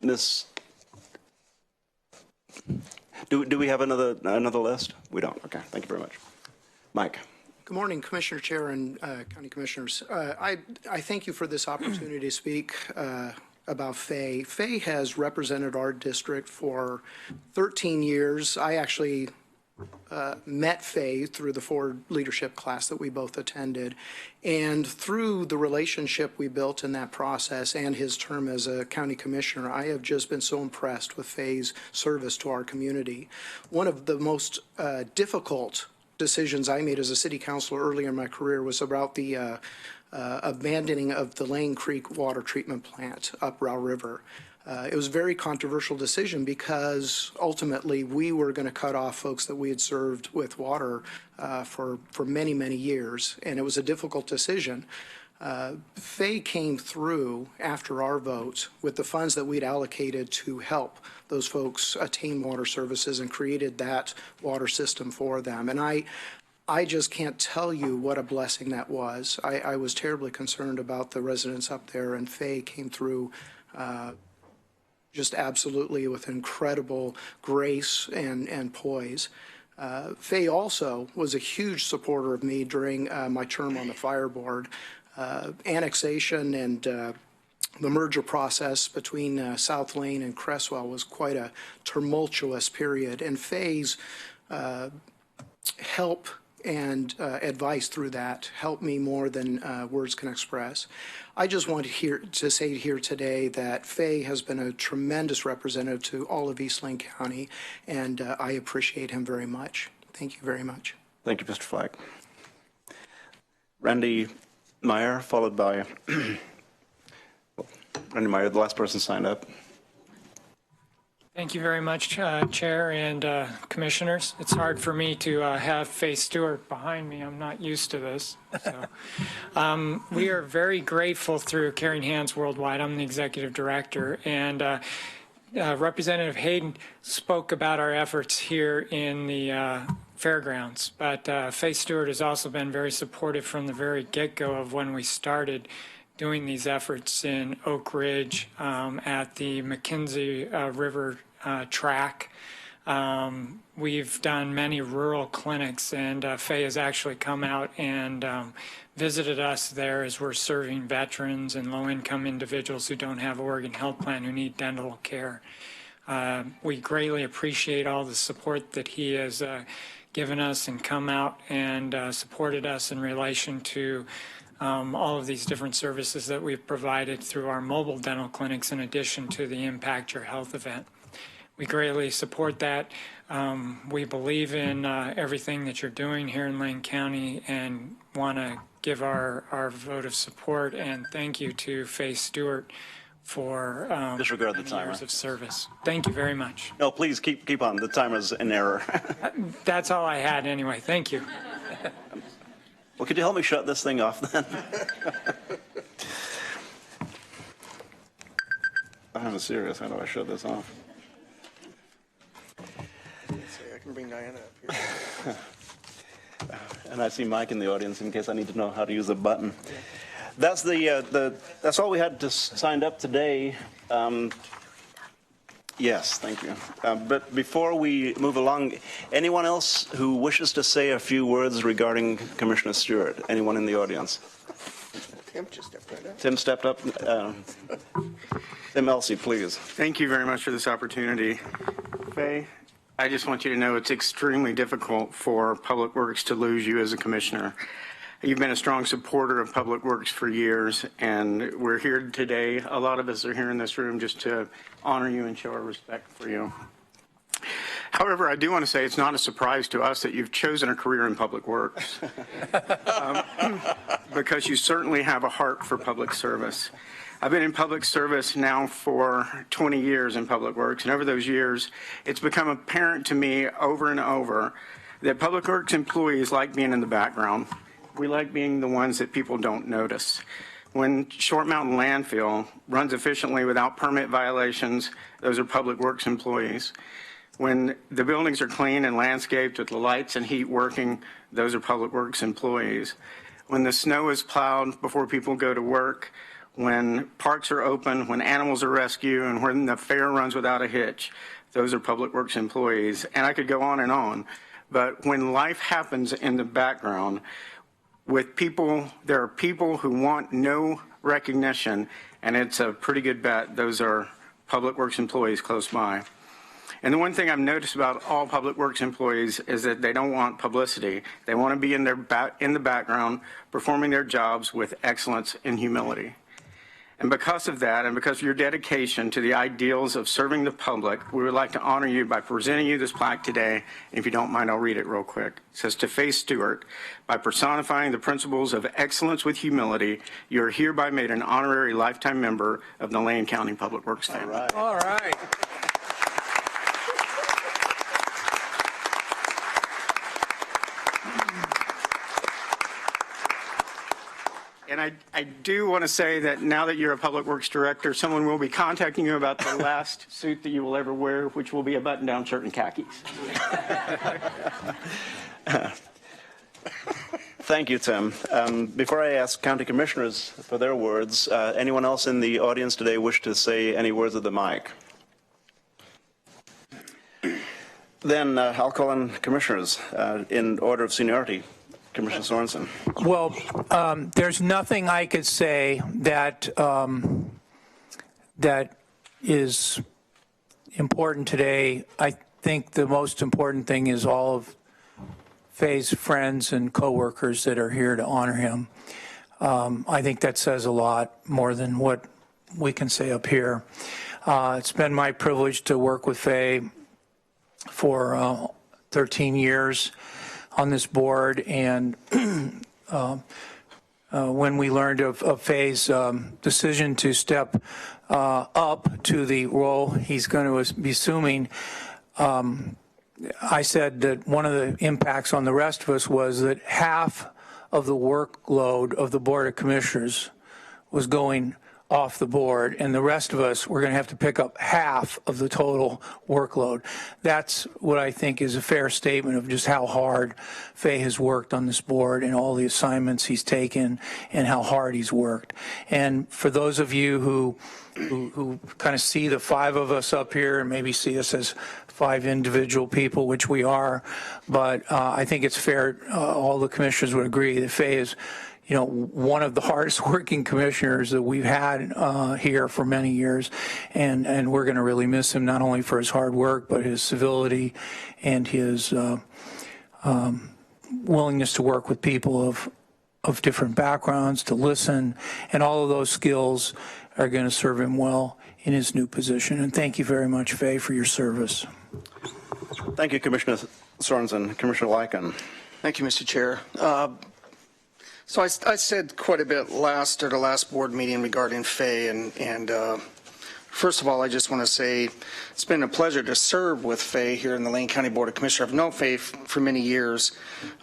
Ms. Do we have another list? We don't. Okay. Thank you very much. Mike. Good morning, Commissioner Chair and County Commissioners. I thank you for this opportunity to speak about Fay. Fay has represented our district for 13 years. I actually met Fay through the Ford leadership class that we both attended. And through the relationship we built in that process and his term as a county commissioner, I have just been so impressed with Fay's service to our community. One of the most difficult decisions I made as a city councilor earlier in my career was about the abandoning of the Lane Creek water treatment plant up Row River. It was a very controversial decision because ultimately we were going to cut off folks that we had served with water for many, many years, and it was a difficult decision. Fay came through after our vote with the funds that we'd allocated to help those folks attain water services and created that water system for them. And I just can't tell you what a blessing that was. I was terribly concerned about the residents up there, and Fay came through just absolutely with incredible grace and poise. Fay also was a huge supporter of me during my term on the fire board. Annexation and the merger process between South Lane and Cresswell was quite a tumultuous period, and Fay's help and advice through that helped me more than words can express. I just want to say here today that Fay has been a tremendous representative to all of East Lane County, and I appreciate him very much. Thank you very much. Thank you, Mr. Flagg. Randy Meyer, followed by Randy Meyer, the last person signed up. Thank you very much, Chair and Commissioners. It's hard for me to have Fay Stewart behind me. I'm not used to this. So, we are very grateful through Caring Hands Worldwide. I'm the Executive Director, and Representative Hayden spoke about our efforts here in the fairgrounds, but Fay Stewart has also been very supportive from the very get-go of when we started doing these efforts in Oak Ridge at the McKenzie River track. We've done many rural clinics, and Fay has actually come out and visited us there as we're serving veterans and low-income individuals who don't have an Oregon Health Plan who need dental care. We greatly appreciate all the support that he has given us and come out and supported us in relation to all of these different services that we've provided through our mobile dental clinics in addition to the Impact Your Health event. We greatly support that. We believe in everything that you're doing here in Lane County and want to give our vote of support and thank you to Fay Stewart for disregard the timer. Years of service. Thank you very much. No, please keep on. The timer's in error. That's all I had anyway. Thank you. Well, could you help me shut this thing off then? I'm serious. How do I shut this off? I can bring Diana up here. And I see Mike in the audience in case I need to know how to use the button. That's that's all we had to signed up today. Yes, thank you. But before we move along, anyone else who wishes to say a few words regarding Commissioner Stewart? Anyone in the audience? Tim just stepped right up. Tim stepped up. Tim Elsey, please. Thank you very much for this opportunity. Fay, I just want you to know it's extremely difficult for Public Works to lose you as a commissioner. You've been a strong supporter of Public Works for years, and we're here today. A lot of us are here in this room just to honor you and show our respect for you. However, I do want to say it's not a surprise to us that you've chosen a career in Public Works because you certainly have a heart for public service. I've been in public service now for 20 years in Public Works, and over those years, it's become apparent to me over and over that Public Works employees like being in the background. We like being the ones that people don't notice. When Short Mountain Landfill runs efficiently without permit violations, those are Public Works employees. When the buildings are clean and landscaped with the lights and heat working, those are Public Works employees. When the snow is plowed before people go to work, when parks are open, when animals are rescued, and when the fair runs without a hitch. Those are Public Works employees. And I could go on. But when life happens in the background with people, there are people who want no recognition, and it's a pretty good bet those are Public Works employees close by. And the one thing I've noticed about all Public Works employees is that they don't want publicity. They want to be in the background, performing their jobs with excellence and humility. And because of that, and because of your dedication to the ideals of serving the public, we would like to honor you by presenting you this plaque today. And if you don't mind, I'll read it real quick. It says, to Faye Stewart, by personifying the principles of excellence with humility, you are hereby made an honorary lifetime member of the Lane County Public Works family. All right. And I do want to say that now that you're a Public Works Director, someone will be contacting you about the last suit that you will ever wear, which will be a button-down shirt and khakis. Thank you, Tim. Before I ask County Commissioners for their words, anyone else in the audience today wish to say any words at the mic? Then I'll call on Commissioners in order of seniority. Commissioner Sorensen. Well, there's nothing I could say that that is important today. I think the most important thing is all of Faye's friends and coworkers that are here to honor him. I think that says a lot more than what we can say up here. It's been my privilege to work with Faye for 13 years on this board, and when we learned of Faye's decision to step up to the role he's going to be assuming, I said that one of the impacts on the rest of us was that half of the workload of the Board of Commissioners was going off the board, and the rest of us were going to have to pick up half of the total workload. That's what I think is a fair statement of just how hard Faye has worked on this board and all the assignments he's taken and how hard he's worked. And for those of you who kind of see the five of us up here and maybe see us as five individual people, which we are, but I think it's fair, all the commissioners would agree that Faye is, you know, one of the hardest working commissioners that we've had here for many years, and we're going to really miss him, not only for his hard work, but his civility and his willingness to work with people of different backgrounds, to listen, and all of those skills are going to serve him well in his new position. And thank you very much, Faye, for your service. Thank you, Commissioner Sorensen. Commissioner Lycan. Thank you, Mr. Chair. So I said quite a bit at the last board meeting regarding Faye, and first of all, I just want to say it's been a pleasure to serve with Faye here in the Lane County Board of Commissioners. I've known Faye for many years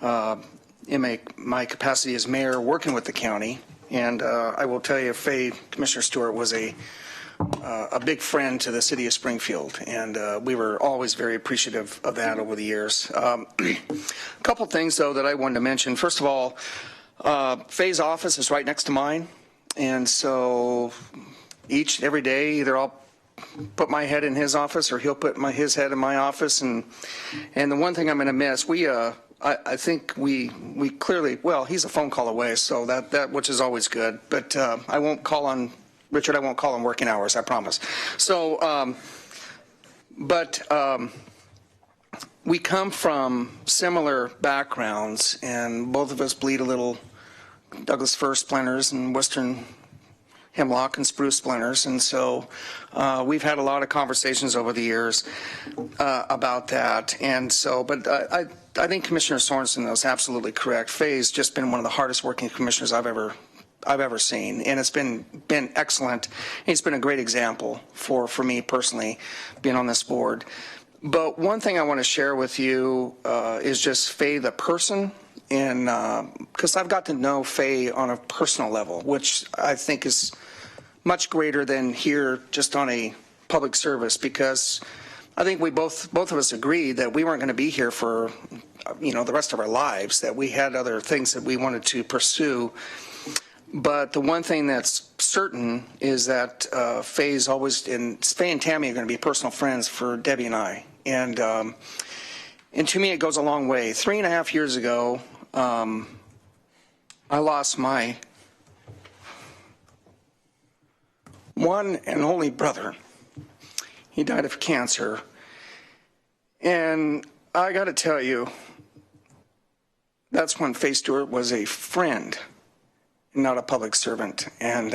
in my capacity as mayor working with the county, and I will tell you, Faye, Commissioner Stewart, was a big friend to the city of Springfield, and we were always very appreciative of that over the years. A couple things, though, that I wanted to mention. First of all, Faye's office is right next to mine, and so every day, either I'll put my head in his office or he'll put his head in my office, and the one thing I'm going to miss, I think we clearly, well, he's a phone call away, so that which is always good, but I won't call on Richard. I won't call on working hours, I promise. So, we come from similar backgrounds, and both of us bleed a little Douglas fir splinters and Western hemlock and spruce splinters, and so we've had a lot of conversations over the years about that. And so, but I think Commissioner Sorensen is absolutely correct. Faye's just been one of the hardest working commissioners I've ever seen, and it's been excellent. He's been a great example for me personally, being on this board. But one thing I want to share with you is just Faye the person, and because I've got to know Faye on a personal level, which I think is much greater than here just on a public service, because I think we both of us agreed that we weren't going to be here for the rest of our lives, that we had other things that we wanted to pursue. But the one thing that's certain is that Faye and Tammy are going to be personal friends for Debbie and I. And to me, it goes a long way. 3.5 years ago, I lost my one and only brother. He died of cancer. And I got to tell you, that's when Faye Stewart was a friend, not a public servant. And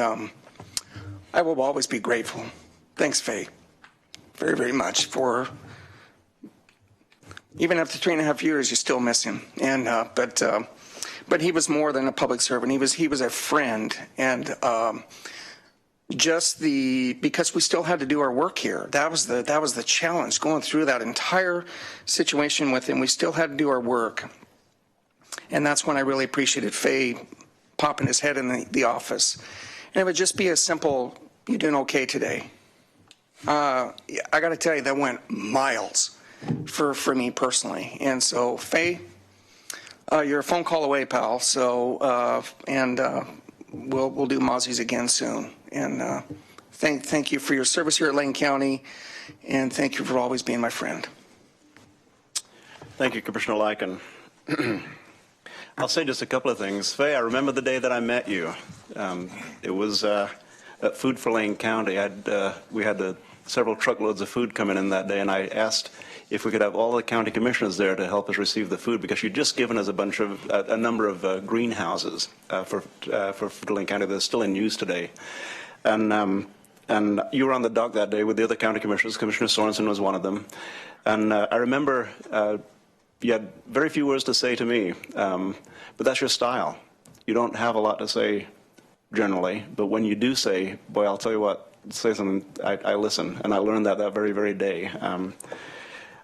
I will always be grateful. Thanks, Faye, very, very much for, even after 3.5 years, you still miss him. And but he was more than a public servant. He was a friend. And because we still had to do our work here, that was the challenge, going through that entire situation with him. We still had to do our work. And that's when I really appreciated Faye popping his head in the office. And it would just be a simple, "You doing okay today?" I got to tell you, that went miles for me personally. And so, Faye, you're a phone call away, pal. So, we'll do Mozzie's again soon. And thank you for your service here at Lane County, and thank you for always being my friend. Thank you, Commissioner Lycan. I'll say just a couple of things. Faye, I remember the day that I met you. It was at Food for Lane County. We had several truckloads of food coming in that day, and I asked if we could have all the county commissioners there to help us receive the food, because you'd just given us a number of greenhouses for Food for Lane County that's still in use today. And you were on the dock that day with the other county commissioners. Commissioner Sorensen was one of them. And I remember you had very few words to say to me, but that's your style. You don't have a lot to say generally, but when you do say, boy, I'll tell you what, say something, I listen. And I learned that very, very day.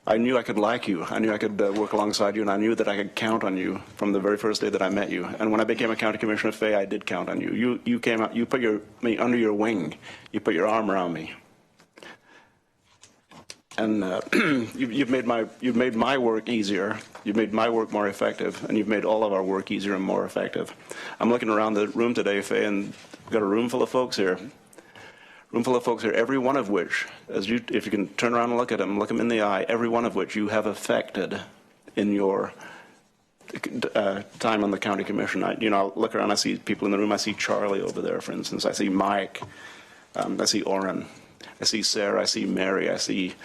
I knew I could like you. I knew I could work alongside you, and I knew that I could count on you from the very first day that I met you. And when I became a county commissioner, Faye, I did count on you. You came out, you put me under your wing. You put your arm around me. And you've made my work easier. You've made my work more effective, and you've made all of our work easier and more effective. I'm looking around the room today, Faye, and we've got a room full of folks here. Every one of which, if you can turn around and look them in the eye, every one of which you have affected in your time on the county commission. I look around, I see people in the room. I see Charlie over there, for instance. I see Mike. I see Orrin. I see Sarah. I see Mary. I see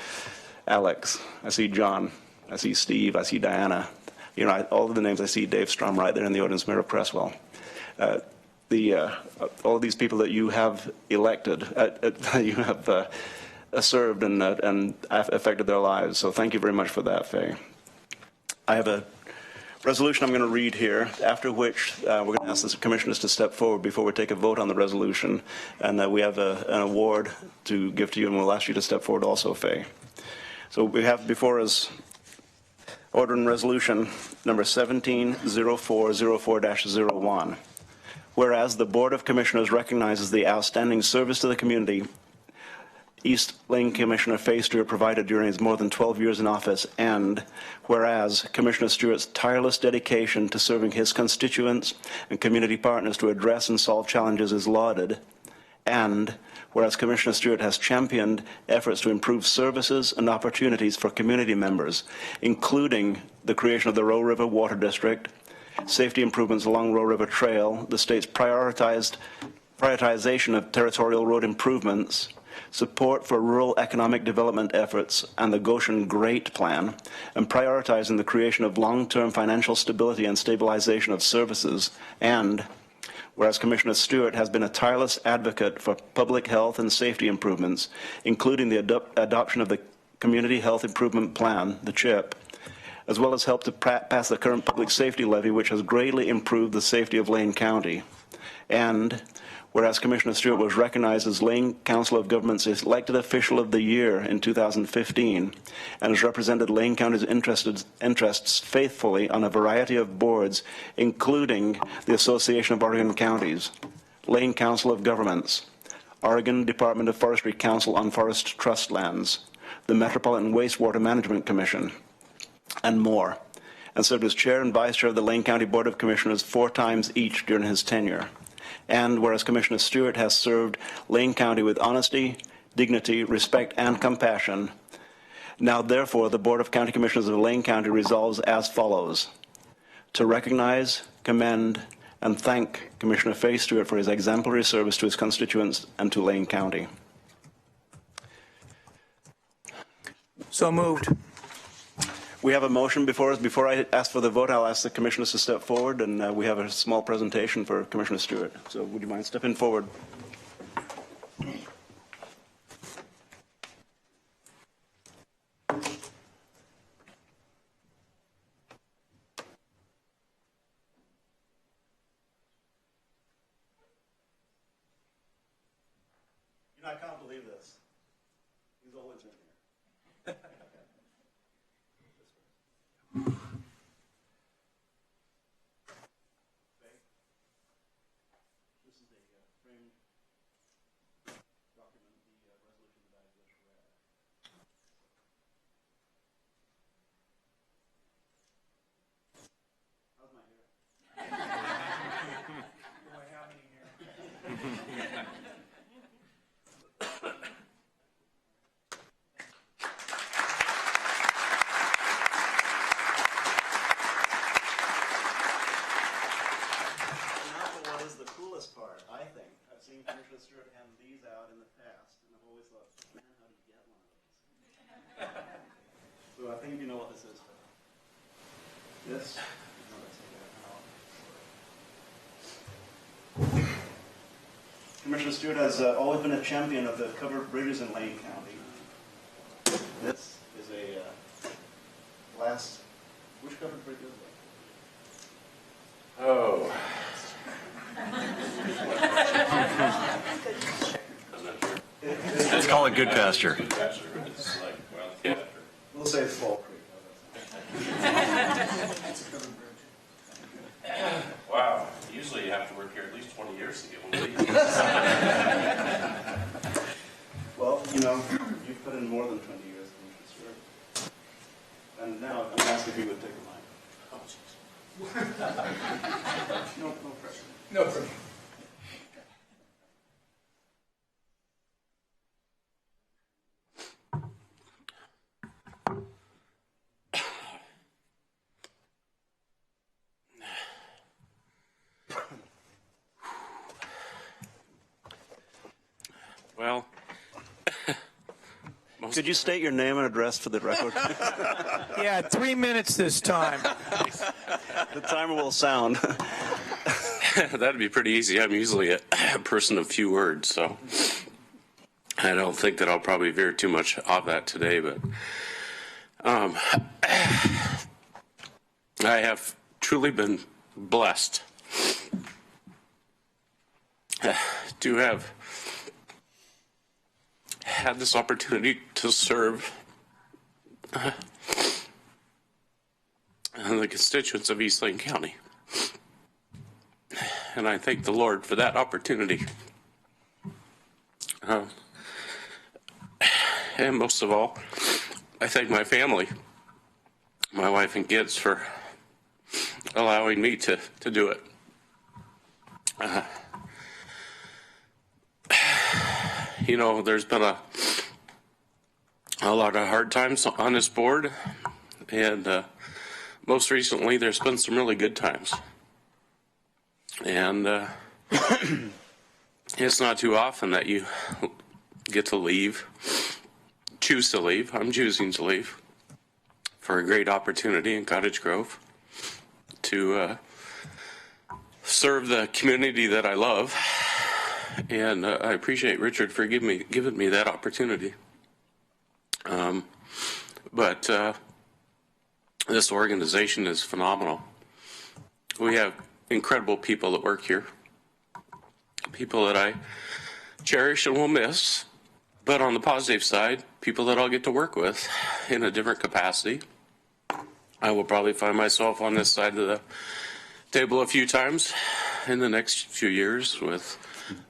Alex. I see John. I see Steve. I see Diana. All of the names. I see Dave Strum right there in the audience, Mayor Cresswell. All of these people that you have elected, you have served and affected their lives. So thank you very much for that, Faye. I have a resolution I'm going to read here, after which we're going to ask the commissioners to step forward before we take a vote on the resolution. And we have an award to give to you, and we'll ask you to step forward also, Faye. So we have before us order and resolution number 170404-01. Whereas the Board of Commissioners recognizes the outstanding service to the community East Lane Commissioner Faye Stewart provided during his more than 12 years in office, and whereas Commissioner Stewart's tireless dedication to serving his constituents and community partners to address and solve challenges is lauded, and whereas Commissioner Stewart has championed efforts to improve services and opportunities for community members, including the creation of the Roe River Water District, safety improvements along Roe River Trail, the state's prioritization of territorial road improvements, support for rural economic development efforts and the Goshen Great Plan, and prioritizing the creation of long-term financial stability and stabilization of services, and whereas Commissioner Stewart has been a tireless advocate for public health and safety improvements, including the adoption of the Community Health Improvement Plan, the CHIP, as well as helped to pass the current public safety levy, which has greatly improved the safety of Lane County. And whereas Commissioner Stewart was recognized as Lane Council of Governments elected official of the year in 2015 and has represented Lane County's interests faithfully on a variety of boards, including the Association of Oregon Counties, Lane Council of Governments, Oregon Department of Forestry Council on Forest Trust Lands, the Metropolitan Wastewater Management Commission, and more, and served as chair and vice chair of the Lane County Board of Commissioners 4 times each during his tenure. And whereas Commissioner Stewart has served Lane County with honesty, dignity, respect, and compassion, now therefore the Board of County Commissioners of Lane County resolves as follows: to recognize, commend, and thank Commissioner Fay Stewart for his exemplary service to his constituents and to Lane County. So moved. We have a motion before us. Before I ask for the vote, I'll ask the commissioners to step forward, and we have a small presentation for Commissioner Stewart. So would you mind stepping forward? You know, I can't believe this. He's always been here. This is a framed document, the resolution that I just read. How's my hair? Now, what is the coolest part, I think? I've seen Commissioner Stewart hand these out in the past, and I've always thought, man, how do you get one of those? So I think you know what this is. This? No, that's okay. Commissioner Stewart has always been a champion of the covered bridges in Lane County. This is a last, which covered bridge is it? Oh. Let's call it Good Pasture. We'll say it's Fall Creek. Wow. Usually you have to work here at least 20 years to get one of these. Well, you know, you've put in more than 20 years, Commissioner Stewart. And now I'm asking if you would take a line. Oh, jeez. No pressure. No pressure. Well, Could you state your name and address for the record? Yeah, 3 minutes this time. The timer will sound. that'd be pretty easy. I'm usually a person of few words, so I don't think that I'll probably veer too much off that today, but I have truly been blessed to have had this opportunity to serve the constituents of East Lane County. And I thank the Lord for that opportunity. And most of all, I thank my family, my wife and kids, for allowing me to do it. You know, there's been a lot of hard times on this board, and most recently there's been some really good times. And it's not too often that you get to leave, choose to leave. I'm choosing to leave for a great opportunity in Cottage Grove to serve the community that I love. And I appreciate Richard for giving me that opportunity. But this organization is phenomenal. We have incredible people that work here, people that I cherish and will miss, but on the positive side, people that I'll get to work with in a different capacity. I will probably find myself on this side of the table a few times in the next few years with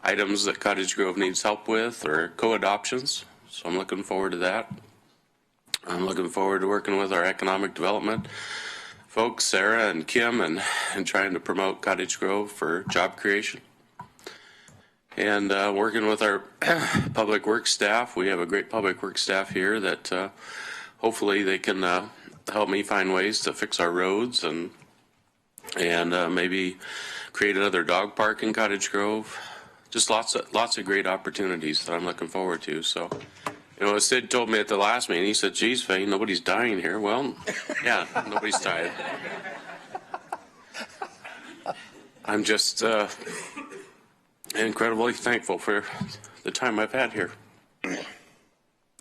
items that Cottage Grove needs help with or co-adoptions. So I'm looking forward to that. I'm looking forward to working with our economic development folks, Sarah and Kim, and trying to promote Cottage Grove for job creation. and working with our public works staff. We have a great public works staff here that hopefully they can help me find ways to fix our roads and maybe create another dog park in Cottage Grove. Just lots of great opportunities that I'm looking forward to. So, you know, as Sid told me at the last meeting, he said, "Geez, Faye, nobody's dying here." Well, yeah, nobody's dying. I'm just incredibly thankful for the time I've had here,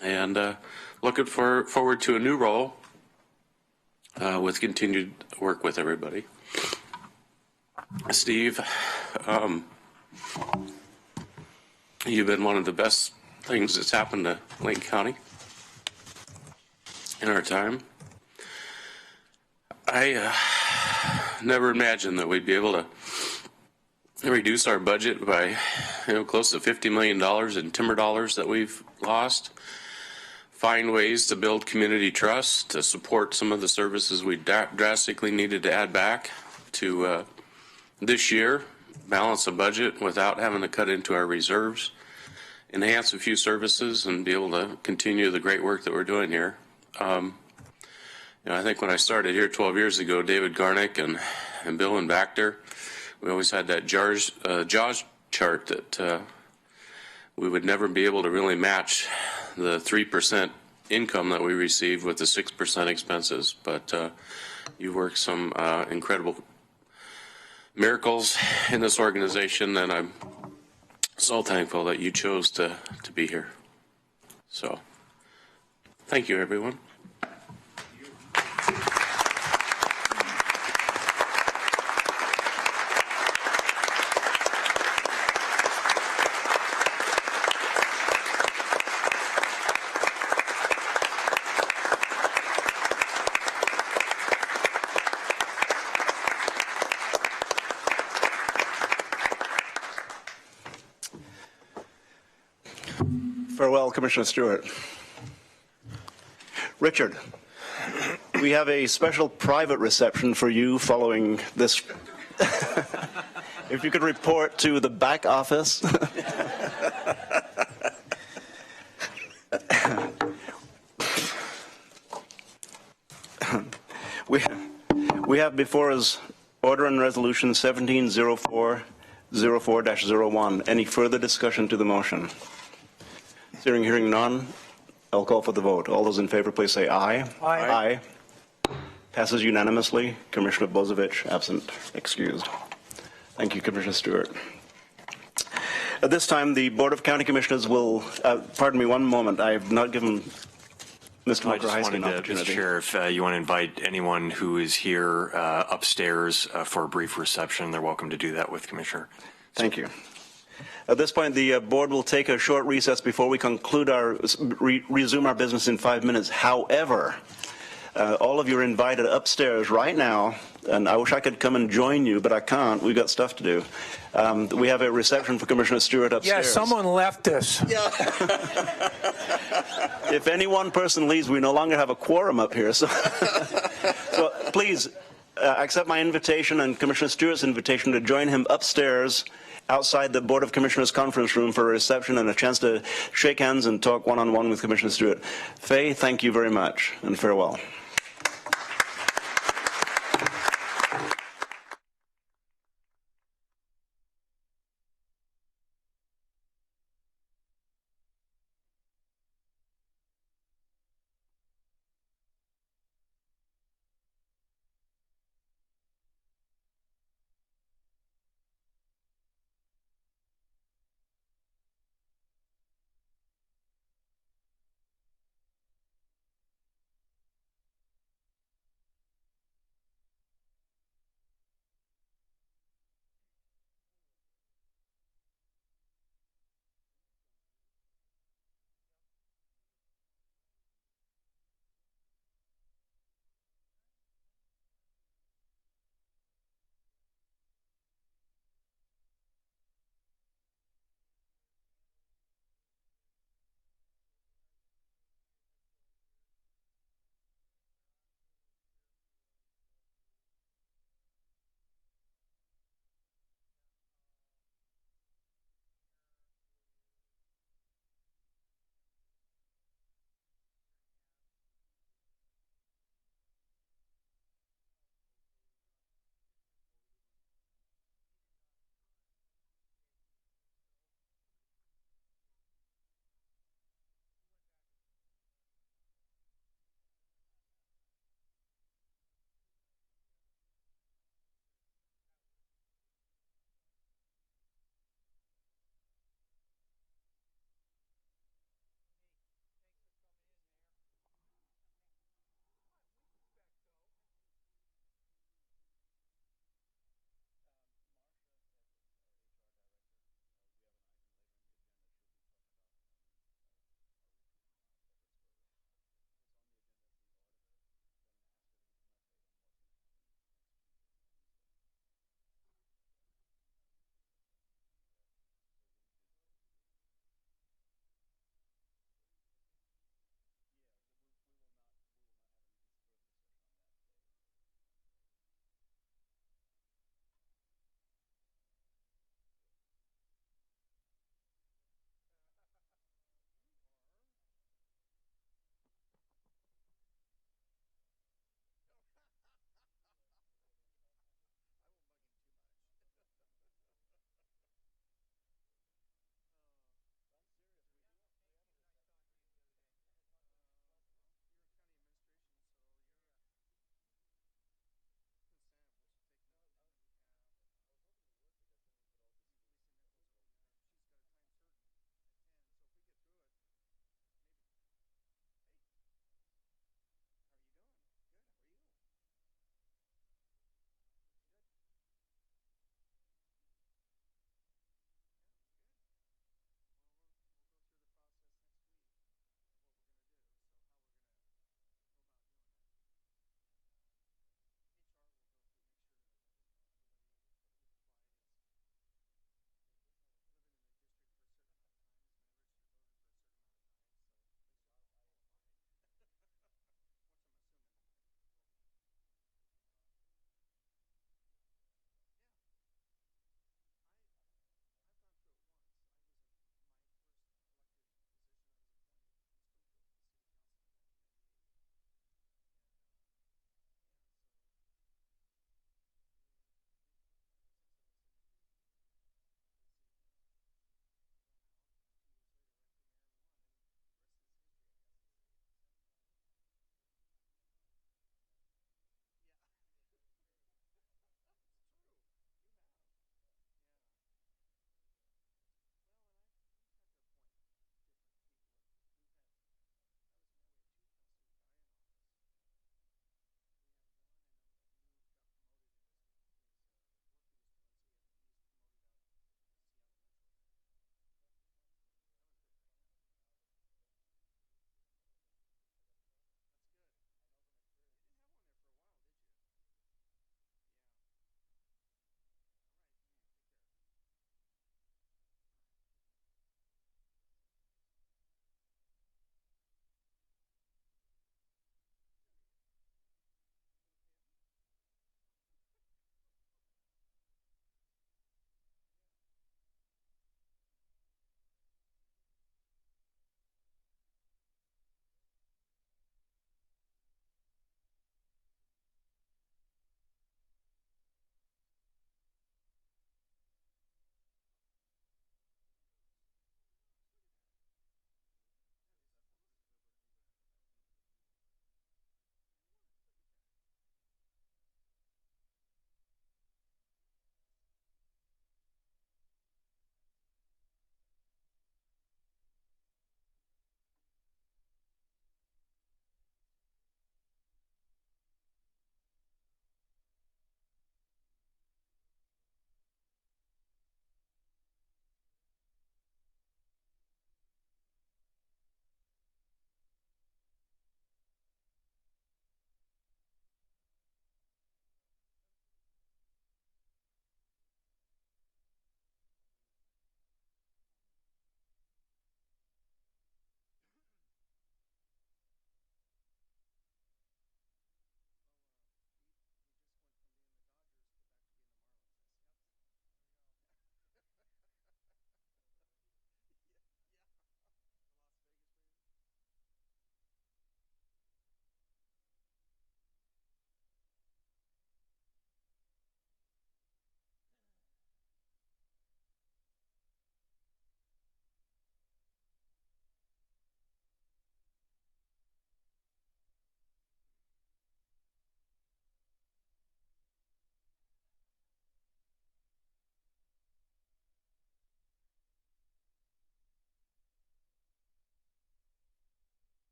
and looking forward to a new role with continued work with everybody. Steve, you've been one of the best things that's happened to Lake County in our time. I never imagined that we'd be able to reduce our budget by, close to $50 million in timber dollars that we've lost. Find ways to build community trust to support some of the services we drastically needed to add back to this year. Balance a budget without having to cut into our reserves. Enhance a few services and be able to continue the great work that we're doing here. I think when I started here 12 years ago, David Garnick and Bill and Bacter, we always had that JAWS chart that we would never be able to really match the 3% income that we receive with the 6% expenses. But you worked some incredible miracles in this organization, and I'm so thankful that you chose to be here. So, thank you, everyone. Farewell, Commissioner Stewart. Richard, we have a special private reception for you following this. If you could report to the back office. We have before us Order and Resolution 170404-01. Any further discussion to the motion? Hearing none, I'll call for the vote. All those in favor, please say aye. Aye. Aye. Passes unanimously. Commissioner Bozovich, absent, excused. Thank you, Commissioner Stewart. At this time, the Board of County Commissioners will, pardon me one moment, I have not given Mr. I just Mokrahajski an wanted to, opportunity. Mr. Chair, if you want to invite anyone who is here upstairs for a brief reception, they're welcome to do that with Commissioner. Thank you. At this point, the board will take a short recess before we conclude resume our business in 5 minutes. However, all of you are invited upstairs right now, and I wish I could come and join you, but I can't. We've got stuff to do. We have a reception for Commissioner Stewart upstairs. Yeah, someone left us. If any one person leaves, we no longer have a quorum up here. So, so please accept my invitation and Commissioner Stewart's invitation to join him upstairs outside the Board of Commissioners conference room for a reception and a chance to shake hands and talk one-on-one with Commissioner Stewart. Faye, thank you very much, and farewell.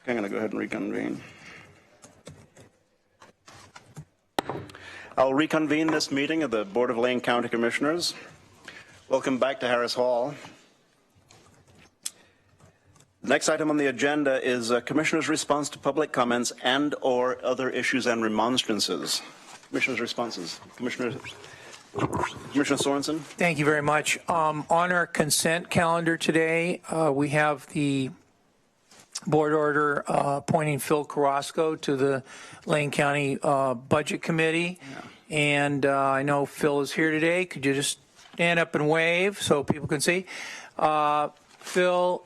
I'm going to go ahead and reconvene. I'll reconvene this meeting of the Board of Lane County Commissioners. Welcome back to Harris Hall. The next item on the agenda is Commissioner's response to public comments and/or other issues and remonstrances. Commissioner's responses. Commissioner Sorensen. Thank you very much. On our consent calendar today, we have the board order appointing Phil Carrasco to the Lane County Budget Committee. And I know Phil is here today. Could you just stand up and wave so people can see? Phil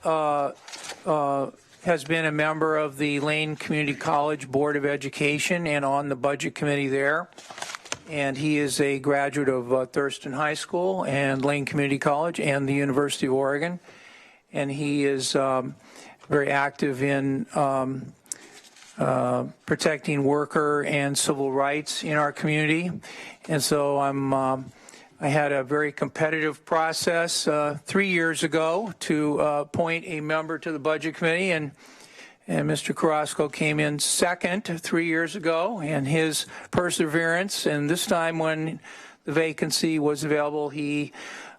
has been a member of the Lane Community College Board of Education and on the Budget Committee there. And he is a graduate of Thurston High School and Lane Community College and the University of Oregon. And he is very active in protecting worker and civil rights in our community. And so I had a very competitive process 3 years ago to appoint a member to the Budget Committee, and Mr. Carrasco came in second 3 years ago, and his perseverance, and this time when the vacancy was available, he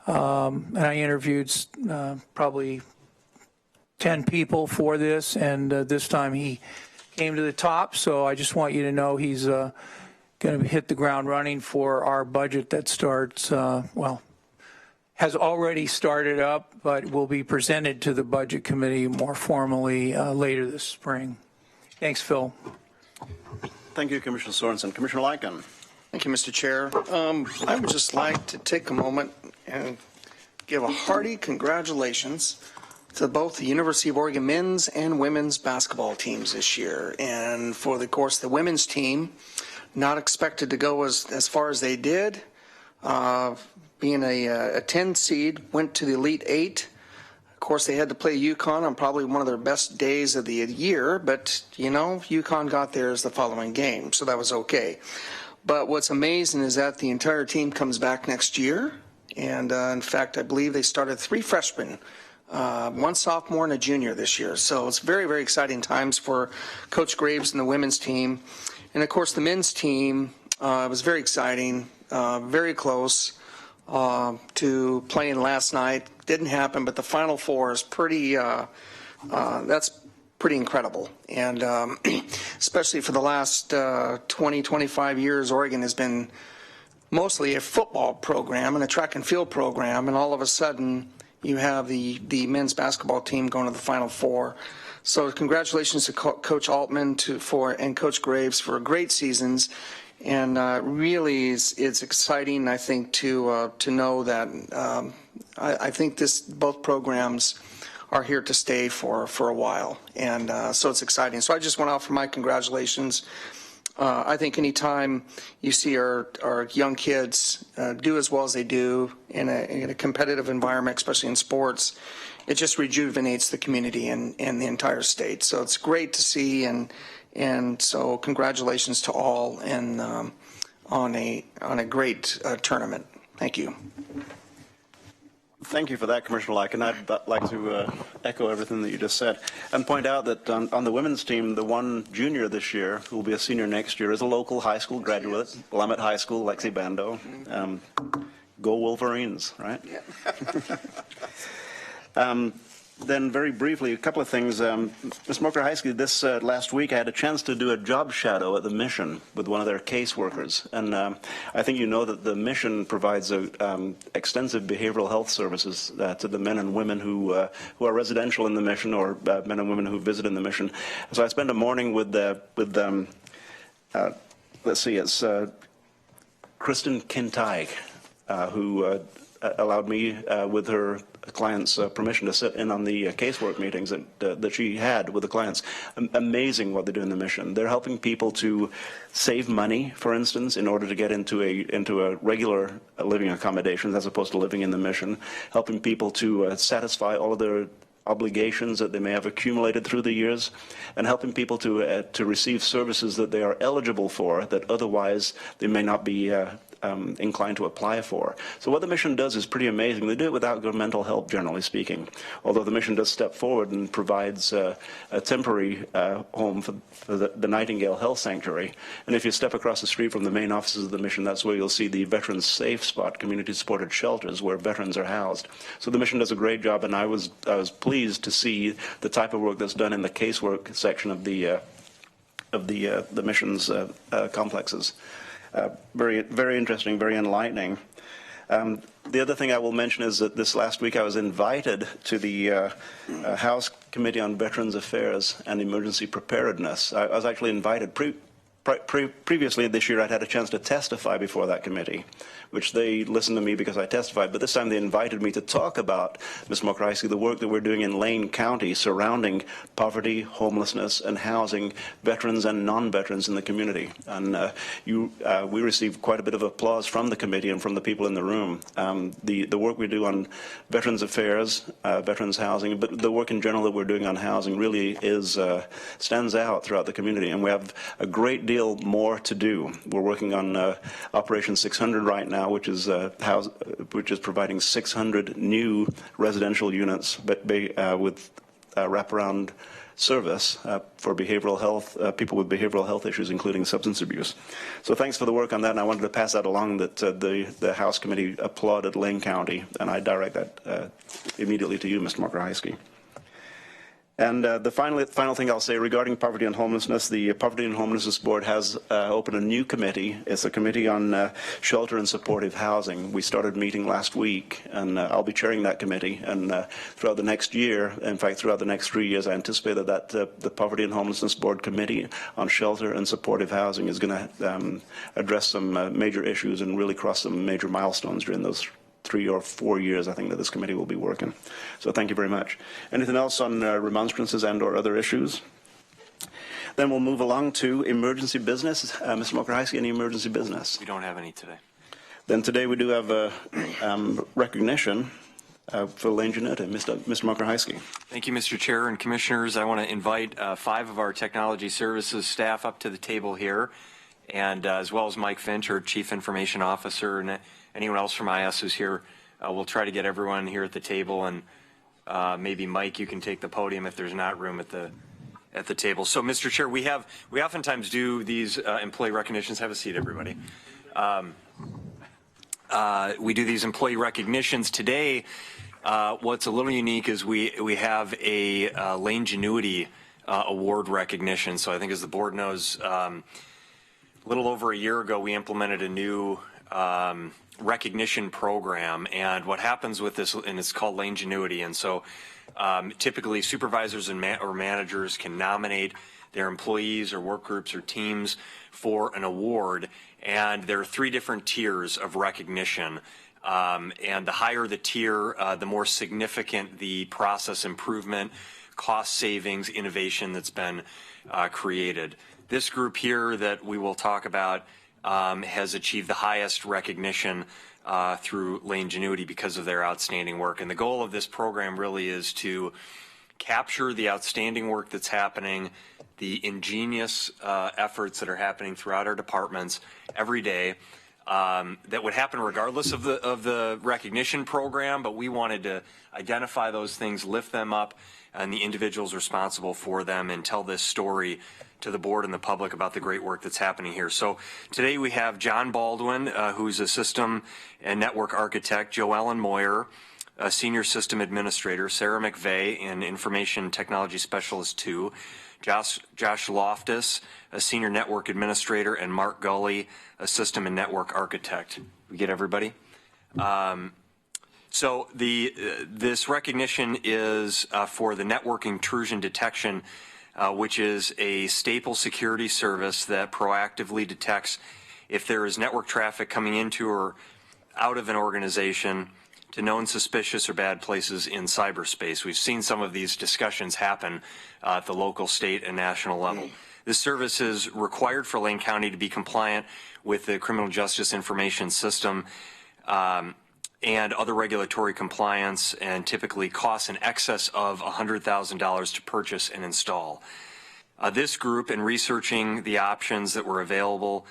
and I interviewed probably 10 people for this, and this time he came to the top. So I just want you to know he's going to hit the ground running for our budget that starts, has already started up, but will be presented to the Budget Committee more formally later this spring. Thanks, Phil. Thank you, Commissioner Sorensen. Commissioner Lycan. Thank you, Mr. Chair. I would just like to take a moment and give a hearty congratulations to both the University of Oregon men's and women's basketball teams this year. And for the course, the women's team, not expected to go as far as they did. Being a 10 seed, went to the Elite Eight. Of course, they had to play UConn on probably one of their best days of the year, but, you know, UConn got theirs the following game, so that was okay. But what's amazing is that the entire team comes back next year, and in fact, I believe they started 3 freshmen, 1 sophomore and a junior this year. So it's very, very exciting times for Coach Graves and the women's team. And of course, the men's team was very exciting, very close to playing last night. Didn't happen, but the Final Four is pretty, that's pretty incredible. And especially for the last 20, 25 years, Oregon has been mostly a football program and a track and field program, and all of a sudden you have the men's basketball team going to the Final Four. So congratulations to Coach Altman and Coach Graves for great seasons, and really it's exciting, I think, to know that I think both programs are here to stay for a while, and so it's exciting. So I just want to offer my congratulations. I think anytime you see our young kids do as well as they do in a competitive environment, especially in sports, it just rejuvenates the community and the entire state. So it's great to see, and so congratulations to all and on a great tournament. Thank you. Thank you for that, Commissioner Lycan. I'd like to echo everything that you just said and point out that on the women's team, the one junior this year, who will be a senior next year, is a local high school graduate, Willamette High School, Lexi Bando. Go Wolverines, right? Yeah. Then very briefly, a couple of things. Ms. Moker-Heisky, this last week I had a chance to do a job shadow at the Mission with one of their caseworkers. And I think you know that the Mission provides extensive behavioral health services to the men and women who are residential in the Mission, or men and women who visit in the Mission. So I spent a morning with let's see, it's Kristen Kintyg, who allowed me, with her client's permission, to sit in on the casework meetings that she had with the clients. Amazing what they do in the Mission. They're helping people to save money, for instance, in order to get into a regular living accommodation as opposed to living in the Mission. Helping people to satisfy all of their obligations that they may have accumulated through the years, and helping people to receive services that they are eligible for that otherwise they may not be inclined to apply for. So what the mission does is pretty amazing. They do it without governmental help, generally speaking, although the mission does step forward and provides a temporary home for the Nightingale Health Sanctuary. And if you step across the street from the main offices of the mission, that's where you'll see the Veterans Safe Spot, community-supported shelters where veterans are housed. So the mission does a great job, and I was pleased to see the type of work that's done in the casework section of the mission's complexes. Very, very interesting, very enlightening. The other thing I will mention is that this last week I was invited to the House Committee on Veterans Affairs and Emergency Preparedness. I was actually invited. Previously this year I'd had a chance to testify before that committee, which they listened to me because I testified, but this time they invited me to talk about, Ms. Mokrycki, the work that we're doing in Lane County surrounding poverty, homelessness, and housing veterans and non-veterans in the community. And we received quite a bit of applause from the committee and from the people in the room. The work we do on Veterans Affairs, veterans housing, but the work in general that we're doing on housing really stands out throughout the community, and we have a great deal more to do. We're working on Operation 600 right now, which is providing 600 new residential units, but with wraparound service for behavioral health, people with behavioral health issues, including substance abuse. So thanks for the work on that, and I wanted to pass that along, that the House Committee applauded Lane County, and I direct that immediately to you, Mr. Mokrycki. And the final thing I'll say regarding poverty and homelessness, the Poverty and Homelessness Board has opened a new committee. It's a committee on shelter and supportive housing. We started meeting last week, and I'll be chairing that committee. And throughout the next year, in fact, throughout the next 3 years, I anticipate that the Poverty and Homelessness Board Committee on Shelter and Supportive Housing is going to address some major issues and really cross some major milestones during those 3 or 4 years, I think, that this committee will be working. So thank you very much. Anything else on remonstrances and or other issues? Then we'll move along to emergency business. Mr. Mokrycki, any emergency business? We don't have any today. Then today we do have a recognition for Lane Januta. Mr. Mokrycki. Thank you, Mr. Chair and Commissioners. I want to invite 5 of our technology services staff up to the table here, and as well as Mike Finch, our Chief Information Officer, and anyone else from IS who's here. We'll try to get everyone here at the table, and maybe Mike, you can take the podium if there's not room at the table. So, Mr. Chair, we oftentimes do these employee recognitions. Have a seat, everybody. We do these employee recognitions today. What's a little unique is we have a Lane Januta award recognition. So I think, as the board knows, a little over a year ago, we implemented a new recognition program, and what happens with this, and it's called Lane Januta, and so typically supervisors and or managers can nominate their employees or work groups or teams for an award, and there are 3 different tiers of recognition, and the higher the tier, the more significant the process improvement, cost savings, innovation that's been created. This group here that we will talk about has achieved the highest recognition through Lane Januta because of their outstanding work. And the goal of this program really is to capture the outstanding work that's happening, the ingenious efforts that are happening throughout our departments every day, that would happen regardless of the recognition program, but we wanted to identify those things, lift them up, and the individuals responsible for them, and tell this story to the board and the public about the great work that's happening here. So today we have John Baldwin, who's a system and network architect, Joellen Moyer, a senior system administrator, Sarah McVeigh, an information technology specialist 2, Josh Loftus, a senior network administrator, and Mark Gully, a system and network architect. We get everybody? So this recognition is for the network intrusion detection, which is a staple security service that proactively detects if there is network traffic coming into or out of an organization to known suspicious or bad places in cyberspace. We've seen some of these discussions happen at the local, state, and national level. This service is required for Lane County to be compliant with the Criminal Justice Information System and other regulatory compliance, and typically costs in excess of $100,000 to purchase and install. This group, in researching the options that were available,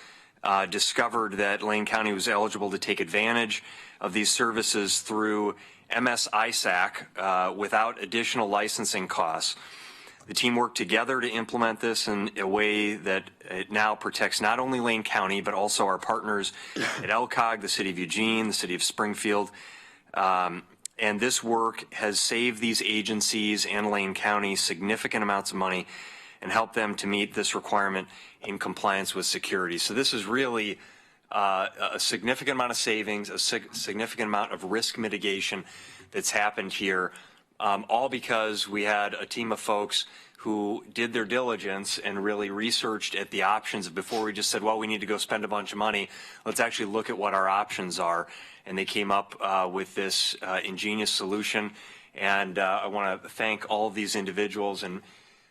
discovered that Lane County was eligible to take advantage of these services through MS-ISAC without additional licensing costs. The team worked together to implement this in a way that it now protects not only Lane County, but also our partners at LCOG, the City of Eugene, the City of Springfield. And this work has saved these agencies and Lane County significant amounts of money and helped them to meet this requirement in compliance with security. So this is really a significant amount of savings, a significant amount of risk mitigation that's happened here, all because we had a team of folks who did their diligence and really researched at the options before we just said, well, we need to go spend a bunch of money. Let's actually look at what our options are. And they came up with this ingenious solution. And I want to thank all of these individuals and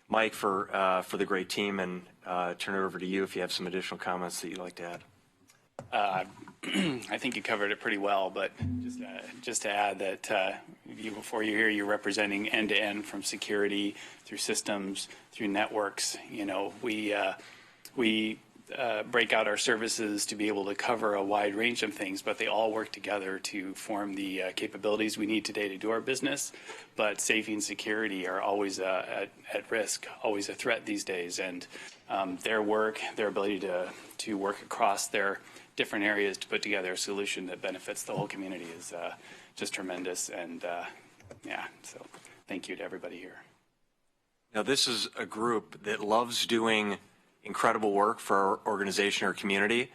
Mike for the great team, and turn it over to you if you have some additional comments that you'd like to add. I think you covered it pretty well, but just to add that before you're here, you're representing end-to-end from security through systems, through networks. You know, we break out our services to be able to cover a wide range of things, but they all work together to form the capabilities we need today to do our business. But safety and security are always at risk, always a threat these days. And their work, their ability to work across their different areas to put together a solution that benefits the whole community is just tremendous. And yeah, so thank you to everybody here. Now, this is a group that loves doing incredible work for our organization or community,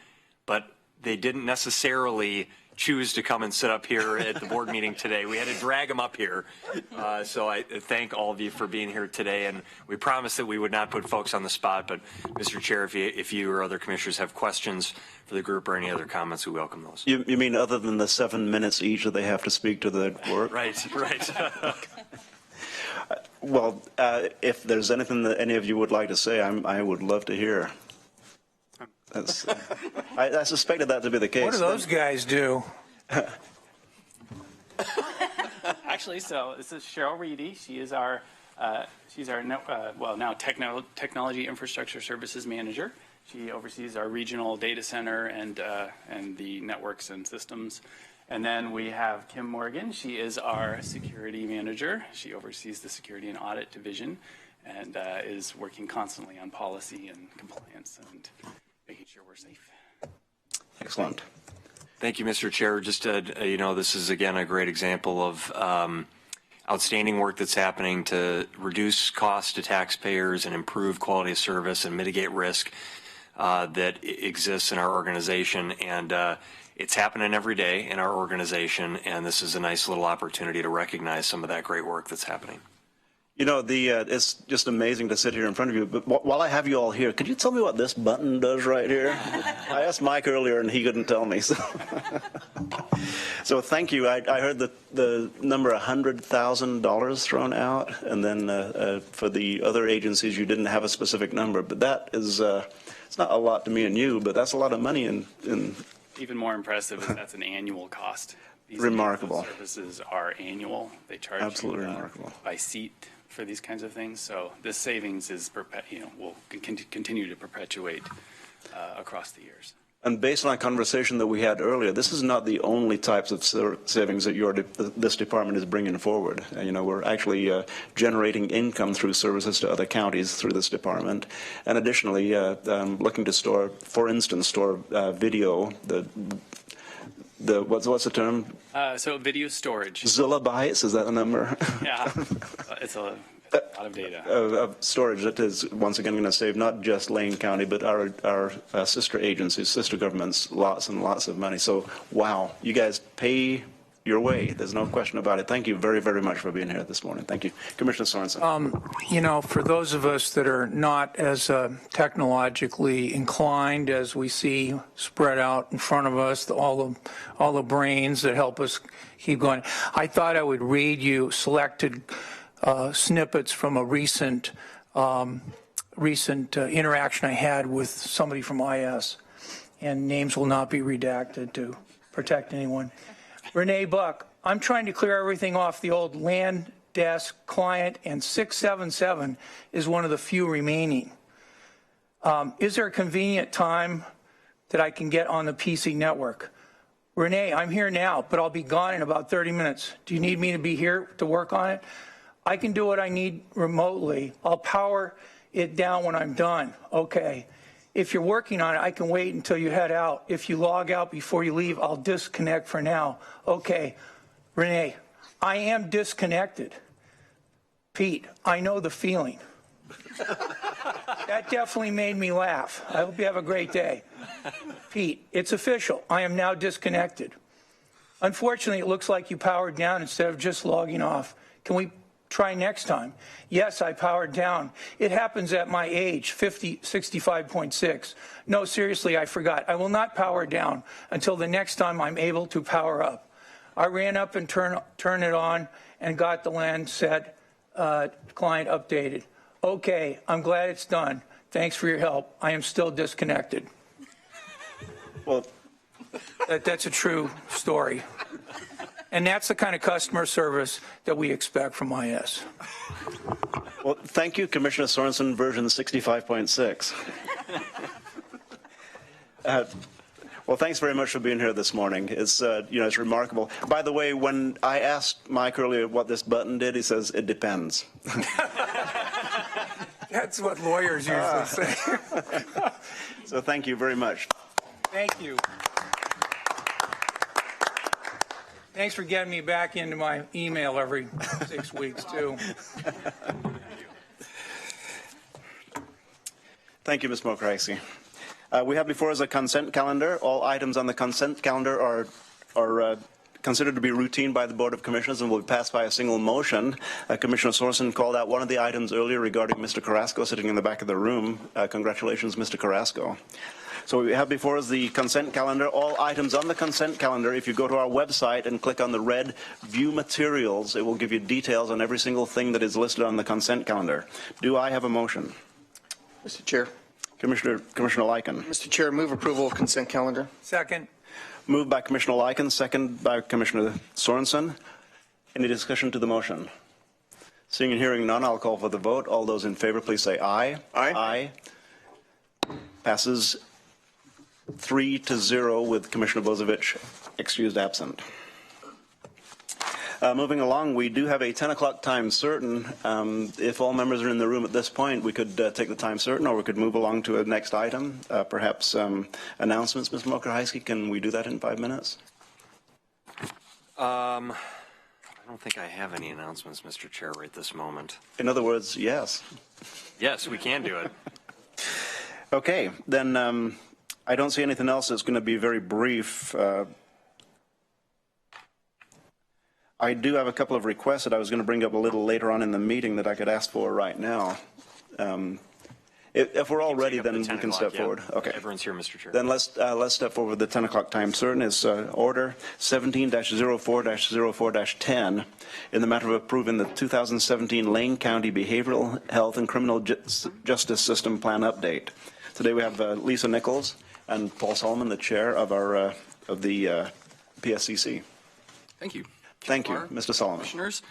but they didn't necessarily choose to come and sit up here at the board meeting today. We had to drag them up here. So I thank all of you for being here today, and we promised that we would not put folks on the spot, but Mr. Chair, if you or other commissioners have questions for the group or any other comments, we welcome those. You mean other than the 7 minutes each that they have to speak to the work? Right. Well, if there's anything that any of you would like to say, I would love to hear. I suspected that to be the case. What do those guys do? Actually, so this is Cheryl Reedy. She is our now technology infrastructure services manager. She oversees our regional data center and the networks and systems. And then we have Kim Morgan. She is our security manager. She oversees the security and audit division and is working constantly on policy and compliance and making sure we're safe. Excellent. Thank you, Mr. Chair. Just this is again a great example of outstanding work that's happening to reduce costs to taxpayers and improve quality of service and mitigate risk that exists in our organization. And it's happening every day in our organization, and this is a nice little opportunity to recognize some of that great work that's happening. You know, it's just amazing to sit here in front of you. But while I have you all here, could you tell me what this button does right here? I asked Mike earlier, and he couldn't tell me. So thank you. I heard the number $100,000 thrown out, and then for the other agencies, you didn't have a specific number. But that is, it's not a lot to me and you, but that's a lot of money in Even more impressive is that's an annual cost. These remarkable services are annual. They charge absolutely you, remarkable by seat for these kinds of things. So this savings is will continue to perpetuate across the years. And based on a conversation that we had earlier, this is not the only types of savings that this department is bringing forward. We're actually generating income through services to other counties through this department. And additionally, looking to store video, what's the term? So video storage. Zillabytes, is that the number? Yeah, it's a lot of data. Storage that is once again going to save not just Lane County, but our sister agencies, sister governments, lots and lots of money. So, wow, you guys pay your way. There's no question about it. Thank you very, very much for being here this morning. Thank you. Commissioner Sorensen. For those of us that are not as technologically inclined as we see spread out in front of us, all the brains that help us keep going, I thought I would read you selected snippets from a recent interaction I had with somebody from IS, and names will not be redacted to protect anyone. Renee Buck, I'm trying to clear everything off the old land desk client, and 677 is one of the few remaining. Is there a convenient time that I can get on the PC network. Renee, I'm here now, but I'll be gone in about 30 minutes. Do you need me to be here to work on it? I can do what I need remotely. I'll power it down when I'm done. Okay. If you're working on it, I can wait until you head out. If you log out before you leave, I'll disconnect for now. Okay. Renee, I am disconnected. Pete, I know the feeling. That definitely made me laugh. I hope you have a great day. Pete, it's official. I am now disconnected. Unfortunately, it looks like you powered down instead of just logging off. Can we try next time? Yes, I powered down. It happens at my age, 65.6. No, seriously, I forgot. I will not power down until the next time I'm able to power up. I ran up and turned it on and got the Landsat client updated. Okay, I'm glad it's done. Thanks for your help. I am still disconnected. Well, That's a true story. And that's the kind of customer service that we expect from IS. well, thank you, Commissioner Sorensen, version 65.6. Well, thanks very much for being here this morning. It's, it's remarkable. By the way, when I asked Mike earlier what this button did, he says, it depends. That's what lawyers usually say. So thank you very much. Thank you. Thanks for getting me back into my email every 6 weeks, too. Thank you, Ms. Mokrasi. We have before us a consent calendar. All items on the consent calendar are considered to be routine by the Board of Commissioners and will be passed by a single motion. Commissioner Sorensen called out one of the items earlier regarding Mr. Carrasco sitting in the back of the room. Congratulations, Mr. Carrasco. So we have before us the consent calendar. All items on the consent calendar, if you go to our website and click on the red View Materials, it will give you details on every single thing that is listed on the consent calendar. Do I have a motion? Mr. Chair. Commissioner Lyken. Mr. Chair, move approval of consent calendar. Second. Moved by Commissioner Lyken, second by Commissioner Sorensen. Any discussion to the motion? Seeing and hearing none, I'll call for the vote. All those in favor, please say aye. Aye. Aye. Passes 3-0 with Commissioner Bozievich excused absent. Moving along, we do have a 10 o'clock time certain. If all members are in the room at this point, we could take the time certain, or we could move along to a next item. Perhaps announcements, Ms. Mokrasi. Can we do that in 5 minutes? I don't think I have any announcements, Mr. Chair, right this moment. In other words, yes. Yes, we can do it. Okay, then I don't see anything else that's going to be very brief. I do have a couple of requests that I was going to bring up a little later on in the meeting that I could ask for right now. If we're all ready, then we can step forward. Okay. Everyone's here, Mr. Chair. Then let's step forward. The 10 o'clock time certain is order 17-04-04-10 in the matter of approving the 2017 Lane County Behavioral Health and Criminal Justice System Plan update. Today we have Lisa Nichols and Paul Solomon, the chair of our the PSCC. Thank you. Thank you, Mr. Solomon. Commissioners,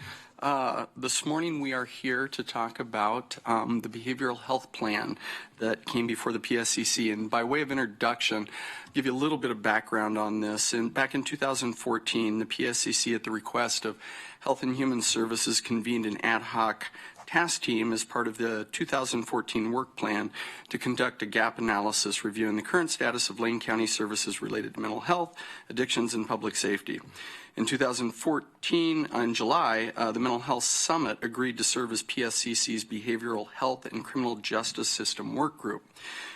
this morning we are here to talk about the behavioral health plan that came before the PSCC. And by way of introduction, I'll give you a little bit of background on this. And back in 2014, the PSCC, at the request of Health and Human Services, convened an ad hoc task team as part of the 2014 work plan to conduct a gap analysis reviewing the current status of Lane County services related to mental health, addictions, and public safety. In 2014, in July, the Mental Health Summit agreed to serve as PSCC's Behavioral Health and Criminal Justice System Work Group.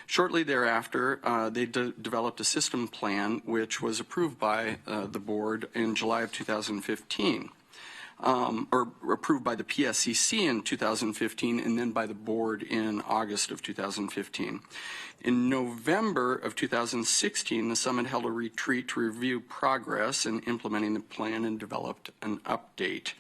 Shortly thereafter, they developed a system plan which was approved by the board in July of 2015. Or approved by the PSCC in 2015 and then by the board in August of 2015. In November of 2016, the summit held a retreat to review progress in implementing the plan and developed an update.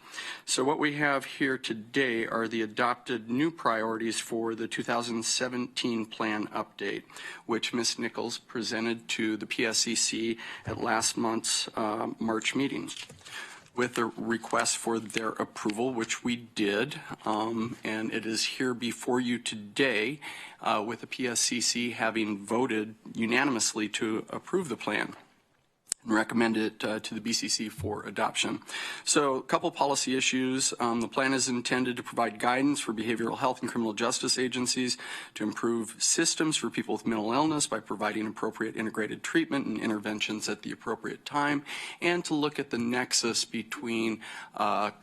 So what we have here today are the adopted new priorities for the 2017 plan update, which Ms. Nichols presented to the PSCC at last month's March meeting. with a request for their approval, which we did, and it is here before you today with the PSCC having voted unanimously to approve the plan and recommend it to the BCC for adoption. So a couple policy issues. The plan is intended to provide guidance for behavioral health and criminal justice agencies to improve systems for people with mental illness by providing appropriate integrated treatment and interventions at the appropriate time, and to look at the nexus between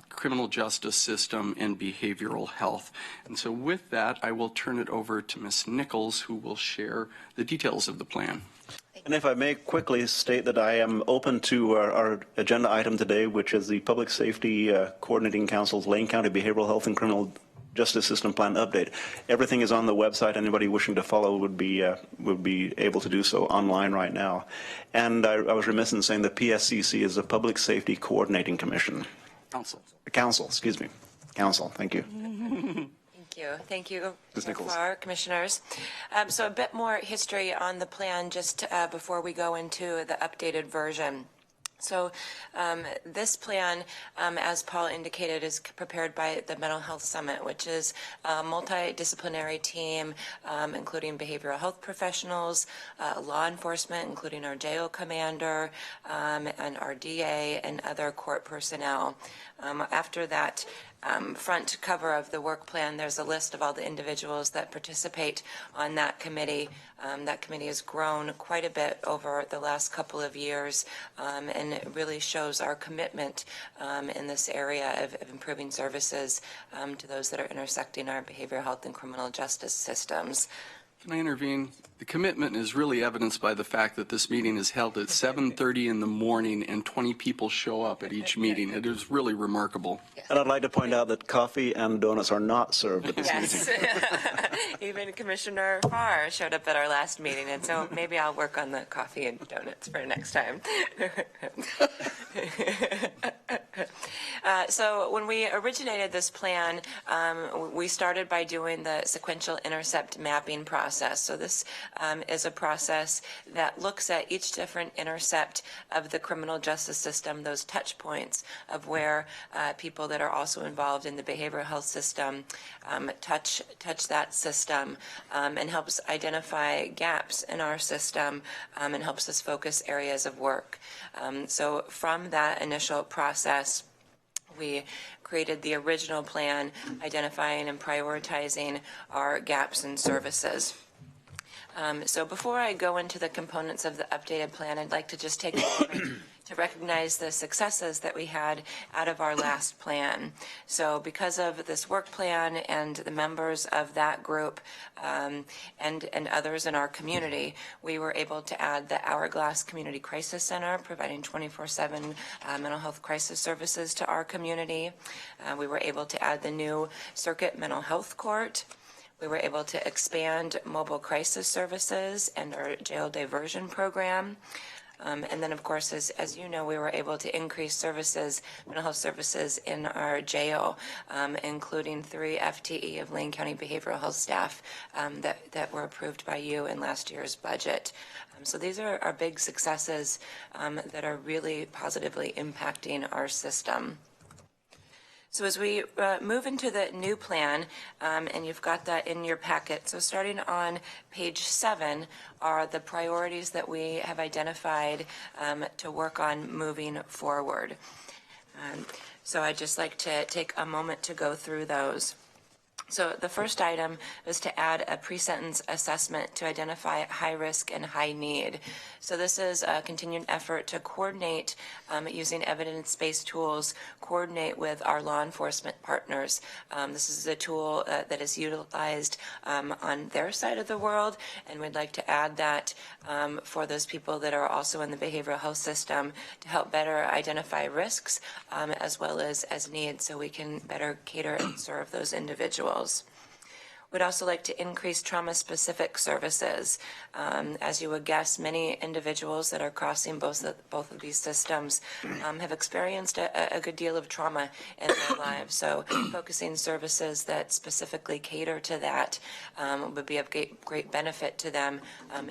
criminal justice system and behavioral health. And so with that, I will turn it over to Ms. Nichols, who will share the details of the plan. And if I may quickly state that I am open to our agenda item today, which is the Public Safety Coordinating Council's Lane County Behavioral Health and Criminal Justice System Plan update. Everything is on the website. Anybody wishing to follow would be able to do so online right now. And I was remiss in saying the PSCC is the Public Safety Coordinating Commission. Council, excuse me. Council, thank you. Thank you, Ms. Nichols. for Commissioners. So a bit more history on the plan just before we go into the updated version. So this plan, as Paul indicated, is prepared by the Mental Health Summit, which is a multidisciplinary team, including behavioral health professionals, law enforcement, including our jail commander, and our DA, and other court personnel. After that front cover of the work plan, there's a list of all the individuals that participate on that committee. That committee has grown quite a bit over the last couple of years, and it really shows our commitment in this area of improving services to those that are intersecting our behavioral health and criminal justice systems. Can I intervene? The commitment is really evidenced by the fact that this meeting is held at 7:30 in the morning and 20 people show up at each meeting. It is really remarkable. And I'd like to point out that coffee and donuts are not served at this meeting. Even Commissioner Farr showed up at our last meeting, and so maybe I'll work on the coffee and donuts for next time. So when we originated this plan, we started by doing the sequential intercept mapping process. So this is a process that looks at each different intercept of the criminal justice system, those touch points of where people that are also involved in the behavioral health system touch that system, and helps identify gaps in our system, and helps us focus areas of work. So from that initial process, we created the original plan, identifying and prioritizing our gaps in services. So before I go into the components of the updated plan, I'd like to just take a moment to recognize the successes that we had out of our last plan. So because of this work plan and the members of that group and others in our community, we were able to add the Hourglass Community Crisis Center, providing 24/7 mental health crisis services to our community. We were able to add the new Circuit Mental Health Court. We were able to expand mobile crisis services and our jail diversion program. And then, of course, as you know, we were able to increase services, mental health services in our jail, including 3 FTE of Lane County behavioral health staff that were approved by you in last year's budget. So these are our big successes that are really positively impacting our system. So as we move into the new plan, and you've got that in your packet, so starting on page 7 are the priorities that we have identified to work on moving forward. So I'd just like to take a moment to go through those. So the first item is to add a pre-sentence assessment to identify high risk and high need. So this is a continued effort to coordinate using evidence-based tools, coordinate with our law enforcement partners. This is a tool that is utilized on their side of the world, and we'd like to add that for those people that are also in the behavioral health system to help better identify risks as well as needs, so we can better cater and serve those individuals. We'd also like to increase trauma-specific services. As you would guess, many individuals that are crossing both of these systems have experienced a good deal of trauma in their lives. So focusing services that specifically cater to that would be of great benefit to them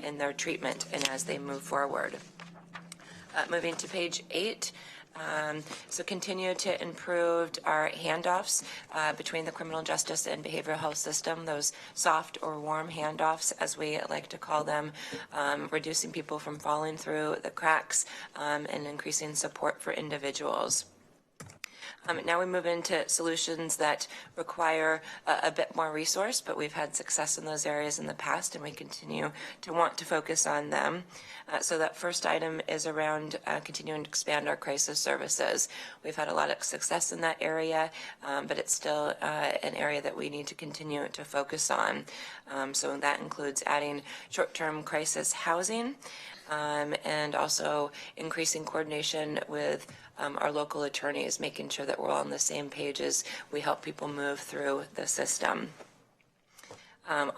in their treatment and as they move forward. Moving to page 8. So continue to improve our handoffs between the criminal justice and behavioral health system, those soft or warm handoffs, as we like to call them, reducing people from falling through the cracks and increasing support for individuals. Now we move into solutions that require a bit more resource, but we've had success in those areas in the past, and we continue to want to focus on them. So that first item is around continuing to expand our crisis services. We've had a lot of success in that area, but it's still an area that we need to continue to focus on. So that includes adding short-term crisis housing, and also increasing coordination with our local attorneys, making sure that we're all on the same page as we help people move through the system.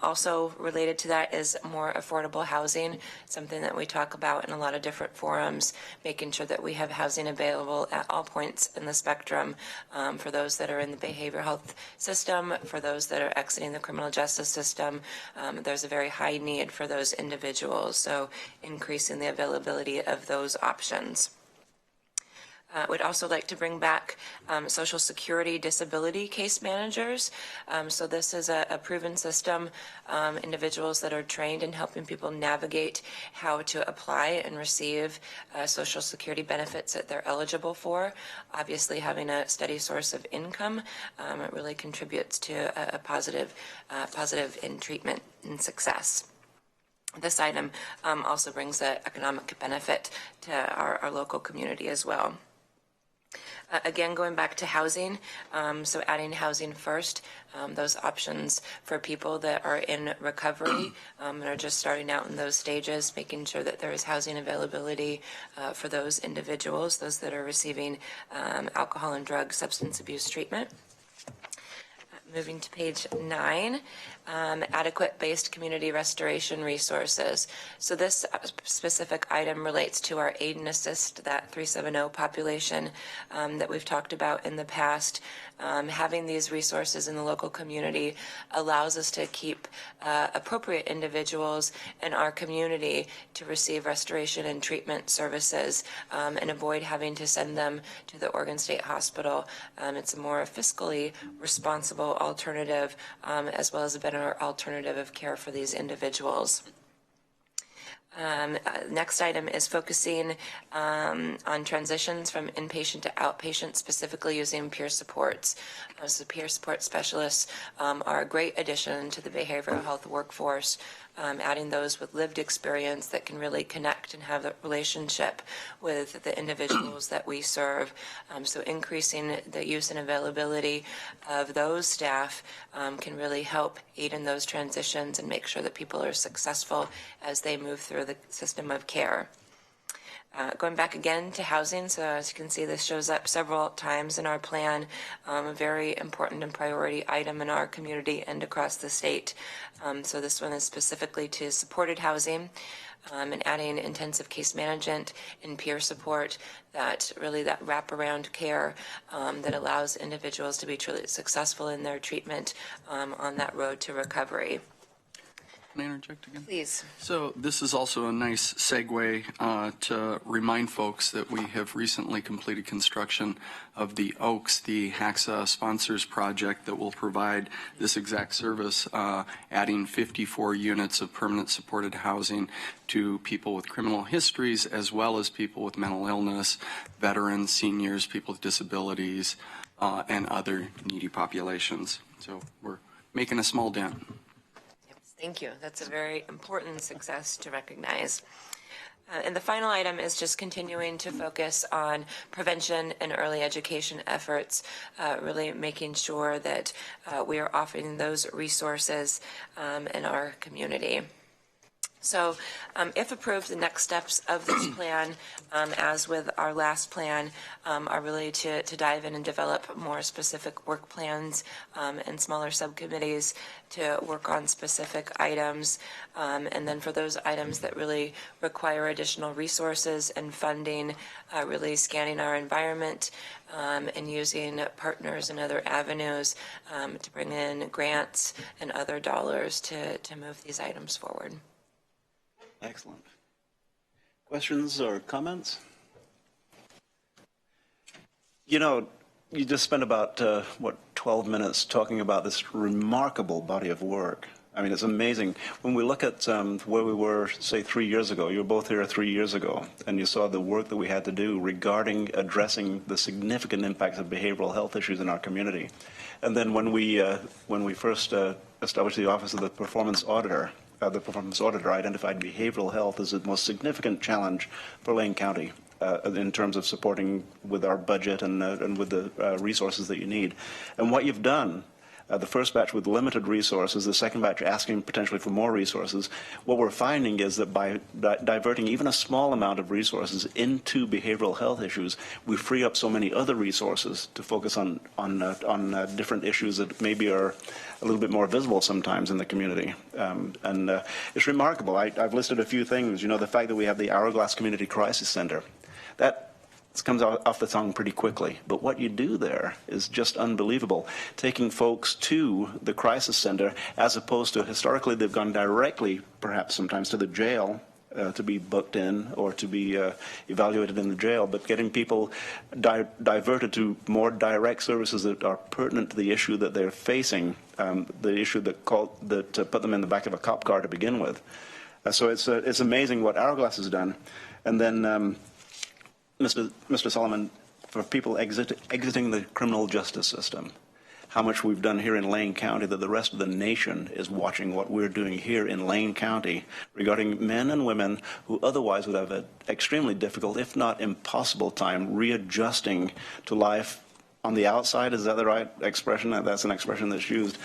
Also related to that is more affordable housing, something that we talk about in a lot of different forums, making sure that we have housing available at all points in the spectrum for those that are in the behavioral health system, for those that are exiting the criminal justice system. There's a very high need for those individuals, so increasing the availability of those options. Would also like to bring back Social Security disability case managers. So this is a proven system, individuals that are trained in helping people navigate how to apply and receive Social Security benefits that they're eligible for. Obviously, having a steady source of income, it really contributes to a positive in treatment and success. This item also brings an economic benefit to our local community as well. Again, going back to housing, so adding housing first, those options for people that are in recovery and are just starting out in those stages, making sure that there is housing availability for those individuals, those that are receiving alcohol and drug substance abuse treatment. Moving to page 9, adequate based community restoration resources. So this specific item relates to our aid and assist, that 370 population that we've talked about in the past. Having these resources in the local community allows us to keep appropriate individuals in our community to receive restoration and treatment services and avoid having to send them to the Oregon State Hospital. It's a more fiscally responsible alternative, as well as a better alternative of care for these individuals. Next item is focusing on transitions from inpatient to outpatient, specifically using peer supports. So peer support specialists are a great addition to the behavioral health workforce, adding those with lived experience that can really connect and have a relationship with the individuals that we serve. So increasing the use and availability of those staff can really help aid in those transitions and make sure that people are successful as they move through the system of care. Going back again to housing, so as you can see, this shows up several times in our plan, a very important and priority item in our community and across the state. So this one is specifically to supported housing and adding intensive case management and peer support, that wraparound care that allows individuals to be truly successful in their treatment on that road to recovery. Can I interject again? Please. So this is also a nice segue to remind folks that we have recently completed construction of the Oaks, the HACSA sponsors project that will provide this exact service, adding 54 units of permanent supported housing to people with criminal histories, as well as people with mental illness, veterans, seniors, people with disabilities, and other needy populations. So we're making a small dent. Thank you. That's a very important success to recognize. And the final item is just continuing to focus on prevention and early education efforts, really making sure that we are offering those resources in our community. So if approved, the next steps of this plan, as with our last plan, are really to dive in and develop more specific work plans and smaller subcommittees to work on specific items. And then for those items that really require additional resources and funding, really scanning our environment and using partners and other avenues to bring in grants and other dollars to move these items forward. Excellent. Questions or comments? You know, you just spent about, 12 minutes talking about this remarkable body of work. I mean, it's amazing. When we look at where we were, say, 3 years ago, you were both here 3 years ago, and you saw the work that we had to do regarding addressing the significant impacts of behavioral health issues in our community. And then when we first established the Office of the Performance Auditor identified behavioral health as the most significant challenge for Lane County in terms of supporting with our budget and with the resources that you need. And what you've done, the first batch with limited resources, the second batch asking potentially for more resources, what we're finding is that by diverting even a small amount of resources into behavioral health issues, we free up so many other resources to focus on different issues that maybe are a little bit more visible sometimes in the community. And it's remarkable. I've listed a few things. You know, the fact that we have the Hourglass Community Crisis Center, that comes off the tongue pretty quickly, but what you do there is just unbelievable. Taking folks to the crisis center, as opposed to historically they've gone directly, perhaps sometimes to the jail to be booked in or to be evaluated in the jail, but getting people diverted to more direct services that are pertinent to the issue that they're facing, the issue that put them in the back of a cop car to begin with. So it's amazing what Hourglass has done. And then Mr. Solomon, for people exiting the criminal justice system, how much we've done here in Lane County, that the rest of the nation is watching what we're doing here in Lane County regarding men and women who otherwise would have an extremely difficult, if not impossible time readjusting to life on the outside. Is that the right expression? That's an expression that's used.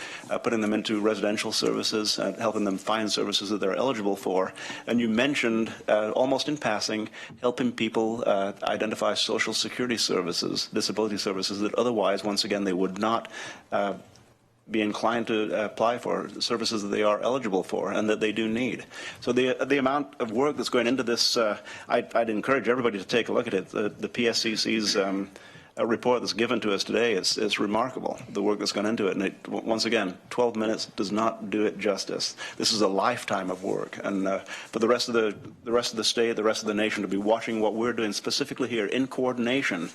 Putting them into residential services, helping them find services that they're eligible for. And you mentioned, almost in passing, helping people identify Social Security services, disability services that otherwise, once again, they would not be inclined to apply for services that they are eligible for and that they do need. So the amount of work that's going into this, I'd encourage everybody to take a look at it. The PSCC's a report that's given to us today is remarkable, the work that's gone into it. And once again, 12 minutes does not do it justice. This is a lifetime of work. And for the rest of the state, the rest of the nation to be watching what we're doing specifically here in coordination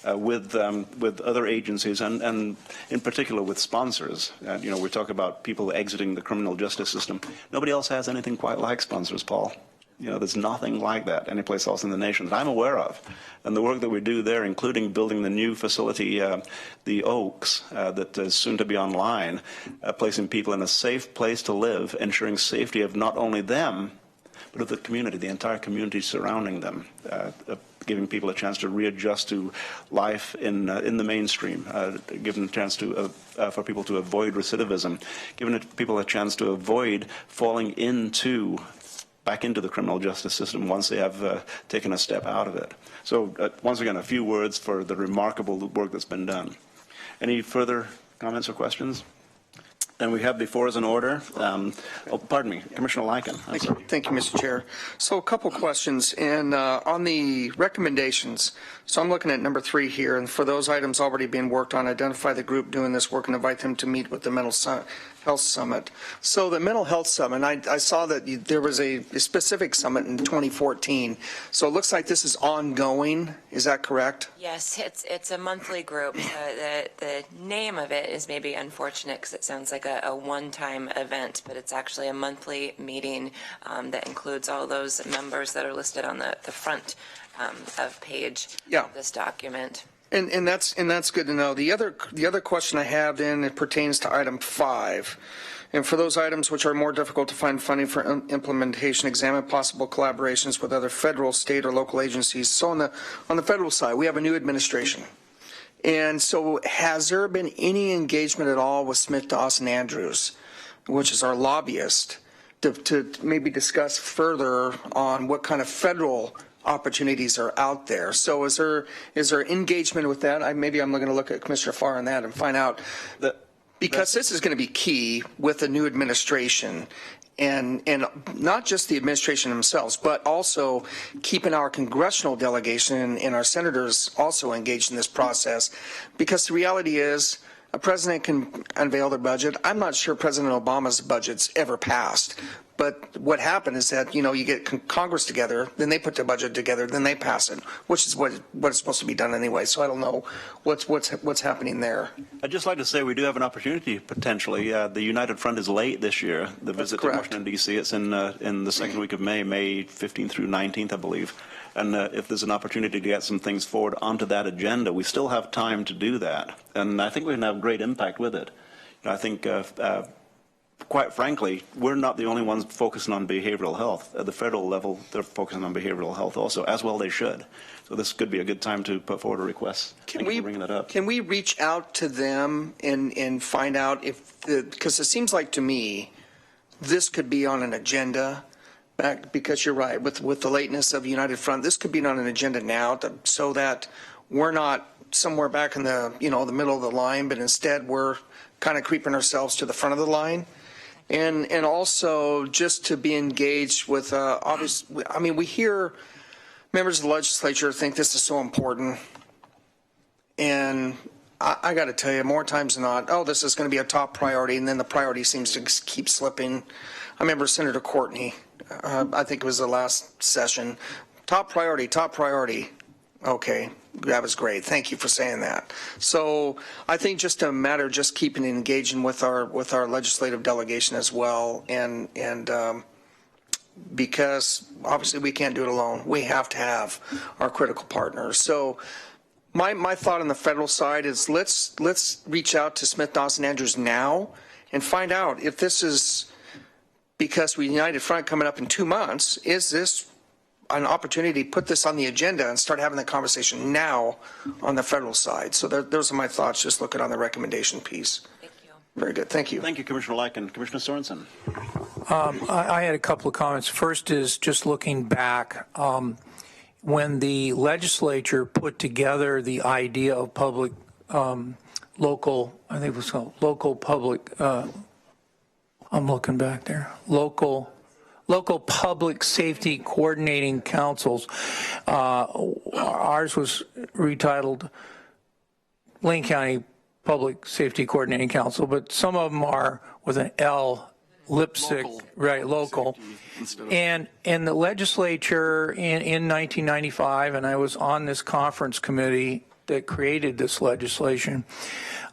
with other agencies and in particular with sponsors. You know, we talk about people exiting the criminal justice system. Nobody else has anything quite like sponsors, Paul. You know, there's nothing like that anyplace else in the nation that I'm aware of. And the work that we do there, including building the new facility, the Oaks, that is soon to be online, placing people in a safe place to live, ensuring safety of not only them, but of the community, the entire community surrounding them, giving people a chance to readjust to life in the mainstream, giving a chance to for people to avoid recidivism, giving people a chance to avoid falling back into the criminal justice system once they have taken a step out of it. So once again, a few words for the remarkable work that's been done. Any further comments or questions? And we have before us an order. Pardon me, Commissioner Lycan. Thank you, Mr. Chair. So a couple questions. And on the recommendations, so I'm looking at number 3 here, and for those items already being worked on, identify the group doing this work and invite them to meet with the Mental Health Summit. So the Mental Health Summit, I saw that there was a specific summit in 2014. So it looks like this is ongoing. Is that correct? Yes, it's a monthly group. The name of it is maybe unfortunate because it sounds like a one-time event, but it's actually a monthly meeting that includes all those members that are listed on the front of page of this document. And that's good to know. The other question I have then, it pertains to item 5. And for those items which are more difficult to find funding for implementation, examine possible collaborations with other federal, state, or local agencies. So on the federal side, we have a new administration. And so has there been any engagement at all with Smith Dawson Andrews, which is our lobbyist, to maybe discuss further on what kind of federal opportunities are out there? So is there engagement with that? Maybe I'm going to look at Commissioner Farr on that and find out that, because this is going to be key with the new administration, and not just the administration themselves, but also keeping our congressional delegation and our senators also engaged in this process. Because the reality is, a president can unveil their budget. I'm not sure President Obama's budget's ever passed, But what happened is that, you get Congress together, then they put their budget together, then they pass it, which is what is supposed to be done anyway. So I don't know what's happening there. I'd just like to say we do have an opportunity potentially. The United Front is late this year. The visit to Washington, D.C. It's in the second week of May 15th through 19th, I believe. And if there's an opportunity to get some things forward onto that agenda, we still have time to do that. And I think we can have great impact with it. I think, quite frankly, we're not the only ones focusing on behavioral health. At the federal level, they're focusing on behavioral health also, as well they should. So this could be a good time to put forward a request. Thank you for bringing that up. Can we reach out to them and find out because it seems like to me, this could be on an agenda, because you're right, with the lateness of United Front, this could be on an agenda now so that we're not somewhere back in the, the middle of the line, but instead we're kind of creeping ourselves to the front of the line. And also just to be engaged with, we hear members of the legislature think this is so important. And I got to tell you, more times than not, this is going to be a top priority, and then the priority seems to keep slipping. I remember Senator Courtney, I think it was the last session, top priority. Okay, that was great. Thank you for saying that. So I think just a matter of just keeping engaging with our legislative delegation as well, and because obviously we can't do it alone. We have to have our critical partners. So my thought on the federal side is let's reach out to Smith Dawson Andrews now and find out if this is because we United Front coming up in 2 months. Is this an opportunity to put this on the agenda and start having the conversation now on the federal side? So those are my thoughts, just looking on the recommendation piece. Thank you. Very good. Thank you. Thank you, Commissioner Lycan. Commissioner Sorensen. I had a couple of comments. First is just looking back. When the legislature put together the idea of public, local, I think it was called local public, I'm looking back there, local public safety coordinating councils. Ours was retitled Lane County Public Safety Coordinating Council, but some of them are with an L, lipstick, right, local. And the legislature in 1995, and I was on this conference committee that created this legislation,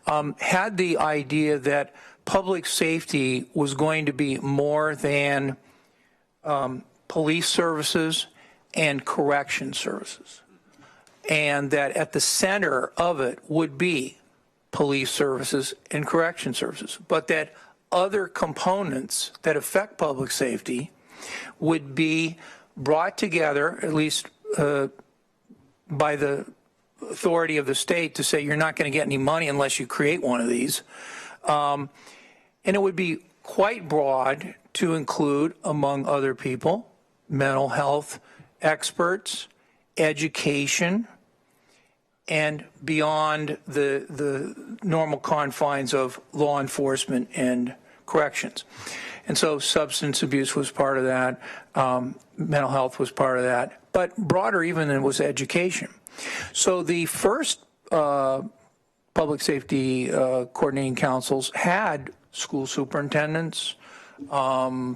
had the idea that public safety was going to be more than police services and correction services, and that at the center of it would be police services and correction services, but that other components that affect public safety would be brought together, at least by the authority of the state, to say you're not going to get any money unless you create one of these. And it would be quite broad to include, among other people, mental health experts, education, and beyond the normal confines of law enforcement and corrections. And so substance abuse was part of that, mental health was part of that, but broader even than was education. So the first public safety coordinating councils had school superintendents,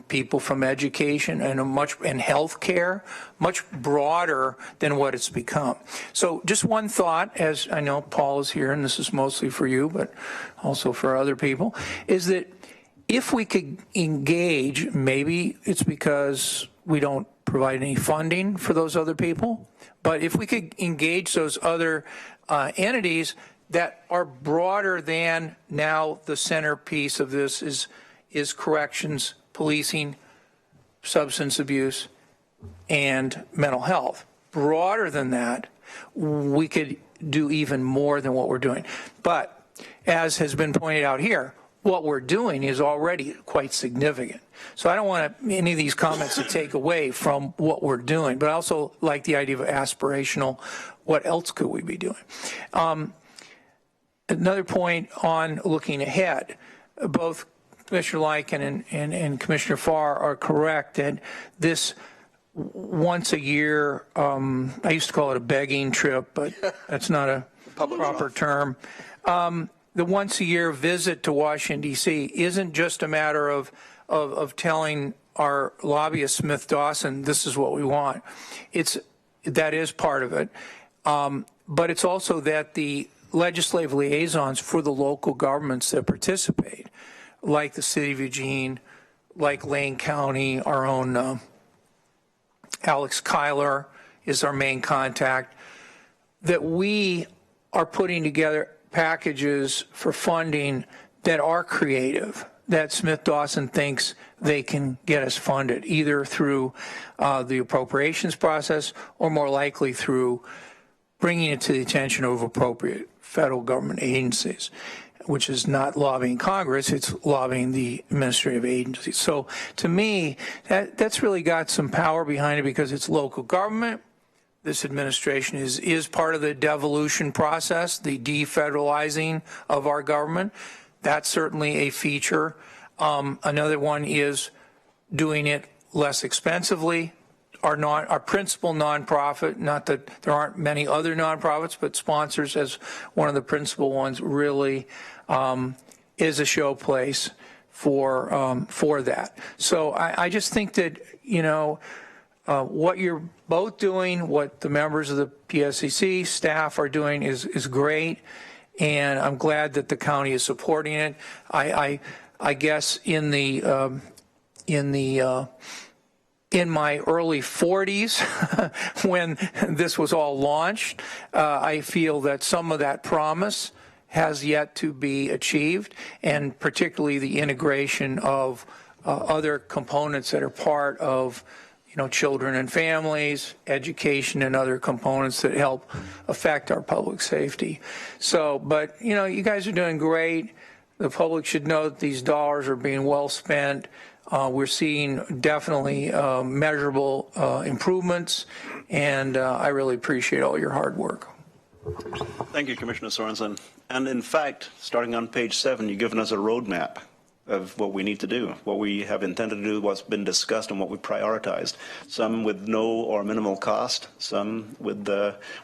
people from education, and and healthcare, much broader than what it's become. So just one thought, as I know Paul is here, and this is mostly for you, but also for other people, is that if we could engage, maybe it's because we don't provide any funding for those other people, but if we could engage those other entities that are broader than now the centerpiece of this is corrections, policing, substance abuse, and mental health. Broader than that, we could do even more than what we're doing. But as has been pointed out here, what we're doing is already quite significant. So I don't want any of these comments to take away from what we're doing, but I also like the idea of aspirational, what else could we be doing? Another point on looking ahead, both Commissioner Lycan and Commissioner Farr are correct that this once a year, I used to call it a begging trip, but that's not a proper term. The once a year visit to Washington, D.C. isn't just a matter of telling our lobbyist, Smith Dawson, this is what we want. That is part of it. But it's also that the legislative liaisons for the local governments that participate, like the city of Eugene, like Lane County, our own Alex Kyler is our main contact, that we are putting together packages for funding that are creative, that Smith Dawson thinks they can get us funded, either through the appropriations process or more likely through bringing it to the attention of appropriate federal government agencies, which is not lobbying Congress, it's lobbying the administrative agencies. So to me, that's really got some power behind it because it's local government. This administration is part of the devolution process, the defederalizing of our government. That's certainly a feature. Another one is doing it less expensively. Our principal nonprofit, not that there aren't many other nonprofits, but sponsors as one of the principal ones really is a showplace for that. So I just think that, you know, what you're both doing, what the members of the PSCC staff are doing is great, and I'm glad that the county is supporting it. I guess in my early 40s, when this was all launched, I feel that some of that promise has yet to be achieved, and particularly the integration of other components that are part of, you know, children and families, education, and other components that help affect our public safety. So, but, you know, you guys are doing great. The public should know that these dollars are being well spent. We're seeing definitely measurable improvements, and I really appreciate all your hard work. Thank you, Commissioner Sorensen. And in fact, starting on page 7, you've given us a roadmap of what we need to do, what we have intended to do, what's been discussed, and what we prioritized. Some with no or minimal cost, some with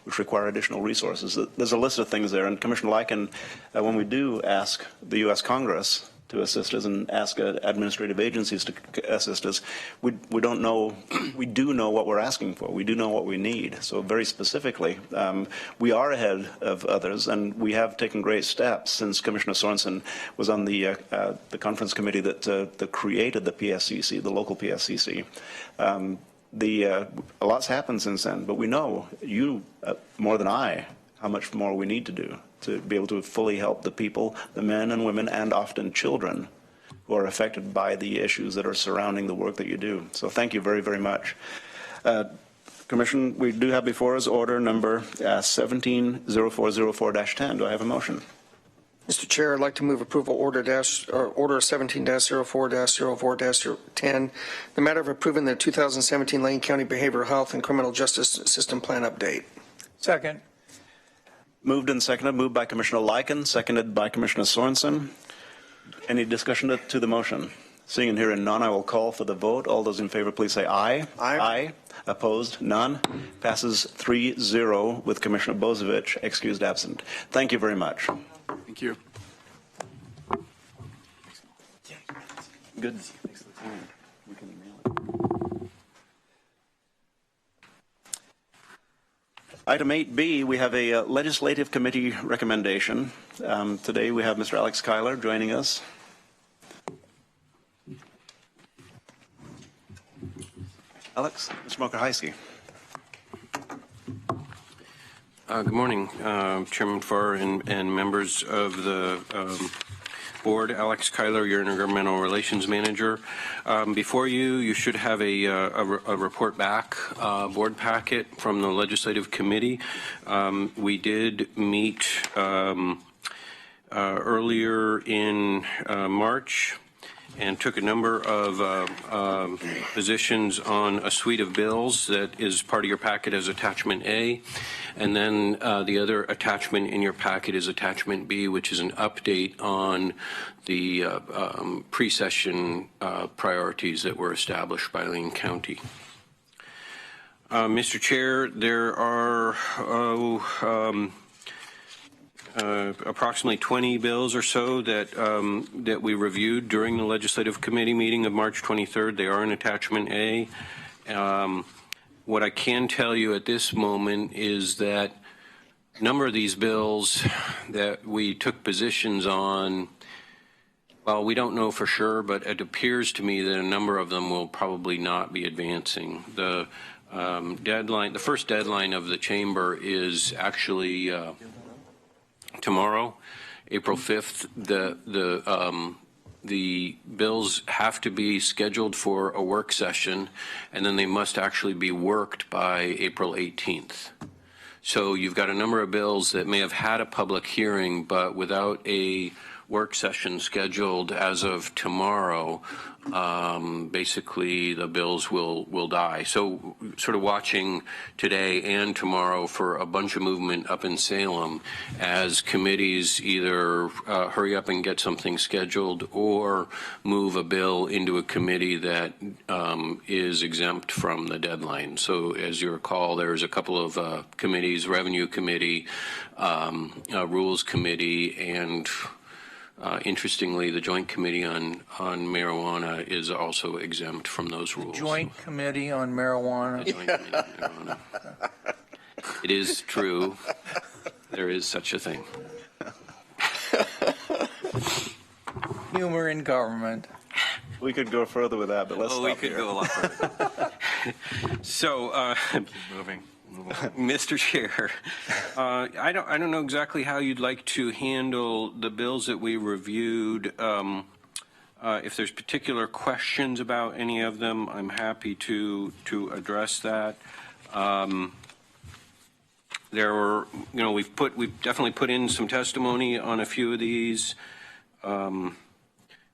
which require additional resources. There's a list of things there. And Commissioner Lyken, when we do ask the U.S. Congress to assist us and ask administrative agencies to assist us, we don't know, we do know what we're asking for. We do know what we need. So very specifically, we are ahead of others, and we have taken great steps since Commissioner Sorensen was on the conference committee that created the PSCC, the local PSCC. A lot's happened since then, but we know, you more than I, how much more we need to do to be able to fully help the people, the men and women, and often children who are affected by the issues that are surrounding the work that you do. So thank you very, very much. Commission, we do have before us order number 170404-10. Do I have a motion? Mr. Chair, I'd like to move approval order 17-04-04-10, the matter of approving the 2017 Lane County Behavioral Health and Criminal Justice System Plan update. Second. Moved and seconded. Moved by Commissioner Lyken, seconded by Commissioner Sorensen. Any discussion to the motion? Seeing and hearing none, I will call for the vote. All those in favor, please say aye. Aye. Aye. Opposed? None. Passes 3-0 with Commissioner Bozievich excused absent. Thank you very much. Thank you. Good. We can email it. Item 8B, we have a legislative committee recommendation. Today we have Mr. Alex Kyler joining us. Alex, Mr. Mokohaisky. Good morning, Chairman Farr and members of the board. Alex Kyler, your Intergovernmental Relations Manager. Before you should have a report back, board packet from the Legislative Committee. We did meet earlier in March and took a number of positions on a suite of bills that is part of your packet as Attachment A. And then the other attachment in your packet is Attachment B, which is an update on the pre-session priorities that were established by Lane County. Mr. Chair, there are approximately 20 bills or so that we reviewed during the legislative committee meeting of March 23rd. They are in attachment A. What I can tell you at this moment is that a number of these bills that we took positions on, well, we don't know for sure, but it appears to me that a number of them will probably not be advancing. The deadline, the first deadline of the chamber is actually tomorrow, April 5th. The bills have to be scheduled for a work session, and then they must actually be worked by April 18th. So you've got a number of bills that may have had a public hearing, but without a work session scheduled as of tomorrow, basically the bills will die. So sort of watching today and tomorrow for a bunch of movement up in Salem as committees either hurry up and get something scheduled or move a bill into a committee that is exempt from the deadline. So as you recall, there's a couple of committees, Revenue Committee, Rules Committee, and interestingly, the Joint Committee on Marijuana is also exempt from those rules. Joint Committee on Marijuana. Joint Committee on Marijuana. It is true. There is such a thing. Humor in government. We could go further with that, but let's stop We could here. go a lot further. So, Moving. Mr. Chair, I don't know exactly how you'd like to handle the bills that we reviewed. If there's particular questions about any of them, I'm happy to address that. There were, we've definitely put in some testimony on a few of these. And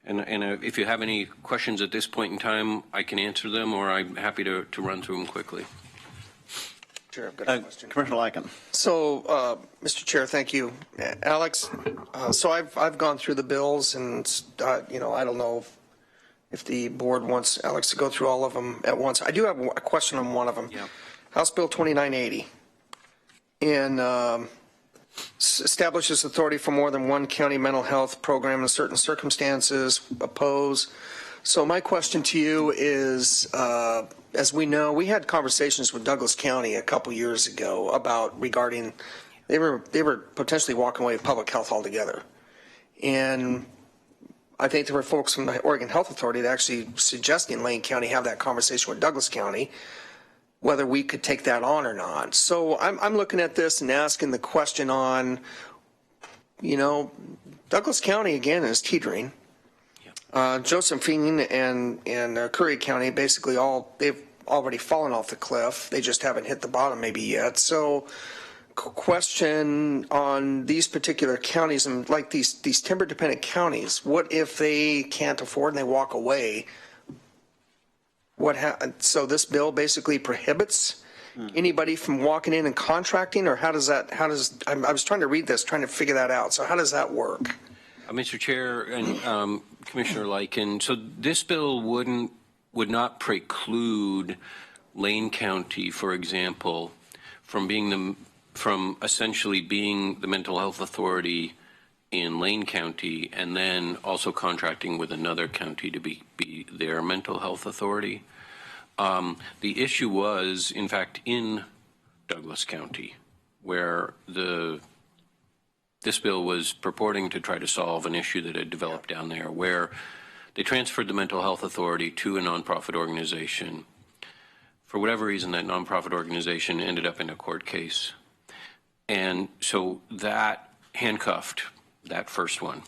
if you have any questions at this point in time, I can answer them, or I'm happy to run through them quickly. Sure, I've got a question. Commissioner Lycan. So, Mr. Chair, thank you. Alex, so I've gone through the bills, and, I don't know if the board wants Alex to go through all of them at once. I do have a question on one of them. Yeah. House Bill 2980. And establishes authority for more than one county mental health program in certain circumstances. Oppose. So my question to you is, as we know, we had conversations with Douglas County a couple years ago regarding they were potentially walking away with public health altogether, and I think there were folks from the Oregon Health Authority that actually suggesting Lane County have that conversation with Douglas County, whether we could take that on or not. So I'm looking at this and asking the question on, Douglas County again is teetering. Josephine and Curry County basically they've already fallen off the cliff. They just haven't hit the bottom maybe yet. So question on these particular counties, and like these timber dependent counties, what if they can't afford and they walk away? So this bill basically prohibits anybody from walking in and contracting, or I was trying to read this, trying to figure that out. So how does that work? Mr. Chair and Commissioner Lycan, so this bill would not preclude Lane County, for example, from essentially being the mental health authority in Lane County and then also contracting with another county to be their mental health authority. The issue was, in fact, in Douglas County, where this bill was purporting to try to solve an issue that had developed down there, where they transferred the mental health authority to a nonprofit organization. For whatever reason, that nonprofit organization ended up in a court case. And so that handcuffed that first one.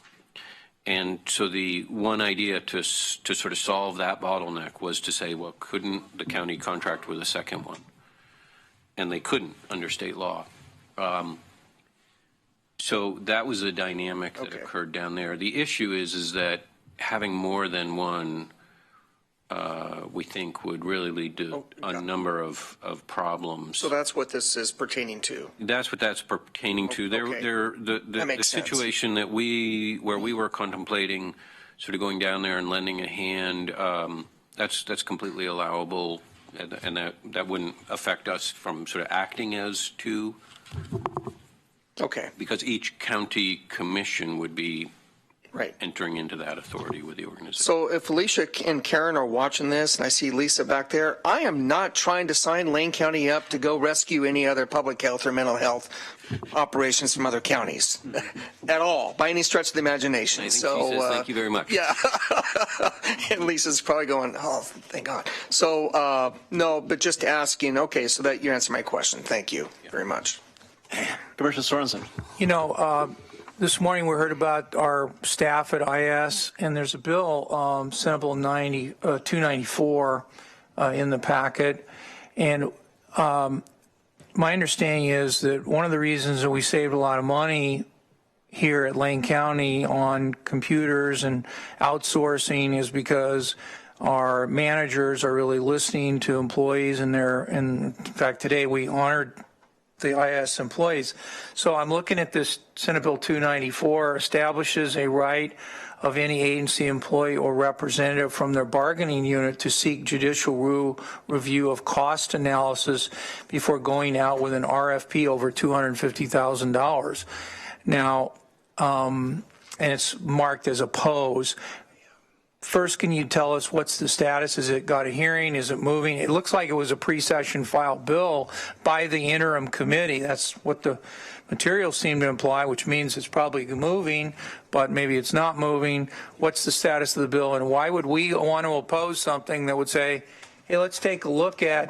And so the one idea to sort of solve that bottleneck was to say, well, couldn't the county contract with a second one? And they couldn't under state law. So that was the dynamic that occurred down there. The issue is that having more than one, we think, would really lead to a number of problems. So that's what this is pertaining to. That's what that's pertaining to. The situation that where we were contemplating sort of going down there and lending a hand, that's completely allowable, and that wouldn't affect us from sort of acting as two. Okay, because each county commission would be right. entering into that authority with the organization. So if Alicia and Karen are watching this, and I see Lisa back there, I am not trying to sign Lane County up to go rescue any other public health or mental health operations from other counties at all, by any stretch of the imagination. I think So, she says thank you very much. Yeah. And Lisa's probably going, oh, thank God. So, no, but just asking, okay, so that you answered my question. Thank you very much. Commissioner Sorensen. You know, this morning we heard about our staff at IS, and there's a bill, Senate Bill 294 in the packet. And my understanding is that one of the reasons that we saved a lot of money here at Lane County on computers and outsourcing is because our managers are really listening to employees, and in fact, today we honored the IS employees. So I'm looking at this Senate Bill 294 establishes a right of any agency employee or representative from their bargaining unit to seek judicial review of cost analysis before going out with an RFP over $250,000. Now, and it's marked as oppose. First, can you tell us what's the status? Has it got a hearing? Is it moving? It looks like it was a pre-session filed bill by the interim committee. That's what the materials seem to imply, which means it's probably moving, but maybe it's not moving. What's the status of the bill, and why would we want to oppose something that would say, hey, let's take a look at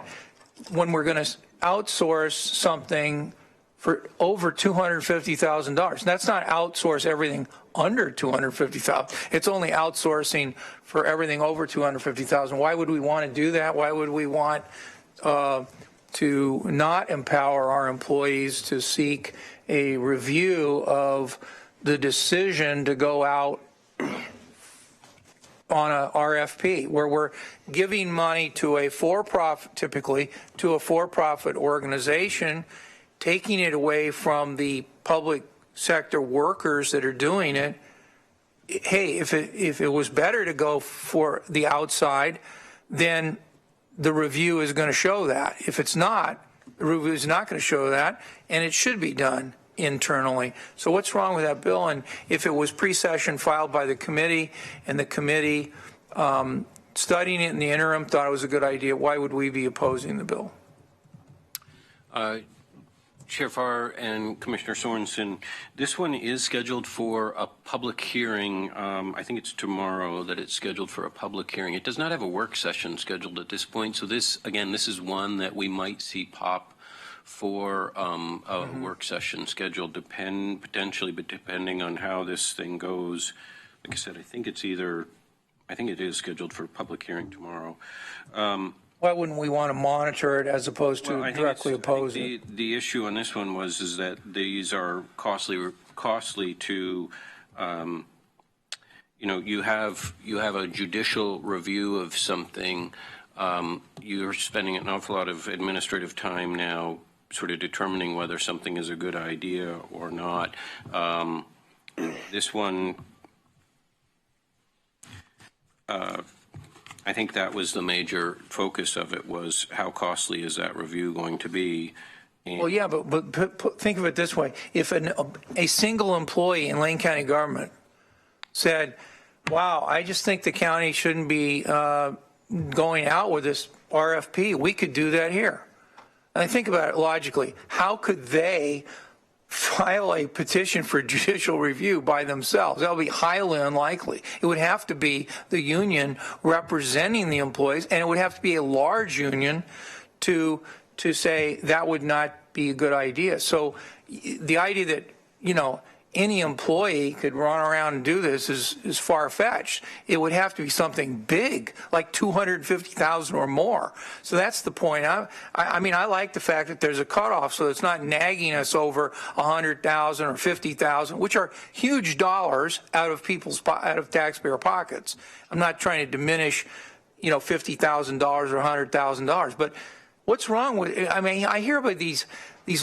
when we're going to outsource something for over $250,000. That's not outsource everything under $250,000. It's only outsourcing for everything over $250,000. Why would we want to do that? Why would we want to not empower our employees to seek a review of the decision to go out on a RFP, where we're giving money to a for-profit, typically to a for-profit organization, taking it away from the public sector workers that are doing it? Hey, if it was better to go for the outside, then the review is going to show that. If it's not, the review is not going to show that, and it should be done internally. So what's wrong with that bill? And if it was pre-session filed by the committee, and the committee studying it in the interim thought it was a good idea, why would we be opposing the bill? Chair Farr and Commissioner Sorensen, this one is scheduled for a public hearing. I think it's tomorrow that it's scheduled for a public hearing. It does not have a work session scheduled at this point. So this, again, this is one that we might see pop for a work session scheduled, potentially, but depending on how this thing goes. Like I said, I think it is scheduled for a public hearing tomorrow. Why wouldn't we want to monitor it as opposed to directly oppose it? The issue on this one is that these are costly to, you have a judicial review of something. You're spending an awful lot of administrative time now sort of determining whether something is a good idea or not. This one, I think that was the major focus of it, was how costly is that review going to be? And well, yeah, but think of it this way. If a single employee in Lane County government said, wow, I just think the county shouldn't be going out with this RFP, we could do that here. And I think about it logically. How could they file a petition for judicial review by themselves? That would be highly unlikely. It would have to be the union representing the employees, and it would have to be a large union to say that would not be a good idea. So the idea that, any employee could run around and do this is far-fetched. It would have to be something big, like $250,000 or more. So that's the point. I mean, I like the fact that there's a cutoff, so it's not nagging us over $100,000 or $50,000, which are huge dollars out of taxpayer pockets. I'm not trying to diminish, $50,000 or $100,000, but what's wrong with? I mean, I hear about these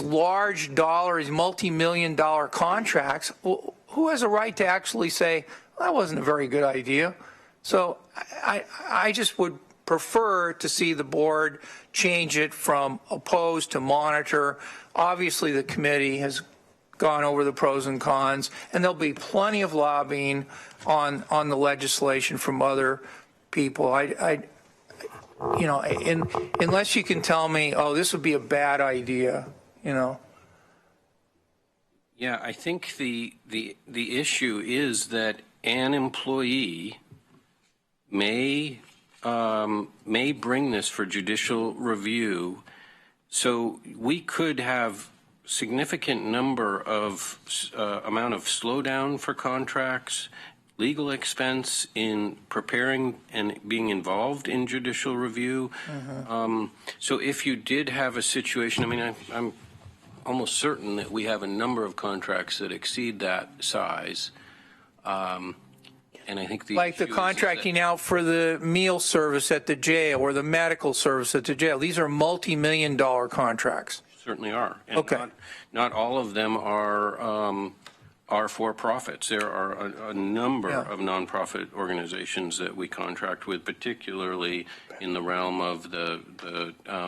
large dollars, multi-million dollar contracts. Well, who has a right to actually say, well, that wasn't a very good idea? So I just would prefer to see the board change it from oppose to monitor. Obviously, the committee has gone over the pros and cons, and there'll be plenty of lobbying on the legislation from other people. Unless you can tell me, oh, this would be a bad idea, Yeah, I think the issue is that an employee may bring this for judicial review, so we could have significant number of amount of slowdown for contracts, legal expense in preparing and being involved in judicial review. So if you did have a situation, I mean, I'm almost certain that we have a number of contracts that exceed that size. And I think like the contracting out for the meal service at the jail or the medical service at the jail. These are multi-million-dollar contracts. Certainly are. And Okay. Not all of them are for profits. There are a number of nonprofit organizations that we contract with, particularly in the realm of the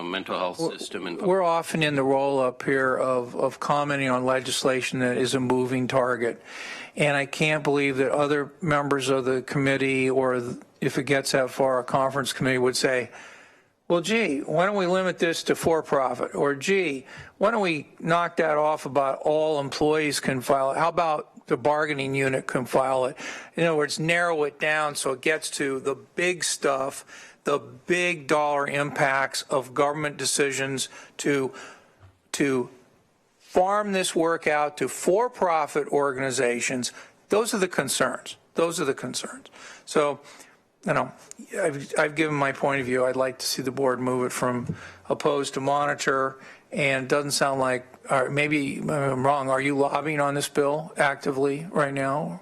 mental health system. And we're often in the roll-up here of commenting on legislation that is a moving target. And I can't believe that other members of the committee, or if it gets that far, a conference committee would say, well, gee, why don't we limit this to for-profit? Or, gee, why don't we knock that off about all employees can file it? How about the bargaining unit can file it? In other words, narrow it down so it gets to the big stuff, the big dollar impacts of government decisions to farm this work out to for-profit organizations. Those are the concerns. Those are the concerns. So, I've given my point of view. I'd like to see the board move it from opposed to monitor, and it doesn't sound like, or maybe I'm wrong, are you lobbying on this bill actively right now?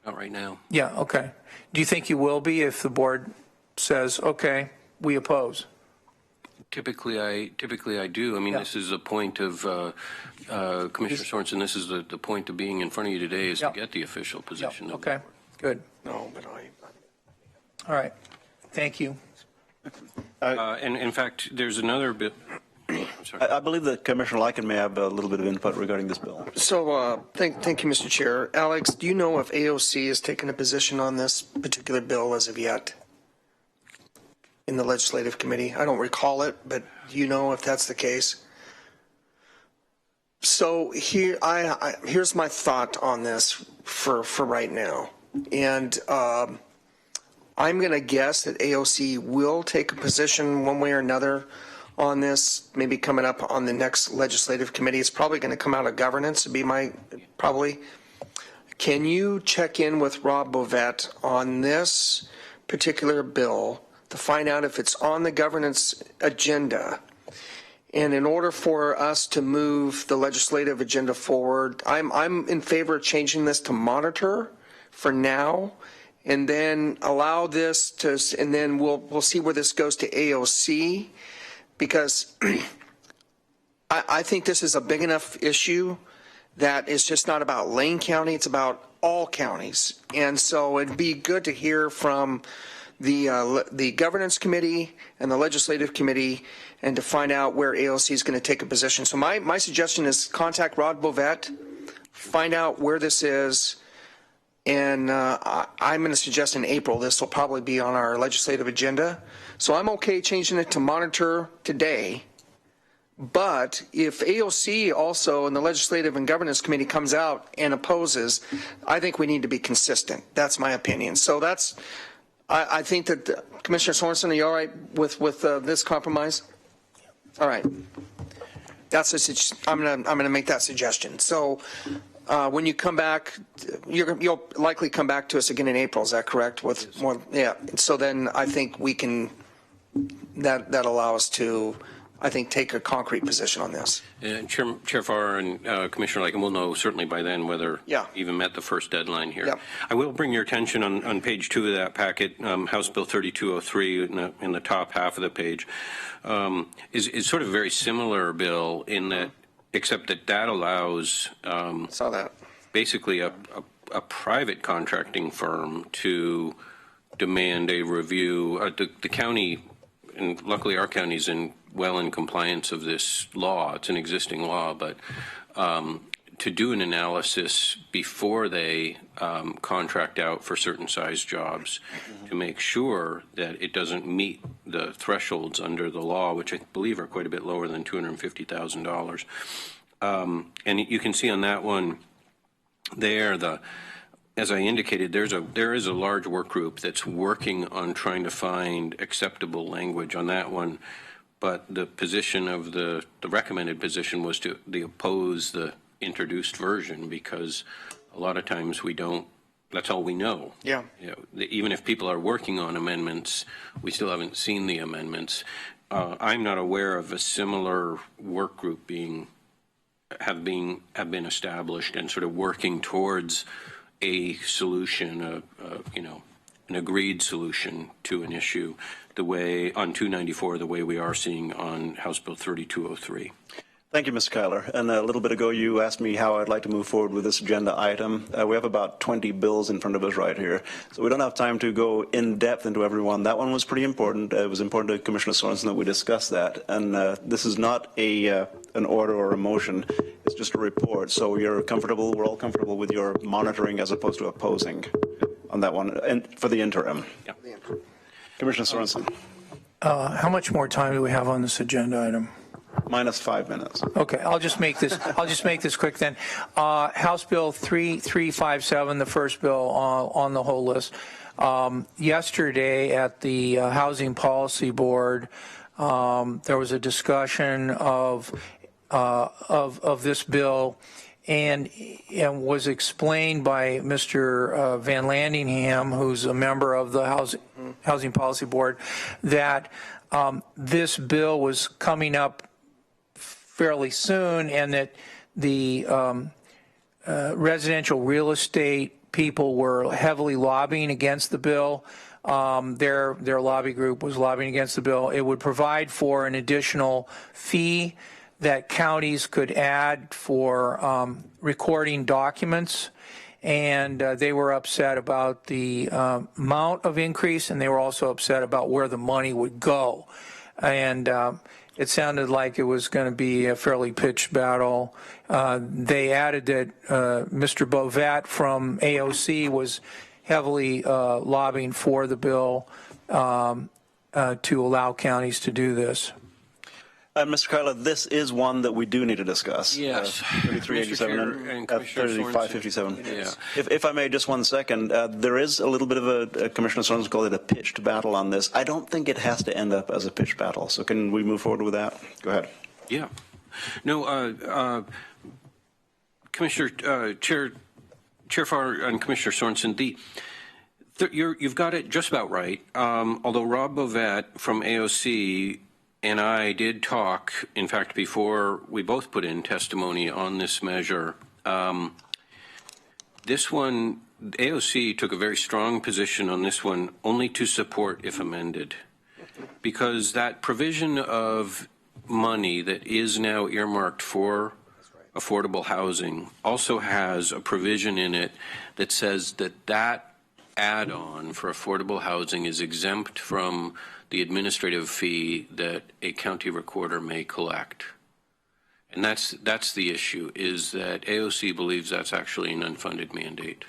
Not right now. Yeah, okay. Do you think you will be if the board says, okay, we oppose? Typically I do. I mean, this is a point of, Commissioner Sorensen, this is the point of being in front of you today is to get the official position. Okay, good. No, but All right, thank you. And in fact, there's another bit. I'm sorry. I believe that Commissioner Lycan may have a little bit of input regarding this bill. So, thank you, Mr. Chair. Alex, do you know if AOC has taken a position on this particular bill as of yet in the legislative committee? I don't recall it, but do you know if that's the case? So here's my thought on this for right now. And I'm going to guess that AOC will take a position one way or another on this, maybe coming up on the next legislative committee. It's probably going to come out of governance, would be my, probably. Can you check in with Rob Bovet on this particular bill to find out if it's on the governance agenda? And in order for us to move the legislative agenda forward, I'm in favor of changing this to monitor for now, and then allow this to, and then we'll see where this goes to AOC, because I think this is a big enough issue that it's just not about Lane County, it's about all counties. And so it'd be good to hear from the governance committee and the legislative committee, and to find out where AOC is going to take a position. So my suggestion is contact Rod Bovet, find out where this is, and I'm going to suggest in April this will probably be on our legislative agenda. So I'm okay changing it to monitor today. But if AOC also in the legislative and governance committee comes out and opposes, I think we need to be consistent. That's my opinion. So that's, I think that Commissioner Sorensen, are you all right with this compromise? All right. That's I'm gonna make that suggestion. So when you come back, you'll likely come back to us again in April. Is that correct? With more, yeah. So then I think we can that allow us to, I think, take a concrete position on this. Chair Farr and Commissioner Lycan will know certainly by then whether even met the first deadline here. Yeah. I will bring your attention on page 2 of that packet, House Bill 3203 in the top half of the page, is sort of a very similar bill in that, except that allows saw that. Basically a private contracting firm to demand a review. The county, and luckily our county's well in compliance of this law. It's an existing law, but to do an analysis before they contract out for certain size jobs to make sure that it doesn't meet the thresholds under the law, which I believe are quite a bit lower than $250,000. And you can see on that one there, as I indicated, there is a large work group that's working on trying to find acceptable language on that one. But the position of the recommended position was to oppose the introduced version, because a lot of times we don't, that's all we know. Yeah. You know, even if people are working on amendments, we still haven't seen the amendments. I'm not aware of a similar work group have been established and sort of working towards a solution, an agreed solution to an issue, the way on 294, the way we are seeing on House Bill 3203. Thank you, Mr. Kyler. And a little bit ago, you asked me how I'd like to move forward with this agenda item. We have about 20 bills in front of us right here, so we don't have time to go in depth into every one. That one was pretty important. It was important to Commissioner Sorensen that we discuss that. And this is not an order or a motion. It's just a report. So you're comfortable, we're all comfortable with your monitoring as opposed to opposing on that one, and for the interim. Yeah. Commissioner Sorensen. How much more time do we have on this agenda item? Minus 5 minutes. Okay, I'll just make this quick then. House Bill 3357, the first bill on the whole list. Yesterday at the Housing Policy Board, there was a discussion of this bill, and was explained by Mr. Van Landingham, who's a member of the Housing Policy Board, that this bill was coming up fairly soon, and that the residential real estate people were heavily lobbying against the bill. Their lobby group was lobbying against the bill. It would provide for an additional fee that counties could add for recording documents, and they were upset about the amount of increase, and they were also upset about where the money would go. And it sounded like it was going to be a fairly pitched battle. They added that Mr. Bovet from AOC was heavily lobbying for the bill to allow counties to do this. Mr. Kyler, this is one that we do need to discuss. Yes. 3387 and 3557. Yeah. If I may, just 1 second, there is a little bit of a Commissioner Sorensen called it a pitched battle on this. I don't think it has to end up as a pitched battle. So can we move forward with that? Go ahead. Yeah. No, Commissioner, Chair Farr and Commissioner Sorensen, you've got it just about right. Although Rob Bovet from AOC and I did talk, in fact, before we both put in testimony on this measure. This one, AOC took a very strong position on this one, only to support if amended, because that provision of money that is now earmarked for affordable housing also has a provision in it that says that that add-on for affordable housing is exempt from the administrative fee that a county recorder may collect. And that's the issue, is that AOC believes that's actually an unfunded mandate.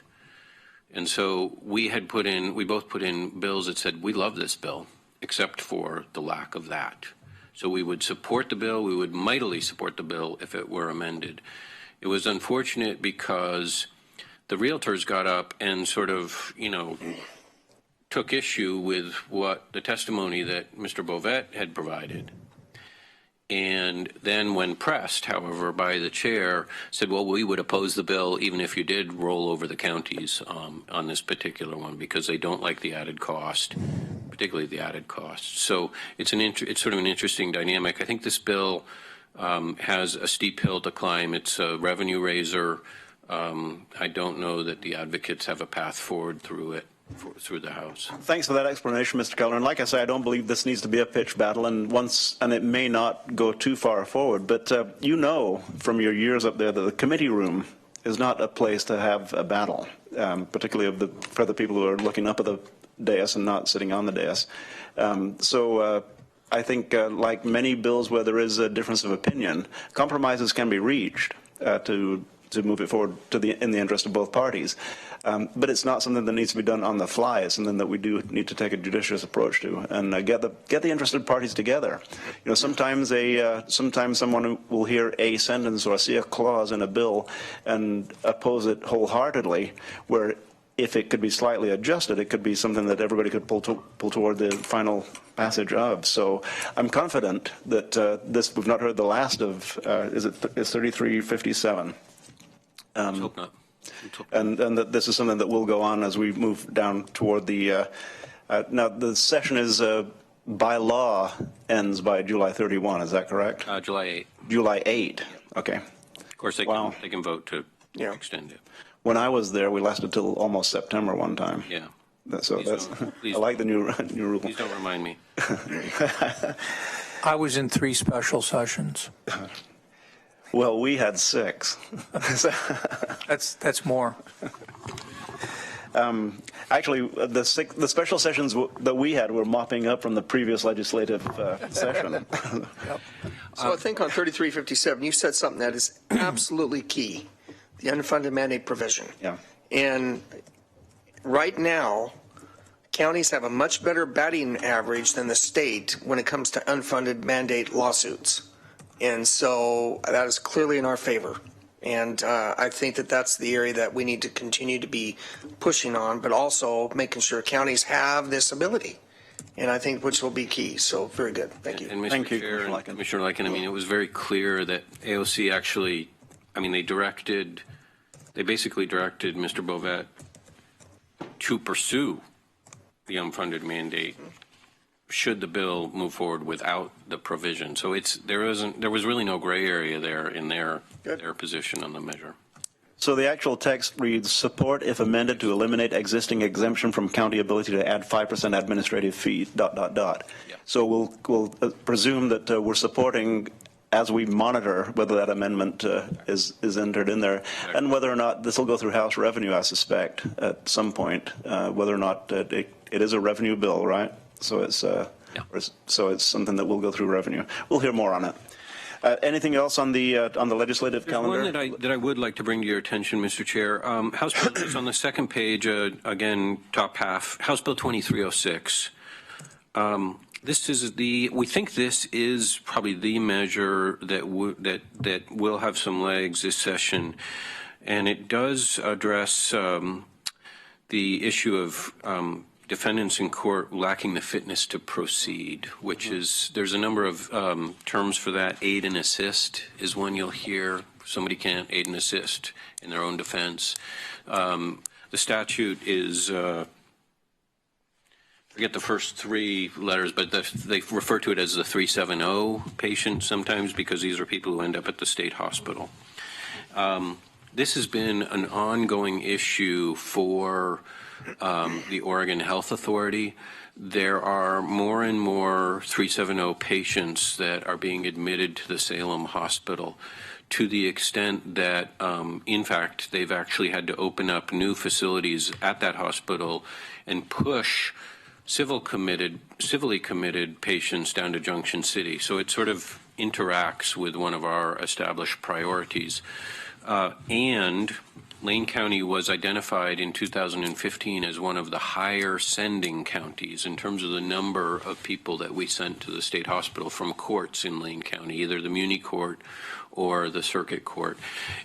And so we both put in bills that said, we love this bill, except for the lack of that. So we would support the bill, we would mightily support the bill if it were amended. It was unfortunate because the realtors got up and sort of, took issue with what the testimony that Mr. Bovet had provided. And then when pressed, however, by the chair, said, well, we would oppose the bill even if you did roll over the counties on this particular one, because they don't like the added cost, particularly the added cost. So it's sort of an interesting dynamic. I think this bill has a steep hill to climb. It's a revenue raiser. I don't know that the advocates have a path forward through it. Through the House. Thanks for that explanation, Mr. Keller. And like I say, I don't believe this needs to be a pitched battle, and it may not go too far forward. But from your years up there that the committee room is not a place to have a battle, particularly for the people who are looking up at the dais and not sitting on the dais. I think, like many bills where there is a difference of opinion, compromises can be reached to to move it forward in the interest of both parties. But it's not something that needs to be done on the fly. It's something that we do need to take a judicious approach to and get the interested parties together. You know, sometimes someone will hear a sentence or see a clause in a bill and oppose it wholeheartedly, where if it could be slightly adjusted, it could be something that everybody could pull toward the final passage of. So I'm confident that we've not heard the last of, it's 3357. Let's hope not. And that this is something that will go on as we move down toward the, now the session is, by law, ends by July 31, is that correct? July 8. July 8, okay. Of course, they can vote to extend it. When I was there, we lasted till almost September one time. Yeah. So I like the new rule. Please don't remind me. I was in 3 special sessions. Well, we had 6. That's more. Actually, the special sessions that we had were mopping up from the previous legislative session. So I think on 3357, you said something that is absolutely key, the unfunded mandate provision. Yeah. And right now, counties have a much better batting average than the state when it comes to unfunded mandate lawsuits. And so that is clearly in our favor. And I think that that's the area that we need to continue to be pushing on, but also making sure counties have this ability. And I think which will be key. So very good. Thank you. And Mr. Thank you, Chair, Commissioner and Commissioner Lycan, I mean, it was very clear that AOC actually, I mean, they basically directed Mr. Bovet to pursue the unfunded mandate should the bill move forward without the provision. So there was really no gray area there in their position on the measure. So the actual text reads, support if amended to eliminate existing exemption from county ability to add 5% administrative fee, ... Yeah. So we'll presume that we're supporting as we monitor whether that amendment is entered in there, and whether or not this will go through House Revenue, I suspect, at some point, whether or not it is a revenue bill, right? So it's something that will go through Revenue. We'll hear more on it. Anything else on the legislative calendar? One that I would like to bring to your attention, Mr. Chair. House Bill is on the second page, again, top half, House Bill 2306. We think this is probably the measure that will have some legs this session, and it does address the issue of defendants in court lacking the fitness to proceed, which is, there's a number of terms for that. Aid and assist is one you'll hear. Somebody can't aid and assist in their own defense. The statute is, forget the first 3 letters, but they refer to it as the 370 patient sometimes, because these are people who end up at the state hospital. This has been an ongoing issue for the Oregon Health Authority. There are more and more 370 patients that are being admitted to the Salem Hospital, to the extent that, in fact, they've actually had to open up new facilities at that hospital and push civilly committed patients down to Junction City. So it sort of interacts with one of our established priorities. And Lane County was identified in 2015 as one of the higher sending counties in terms of the number of people that we sent to the state hospital from courts in Lane County, either the Muni Court or the Circuit Court.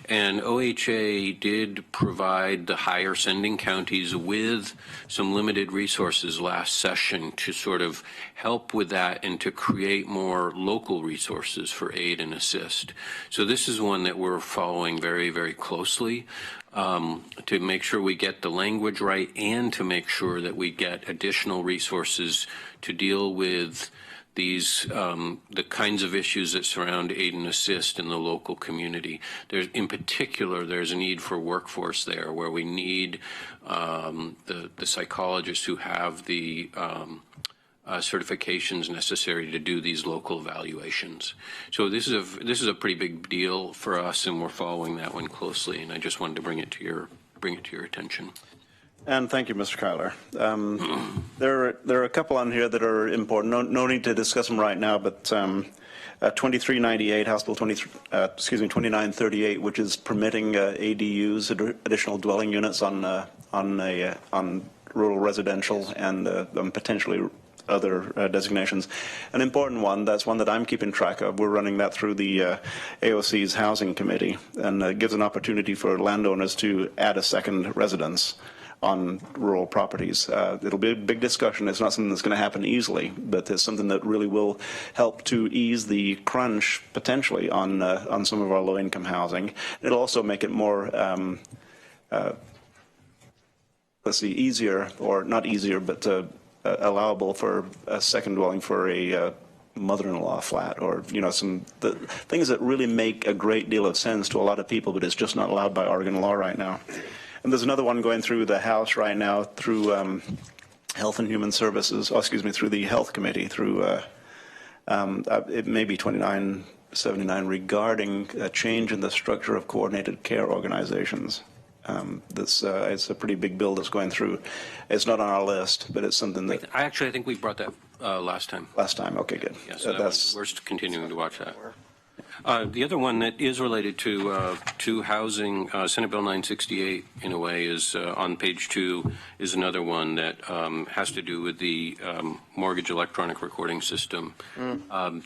And OHA did provide the higher sending counties with some limited resources last session to sort of help with that and to create more local resources for aid and assist. So this is one that we're following very, very closely to make sure we get the language right and to make sure that we get additional resources to deal with these, the kinds of issues that surround aid and assist in the local community. In particular, there's a need for workforce there, where we need the psychologists who have the certifications necessary to do these local evaluations. So this is a pretty big deal for us, and we're following that one closely. And I just wanted to bring it to your attention. And thank you, Mr. Kyler. There are a couple on here that are important. No need to discuss them right now, but 2398, House Bill 2938, which is permitting ADUs, additional dwelling units on rural residential and potentially other designations. An important one, that's one that I'm keeping track of. We're running that through the AOC's Housing Committee, and gives an opportunity for landowners to add a second residence on rural properties. It'll be a big discussion. It's not something that's going to happen easily, but it's something that really will help to ease the crunch potentially on some of our low-income housing. It'll also make it more easier, or not easier, but allowable for a second dwelling for a mother-in-law flat, or some things that really make a great deal of sense to a lot of people, but it's just not allowed by Oregon law right now. And there's another one going through the House right now through Health and Human Services, through the Health Committee, through it may be 2979, regarding a change in the structure of coordinated care organizations. It's a pretty big bill that's going through. It's not on our list, but it's something that... I think we brought that last time. Last time, okay, good. Yes, we're continuing to watch that. The other one that is related to housing, Senate Bill 968, in a way, is on page 2, is another one that has to do with the mortgage electronic recording system.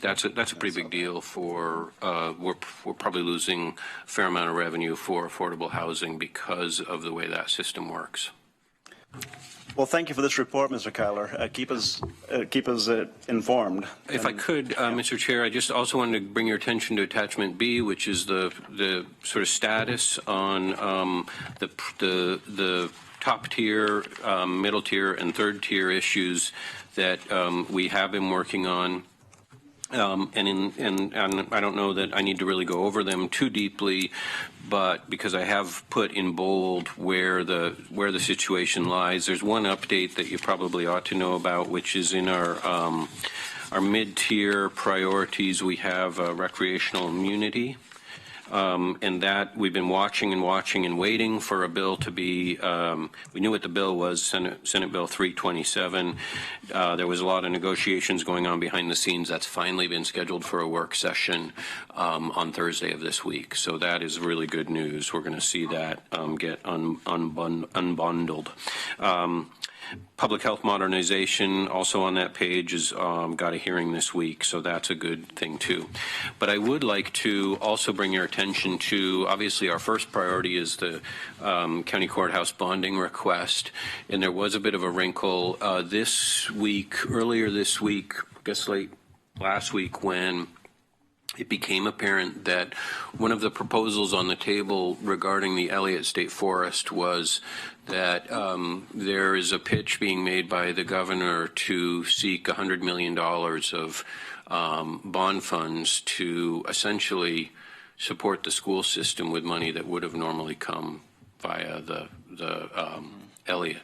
That's a pretty big deal for, we're probably losing a fair amount of revenue for affordable housing because of the way that system works. Well, thank you for this report, Mr. Kyler. Keep us informed. If I could, Mr. Chair, I just also wanted to bring your attention to attachment B, which is the sort of status on the top tier, middle tier, and third tier issues that we have been working on. And I don't know that I need to really go over them too deeply, but because I have put in bold where the situation lies, there's one update that you probably ought to know about, which is in our mid-tier priorities. We have recreational immunity. And that we've been watching and waiting for a bill to be, we knew what the bill was, Senate Bill 327. There was a lot of negotiations going on behind the scenes. That's finally been scheduled for a work session on Thursday of this week. So that is really good news. We're going to see that get unbundled. Public health modernization, also on that page, has got a hearing this week, so that's a good thing too. But I would like to also bring your attention to, obviously our first priority is the county courthouse bonding request, and there was a bit of a wrinkle earlier this week, I guess late last week, when it became apparent that one of the proposals on the table regarding the Elliott State Forest was that there is a pitch being made by the governor to seek $100 million of bond funds to essentially support the school system with money that would have normally come via the Elliott.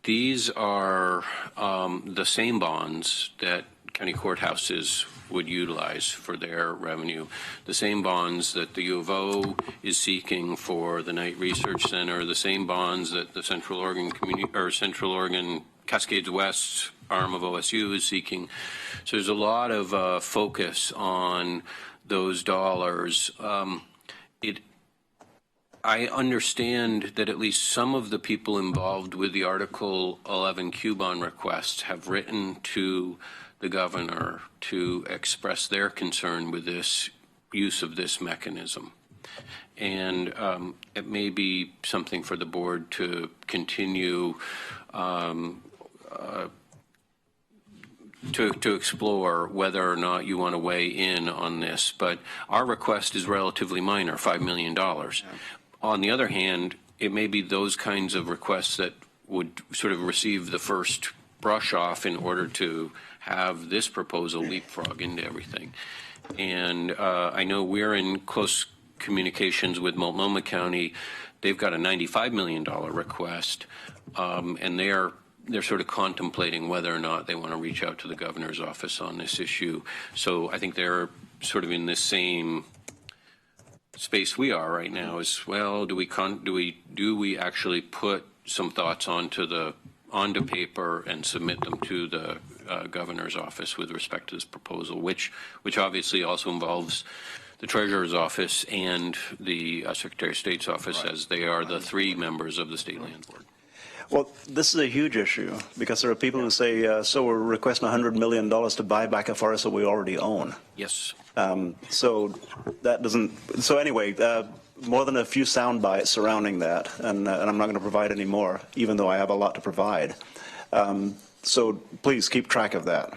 These are the same bonds that county courthouses would utilize for their revenue. The same bonds that the U of O is seeking for the Knight Research Center, the same bonds that the Central Oregon Cascades West arm of OSU is seeking. So there's a lot of focus on those dollars. I understand that at least some of the people involved with the Article 11 Q bond requests have written to the governor to express their concern with this use of this mechanism. And it may be something for the board to continue to explore whether or not you want to weigh in on this. But our request is relatively minor, $5 million. Yeah. On the other hand, it may be those kinds of requests that would sort of receive the first brush off in order to have this proposal leapfrog into everything. And I know we're in close communications with Multnomah County. They've got a $95 million request, and they're sort of contemplating whether or not they want to reach out to the governor's office on this issue. So I think they're sort of in this same space we are right now. Is, well, do we actually put some thoughts onto paper and submit them to the governor's office with respect to this proposal, which obviously also involves the treasurer's office and the Secretary of State's office, as they are the three members of the State Land Board. Well, this is a huge issue because there are people who say, so we're requesting $100 million to buy back a forest that we already own. Yes. So that doesn't, so anyway, more than a few sound bites surrounding that, and I'm not going to provide any more, even though I have a lot to provide. So please keep track of that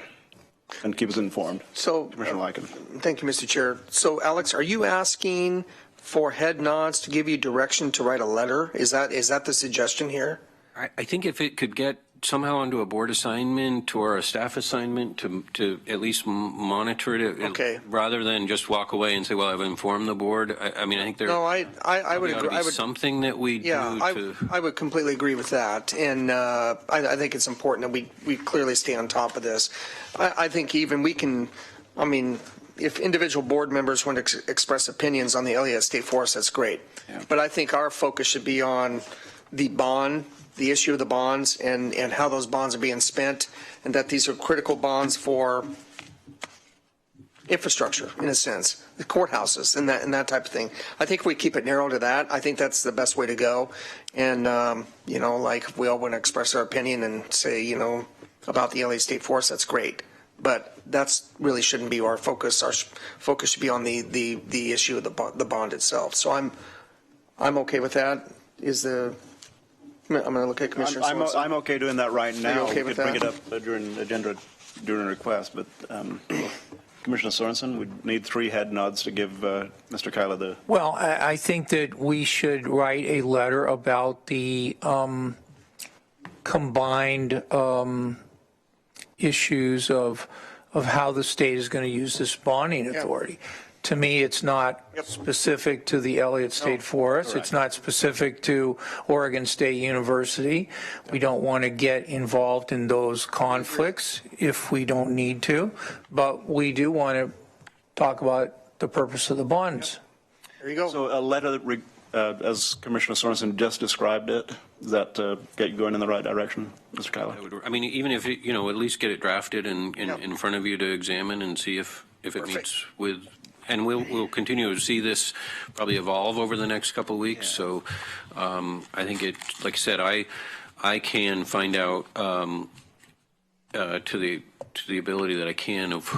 and keep us informed. So, Commissioner Lycan. Thank you, Mr. Chair. So, Alex, are you asking for head nods to give you direction to write a letter? Is that the suggestion here? I think if it could get somehow onto a board assignment or a staff assignment to at least monitor it, Okay. rather than just walk away and say, well, I've informed the board. I mean, I think there No, I would ought to agree. be something that we do to. I would completely agree with that, and I think it's important that we clearly stay on top of this. I think even we can, I mean, if individual board members want to express opinions on the Elliott State Forest, that's great. Yeah. But I think our focus should be on the bond, the issue of the bonds, and how those bonds are being spent, and that these are critical bonds for infrastructure, in a sense, the courthouses and that type of thing. I think if we keep it narrow to that, I think that's the best way to go. And, you know, like if we all want to express our opinion and say, you know, about the LA State Forest, that's great. But that's really shouldn't be our focus. Our focus should be on the issue of the bond itself. So I'm okay with that. I'm going to look at Commissioner Sorensen. I'm okay doing that right now. okay We with could bring that? it up during a request, but Commissioner Sorensen, we need 3 head nods to give Mr. Kyla the. Well, I think that we should write a letter about the combined issues of how the state is going to use this bonding authority. To me, it's not specific to the Elliott State Forest. It's not specific to Oregon State University. We don't want to get involved in those conflicts if we don't need to, but we do want to talk about the purpose of the bonds. There you go. So a letter, as Commissioner Sorensen just described it, does that get you going in the right direction, Mr. Kyla? I mean, even if it, at least get it drafted and in front of you to examine and see if it meets with. And we'll continue to see this probably evolve over the next couple of weeks. So I think it, like I said, I can find out to the ability that I can of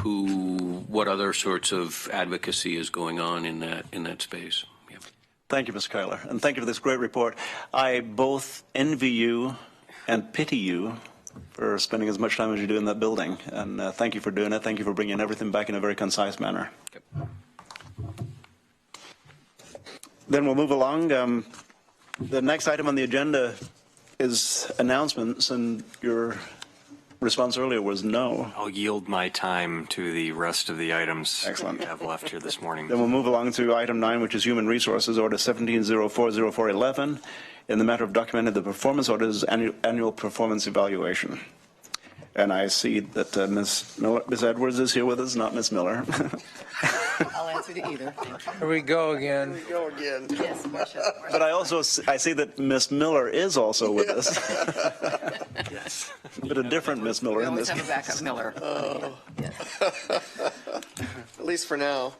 what other sorts of advocacy is going on in that space. Yeah. Thank you, Mr. Kyler, and thank you for this great report. I both envy you and pity you for spending as much time as you do in that building, and thank you for doing it. Thank you for bringing everything back in a very concise manner. Yep. Then we'll move along. The next item on the agenda is announcements, and your response earlier was no. I'll yield my time to the rest of the items Excellent. we have left here this morning. Then we'll move along to item 9, which is Human Resources, Order 17040411, in the matter of documenting the performance orders, annual performance evaluation. And I see that Ms. Edwards is here with us, not Ms. Miller. I'll answer to either. Here we go again. Go again. Yes, Marcia. But I see that Ms. Miller is also with us. Yes. But a different Ms. Miller We in always this have a backup Miller. Yes. At least for now.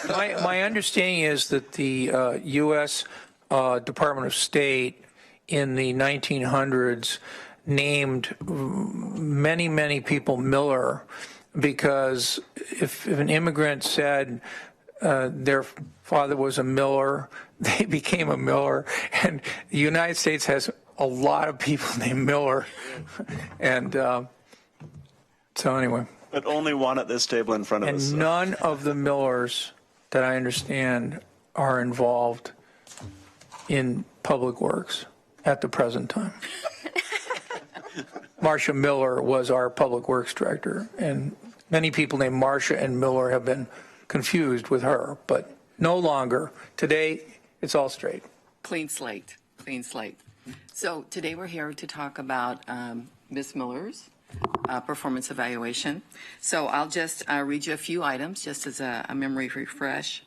My understanding is that the U.S. Department of State in the 1900s named many, many people Miller because if an immigrant said their father was a Miller, they became a Miller. And the United States has a lot of people named Miller. And so anyway. But only one at this table in front of us. And none of the Millers that I understand are involved in public works at the present time. Marcia Miller was our public works director, and many people named Marcia and Miller have been confused with her, but no longer. Today, it's all straight. Clean slate, clean slate. So today we're here to talk about Ms. Miller's performance evaluation. So I'll just read you a few items just as a memory refresh.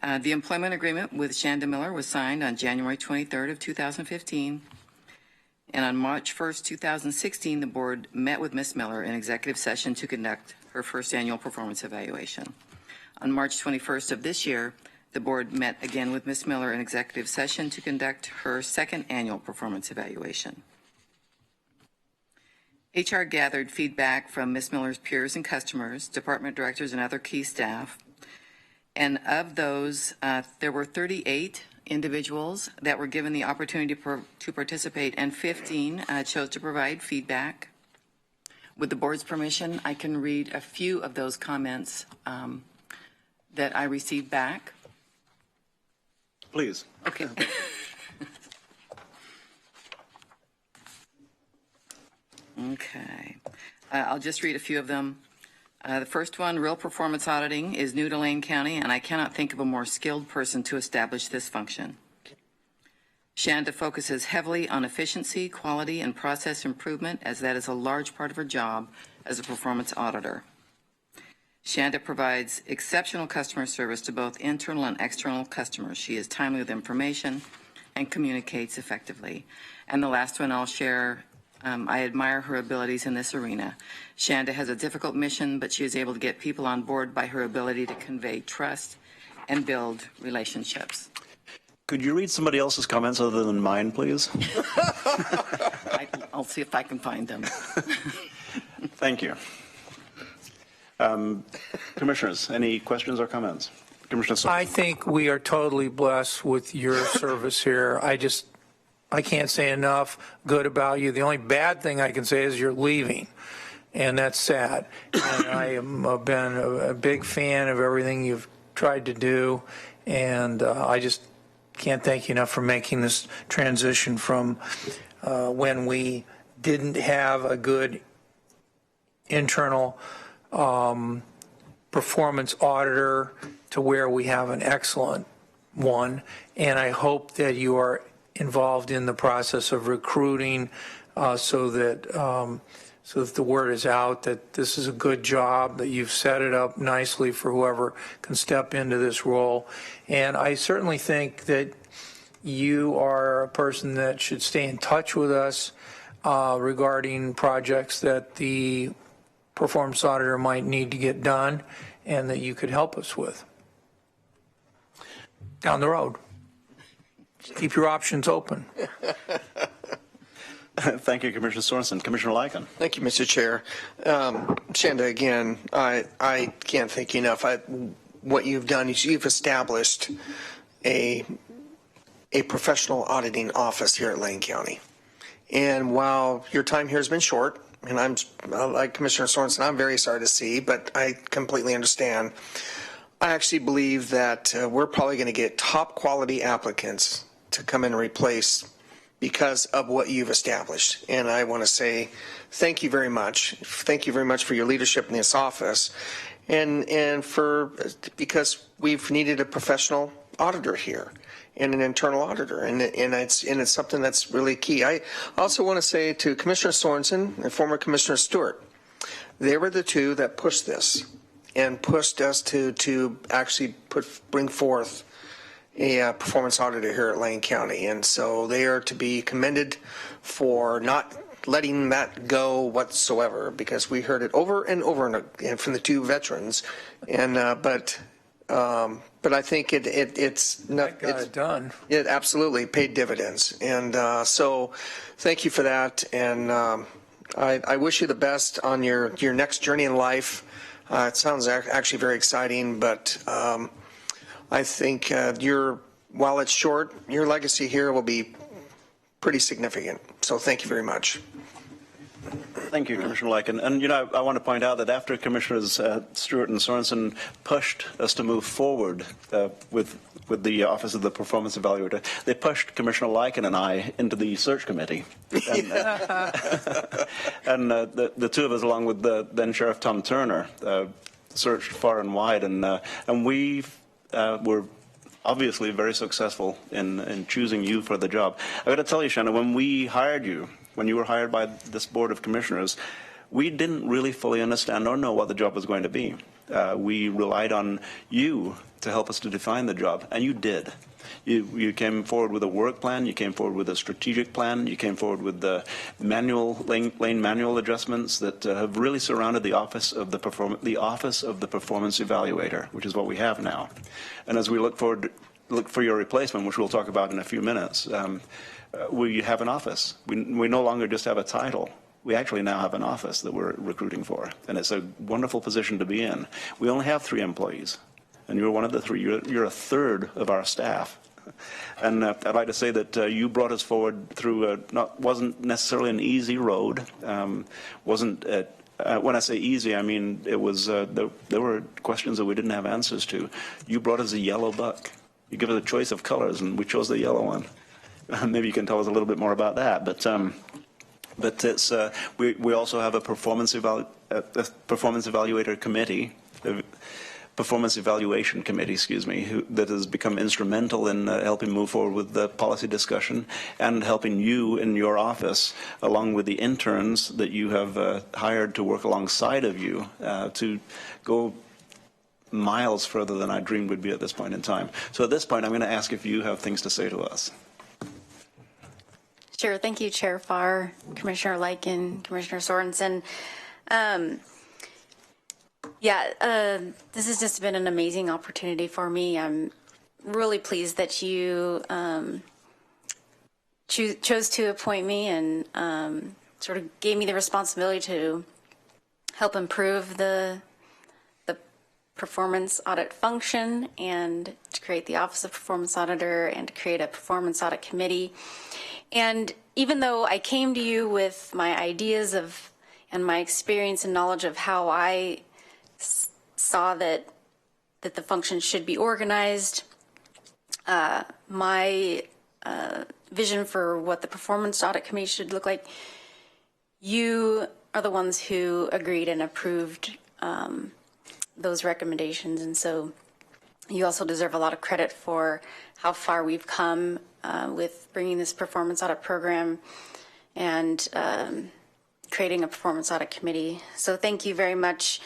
The employment agreement with Shanda Miller was signed on January 23rd of 2015. And on March 1st, 2016, the board met with Ms. Miller in executive session to conduct her first annual performance evaluation. On March 21st of this year, the board met again with Ms. Miller in executive session to conduct her second annual performance evaluation. HR gathered feedback from Ms. Miller's peers and customers, department directors, and other key staff. And of those, there were 38 individuals that were given the opportunity to participate, and 15 chose to provide feedback. With the board's permission, I can read a few of those comments that I received back. Please. Okay. Okay. I'll just read a few of them. The first one, real performance auditing is new to Lane County, and I cannot think of a more skilled person to establish this function. Shanda focuses heavily on efficiency, quality, and process improvement, as that is a large part of her job as a performance auditor. Shanda provides exceptional customer service to both internal and external customers. She is timely with information and communicates effectively. And the last one I'll share, I admire her abilities in this arena. Shanda has a difficult mission, but she is able to get people on board by her ability to convey trust and build relationships. Could you read somebody else's comments other than mine, please? I'll see if I can find them. Thank you. Commissioners, any questions or comments? Commissioner Sorensen. I think we are totally blessed with your service here. I can't say enough good about you. The only bad thing I can say is you're leaving, and that's sad. And I have been a big fan of everything you've tried to do, and I just can't thank you enough for making this transition from when we didn't have a good internal performance auditor to where we have an excellent one. And I hope that you are involved in the process of recruiting so that the word is out that this is a good job, that you've set it up nicely for whoever can step into this role. And I certainly think that you are a person that should stay in touch with us regarding projects that the performance auditor might need to get done and that you could help us with down the road. Keep your options open. Thank you, Commissioner Sorensen. Commissioner Lycan. Thank you, Mr. Chair. Shanda, again, I can't thank you enough. What you've done is you've established a professional auditing office here at Lane County. And while your time here has been short, and I'm like Commissioner Sorensen, I'm very sorry to see, but I completely understand. I actually believe that we're probably going to get top quality applicants to come in and replace because of what you've established. And I want to say thank you very much. Thank you very much for your leadership in this office and for because we've needed a professional auditor here and an internal auditor, and it's something that's really key. I also want to say to Commissioner Sorensen and former Commissioner Stewart, they were the two that pushed this and pushed us to actually bring forth a performance auditor here at Lane County. And so they are to be commended for not letting that go whatsoever, because we heard it over and over and from the two veterans. And but I think it's not done. It absolutely paid dividends. And so thank you for that. And I wish you the best on your next journey in life. It sounds actually very exciting, but I think while it's short, your legacy here will be pretty significant. So thank you very much. Thank you, Commissioner Lycan. And, I want to point out that after Commissioners Stewart and Sorensen pushed us to move forward with the Office of the Performance Evaluator, they pushed Commissioner Lycan and I into the search committee. And, the two of us, along with then Sheriff Tom Turner, searched far and wide. And we were obviously very successful in choosing you for the job. I got to tell you, Shanda, when we hired you, when you were hired by this Board of Commissioners, we didn't really fully understand or know what the job was going to be. We relied on you to help us to define the job, and you did. You came forward with a work plan, you came forward with a strategic plan, you came forward with the lane manual adjustments that have really surrounded the office of the performance evaluator, which is what we have now. And as we look for your replacement, which we'll talk about in a few minutes, we have an office. We no longer just have a title. We actually now have an office that we're recruiting for, and it's a wonderful position to be in. We only have 3 employees, and you're one of the 3. You're a third of our staff. And I'd like to say that you brought us forward through wasn't necessarily an easy road. When I say easy, I mean it was there were questions that we didn't have answers to. You brought us a yellow buck. You give us a choice of colors, and we chose the yellow one. Maybe you can tell us a little bit more about that. But it's we also have a performance evaluator committee. Performance evaluation committee, that has become instrumental in helping move forward with the policy discussion and helping you in your office, along with the interns that you have hired to work alongside of you, to go miles further than I dreamed would be at this point in time. So at this point, I'm going to ask if you have things to say to us. Sure. Thank you, Chair Farr, Commissioner Lykin, Commissioner Sorensen. This has just been an amazing opportunity for me. I'm really pleased that you chose to appoint me and sort of gave me the responsibility to help improve the performance audit function and to create the Office of Performance Auditor and to create a performance audit committee. And even though I came to you with my ideas and my experience and knowledge of how I saw that the function should be organized, my vision for what the performance audit committee should look like, you are the ones who agreed and approved those recommendations. And so you also deserve a lot of credit for how far we've come with bringing this performance audit program and creating a performance audit committee. So thank you very much.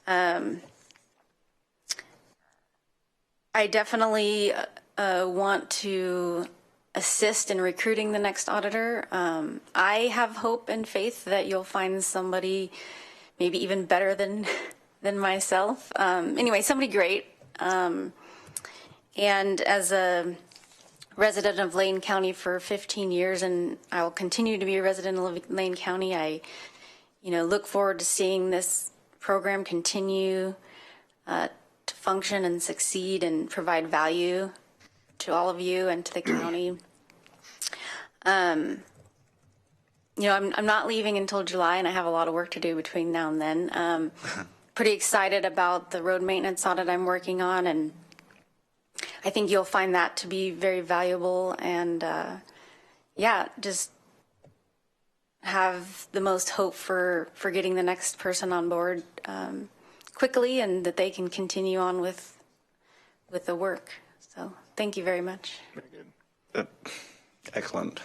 I definitely want to assist in recruiting the next auditor. I have hope and faith that you'll find somebody maybe even better than myself. Anyway, somebody great. And as a resident of Lane County for 15 years, and I will continue to be a resident of Lane County, I look forward to seeing this program continue to function and succeed and provide value to all of you and to the county. I'm not leaving until July, and I have a lot of work to do between now and then. Pretty excited about the road maintenance audit I'm working on, and I think you'll find that to be very valuable, and just have the most hope for getting the next person on board quickly, and that they can continue on with the work. So thank you very much. Very good. Excellent.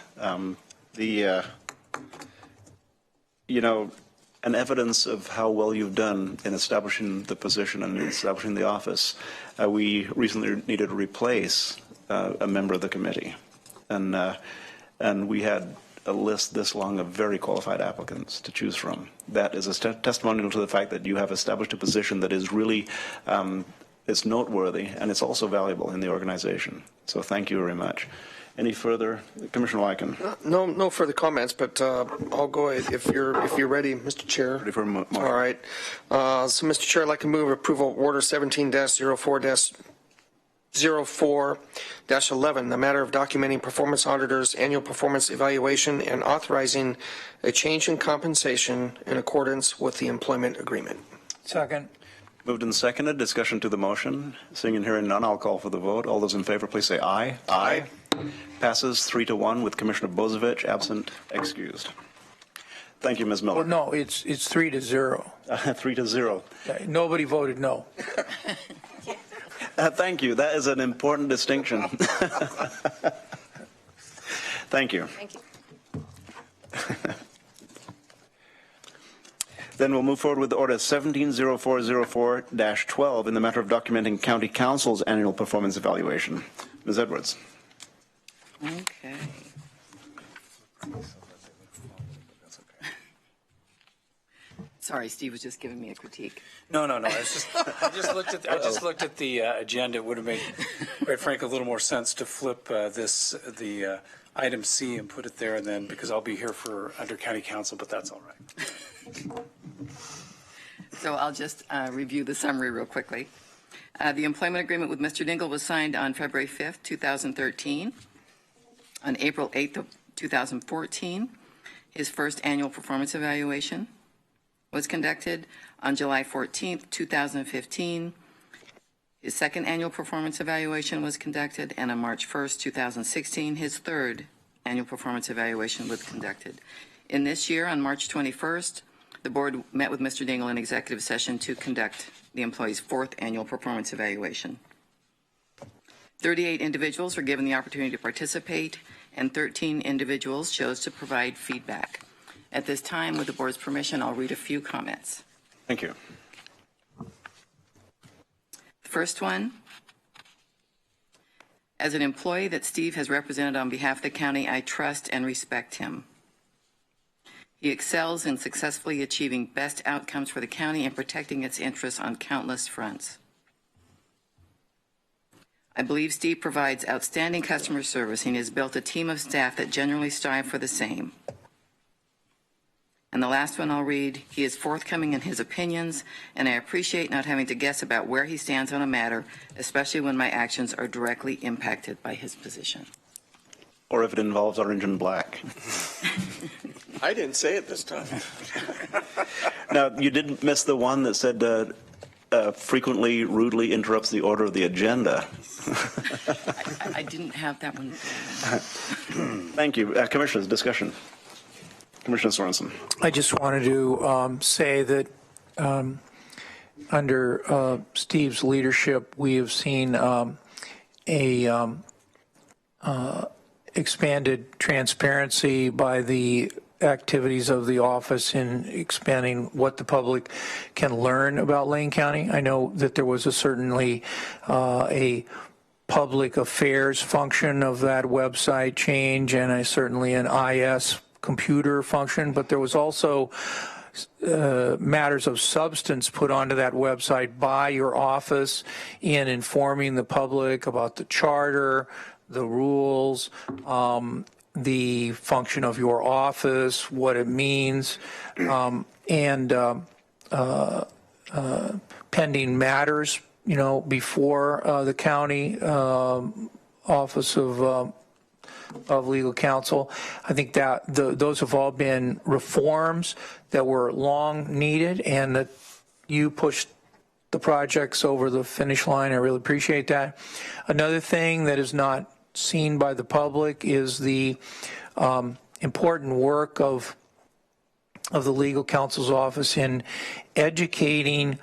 An evidence of how well you've done in establishing the position and establishing the office, we recently needed to replace a member of the committee. And we had a list this long of very qualified applicants to choose from. That is a testimonial to the fact that you have established a position that is really, it's noteworthy, and it's also valuable in the organization. So thank you very much. Any further? Commissioner Lykin. No further comments, but I'll go ahead if you're ready, Mr. Chair. Ready for a motion. All right. So, Mr. Chair, I'd like to move approval of Order 17-04-11, the matter of documenting performance auditors' annual performance evaluation and authorizing a change in compensation in accordance with the employment agreement. Second. Moved and seconded. Discussion to the motion. Seeing and hearing none, I'll call for the vote. All those in favor, please say aye. Aye. Passes 3-1 with Commissioner Bozievich absent, excused. Thank you, Ms. Miller. Well, no, it's 3-0. 3-0. Nobody voted no. Thank you. That is an important distinction. Thank you. Thank you. Then we'll move forward with order 170404-12 in the matter of documenting County Council's annual performance evaluation. Ms. Edwards. Okay. Sorry, Steve was just giving me a critique. No. I just looked at the agenda. It would have made, quite frankly, a little more sense to flip the item C and put it there, and then because I'll be here for under County Council, but that's all right. So I'll just review the summary real quickly. The employment agreement with Mr. Dingle was signed on February 5th, 2013. On April 8th of 2014, his first annual performance evaluation was conducted. On July 14th, 2015, his second annual performance evaluation was conducted, and on March 1st, 2016, his third annual performance evaluation was conducted. In this year, on March 21st, the board met with Mr. Dingle in executive session to conduct the employee's fourth annual performance evaluation. 38 individuals were given the opportunity to participate, and 13 individuals chose to provide feedback. At this time, with the board's permission, I'll read a few comments. Thank you. The first one, as an employee that Steve has represented on behalf of the county, I trust and respect him. He excels in successfully achieving best outcomes for the county and protecting its interests on countless fronts. I believe Steve provides outstanding customer service and he has built a team of staff that generally strive for the same. And the last one I'll read, he is forthcoming in his opinions, and I appreciate not having to guess about where he stands on a matter, especially when my actions are directly impacted by his position. Or if it involves orange and black. I didn't say it this time. Now, you didn't miss the one that said frequently rudely interrupts the order of the agenda. I didn't have that one. Thank you. Commissioners, discussion. Commissioner Sorensen. I just wanted to say that under Steve's leadership, we have seen expanded transparency by the activities of the office in expanding what the public can learn about Lane County. I know that there was certainly a public affairs function of that website change and certainly an IS computer function, but there was also matters of substance put onto that website by your office in informing the public about the charter, the rules, the function of your office, what it means, and pending matters, before the county Office of Legal Counsel. I think that those have all been reforms that were long needed and that you pushed the projects over the finish line. I really appreciate that. Another thing that is not seen by the public is the important work of the Legal Counsel's office in educating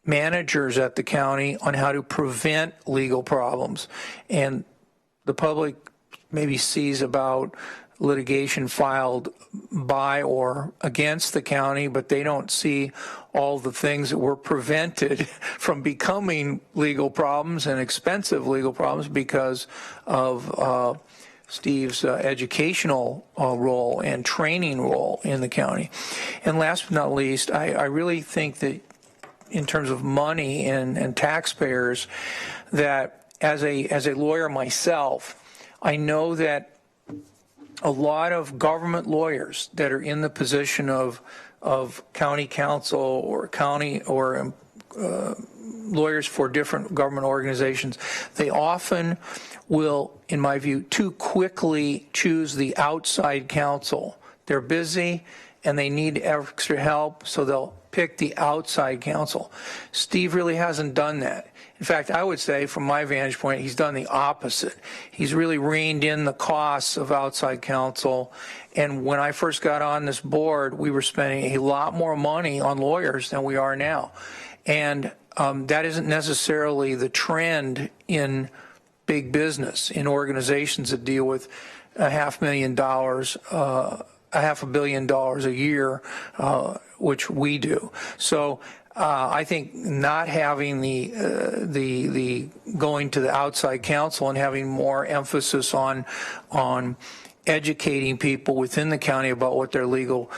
managers at the county on how to prevent legal problems. And the public maybe sees about litigation filed by or against the county, but they don't see all the things that were prevented from becoming legal problems and expensive legal problems because of Steve's educational role and training role in the county. And last but not least, I really think that in terms of money and taxpayers, that as a lawyer myself, I know that a lot of government lawyers that are in the position of county counsel or county or lawyers for different government organizations, they often will, in my view, too quickly choose the outside counsel. They're busy and they need extra help, so they'll pick the outside counsel. Steve really hasn't done that. In fact, I would say from my vantage point, he's done the opposite. He's really reined in the costs of outside counsel. And when I first got on this board, we were spending a lot more money on lawyers than we are now. And that isn't necessarily the trend in big business, in organizations that deal with $500,000 $500 million a year, which we do. So I think not having the going to the outside counsel and having more emphasis on educating people within the county about what their legal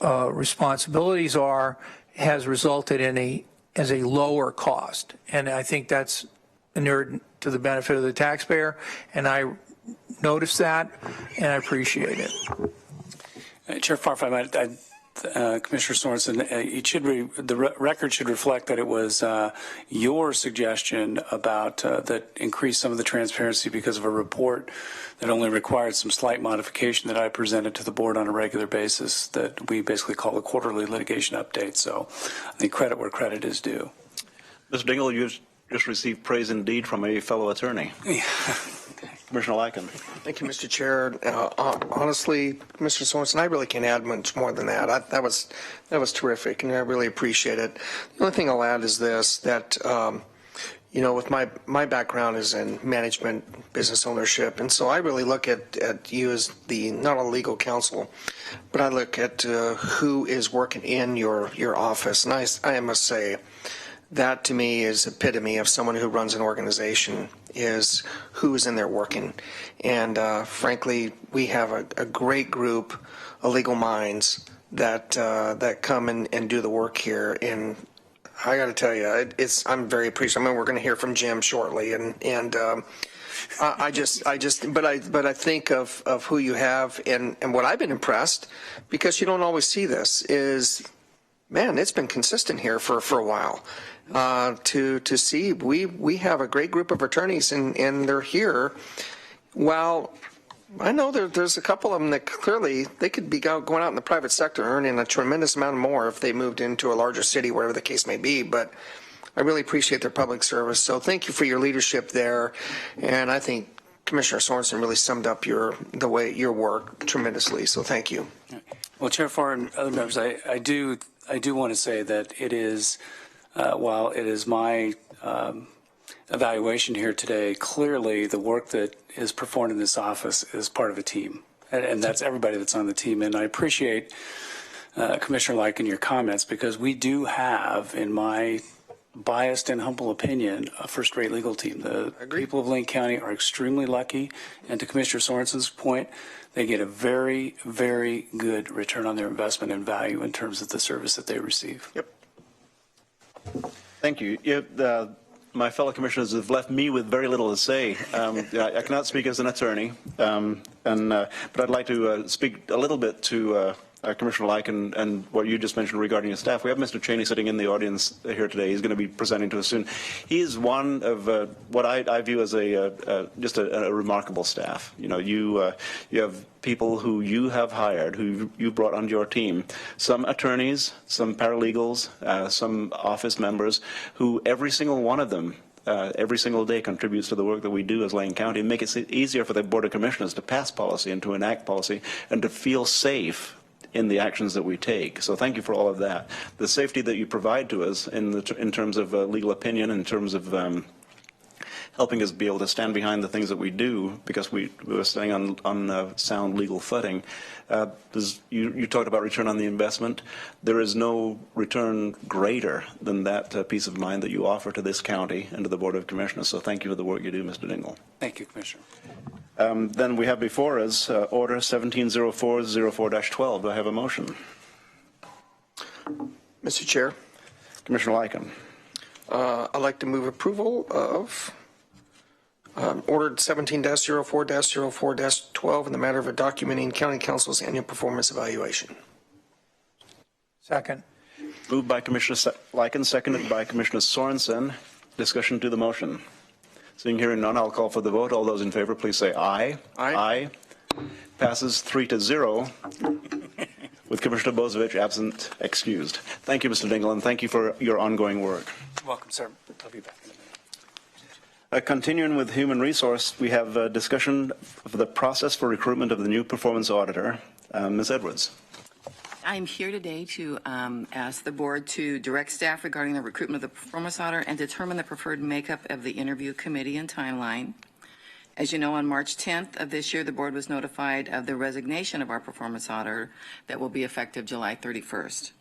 responsibilities are has resulted in a lower cost, and I think that's inured to the benefit of the taxpayer, and I noticed that, and I appreciate it. Chair Farf, Commissioner Sorensen, the record should reflect that it was your suggestion about that increased some of the transparency because of a report that only required some slight modification that I presented to the board on a regular basis that we basically call a quarterly litigation update. So I think credit where credit is due. Mr. Dingell, you just received praise indeed from a fellow attorney. Yeah. Commissioner Lyken. Thank you, Mr. Chair. Honestly, Mr. Sorensen, I really can't add much more than that. That was terrific, and I really appreciate it. The only thing I'll add is this, that, with my background is in management, business ownership, and so I really look at you as not a legal counsel, but I look at who is working in your office, and I must say, that to me is epitome of someone who runs an organization, is who is in there working. And frankly, we have a great group of legal minds that come and do the work here. And I got to tell you, I'm very appreciative. I mean, we're going to hear from Jim shortly, but I think of who you have, and what I've been impressed, because you don't always see this, is, man, it's been consistent here for a while. To see we have a great group of attorneys and they're here. Well, I know there's a couple of them that clearly they could be going out in the private sector earning a tremendous amount more if they moved into a larger city, wherever the case may be. But I really appreciate their public service. So thank you for your leadership there. And I think Commissioner Sorensen really summed up your work tremendously. So thank you. Well, Chair Farr and other members, I do want to say that it is. While it is my evaluation here today, clearly the work that is performed in this office is part of a team, and that's everybody that's on the team. And I appreciate, Commissioner Lyken, your comments, because we do have, in my biased and humble opinion, a first-rate legal team. The people of Lane County are extremely lucky, and to Commissioner Sorensen's point, they get a very, very good return on their investment and value in terms of the service that they receive. Yep. Thank you. My fellow commissioners have left me with very little to say. I cannot speak as an attorney, but I'd like to speak a little bit to Commissioner Lyken and what you just mentioned regarding your staff. We have Mr. Cheney sitting in the audience here today. He's going to be presenting to us soon. He is one of what I view as just a remarkable staff. You have people who you have hired, who you brought onto your team, some attorneys, some paralegals, some office members, who every single one of them every single day contributes to the work that we do as Lane County and make it easier for the Board of Commissioners to pass policy and to enact policy and to feel safe in the actions that we take. So thank you for all of that. The safety that you provide to us in terms of legal opinion, in terms of helping us be able to stand behind the things that we do, because we're staying on sound legal footing. You talked about return on the investment. There is no return greater than that peace of mind that you offer to this county and to the Board of Commissioners. So thank you for the work you do, Mr. Dingell. Thank you, Commissioner. Then we have before us Order 170404-12. Do I have a motion? Mr. Chair. Commissioner Lyken. I'd like to move approval of Order 17-04-04-12 in the matter of documenting County Council's annual performance evaluation. Second. Moved by Commissioner Lyken, seconded by Commissioner Sorensen. Discussion to the motion. Seeing, hearing none, I'll call for the vote. All those in favor, please say aye. Aye. Aye. Passes 3-0. With Commissioner Bozievich absent, excused. Thank you, Mr. Dingell, and thank you for your ongoing work. Welcome, sir. I'll be back in a minute. Continuing with human resource, we have a discussion of the process for recruitment of the new performance auditor. Ms. Edwards. I'm here today to ask the board to direct staff regarding the recruitment of the performance auditor and determine the preferred makeup of the interview committee and timeline. As you know, on March 10th of this year, the board was notified of the resignation of our performance auditor that will be effective July 31st.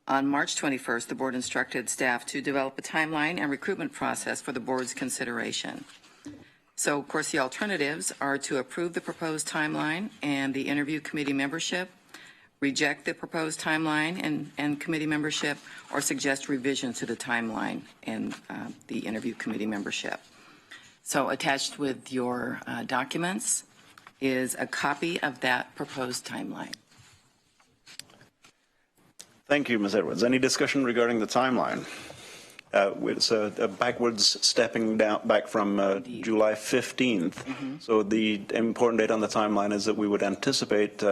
On March 21st, the board instructed staff to develop a timeline and recruitment process for the board's consideration. So, of course, the alternatives are to approve the proposed timeline and the interview committee membership, reject the proposed timeline and committee membership, or suggest revisions to the timeline and the interview committee membership. So attached with your documents is a copy of that proposed timeline. Thank you, Ms. Edwards. Any discussion regarding the timeline? It's a backwards stepping down back from July 15th. So the important date on the timeline is that we would anticipate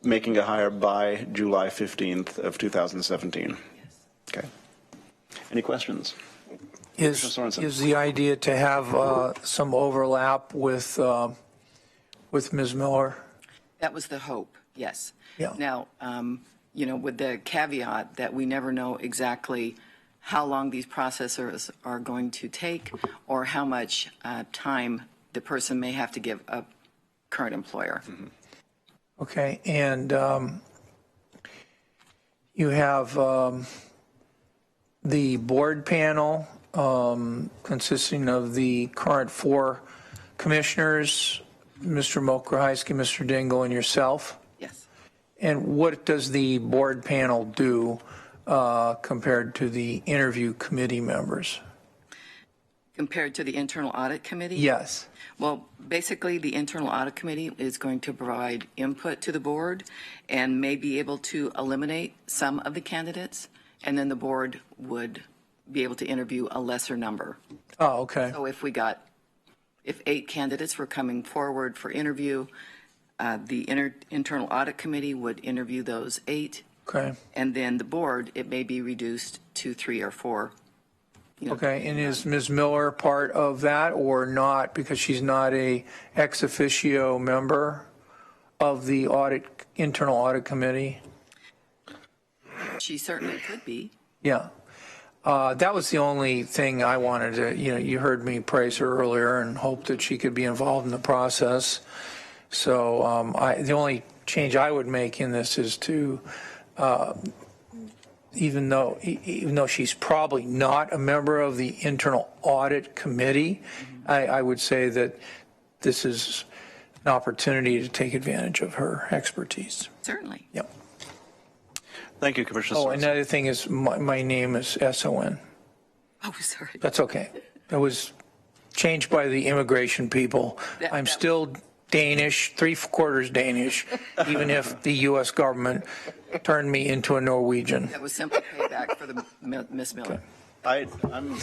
making a hire by July 15th of 2017. Okay. Any questions? Is the idea to have some overlap with Ms. Miller? That was the hope, yes. Yeah. Now, you know, with the caveat that we never know exactly how long these processes are going to take or how much time the person may have to give a current employer. Okay, and you have the board panel consisting of the current 4 commissioners, Mr. Mokrahajski, Mr. Dingle, and yourself? Yes. And what does the board panel do compared to the interview committee members? Compared to the internal audit committee? Yes. Well, basically, the internal audit committee is going to provide input to the board and may be able to eliminate some of the candidates, and then the board would be able to interview a lesser number. Oh, okay. So if 8 candidates were coming forward for interview, the internal audit committee would interview those 8. Okay. And then the board, it may be reduced to 3 or 4. Okay, and is Ms. Miller part of that or not, because she's not a ex officio member of the internal audit committee? She certainly could be. Yeah. That was the only thing I wanted to, you heard me praise her earlier and hope that she could be involved in the process. So the only change I would make in this is to, even though she's probably not a member of the internal audit committee, I would say that this is an opportunity to take advantage of her expertise. Certainly. Yep. Thank you, Commissioner. Oh, another thing is my name is SON. Oh, sorry. That's okay. It was changed by the immigration people. I'm still Danish, 3/4 Danish, even if the U.S. government turned me into a Norwegian. That was simply payback for the Miss Miller. I'm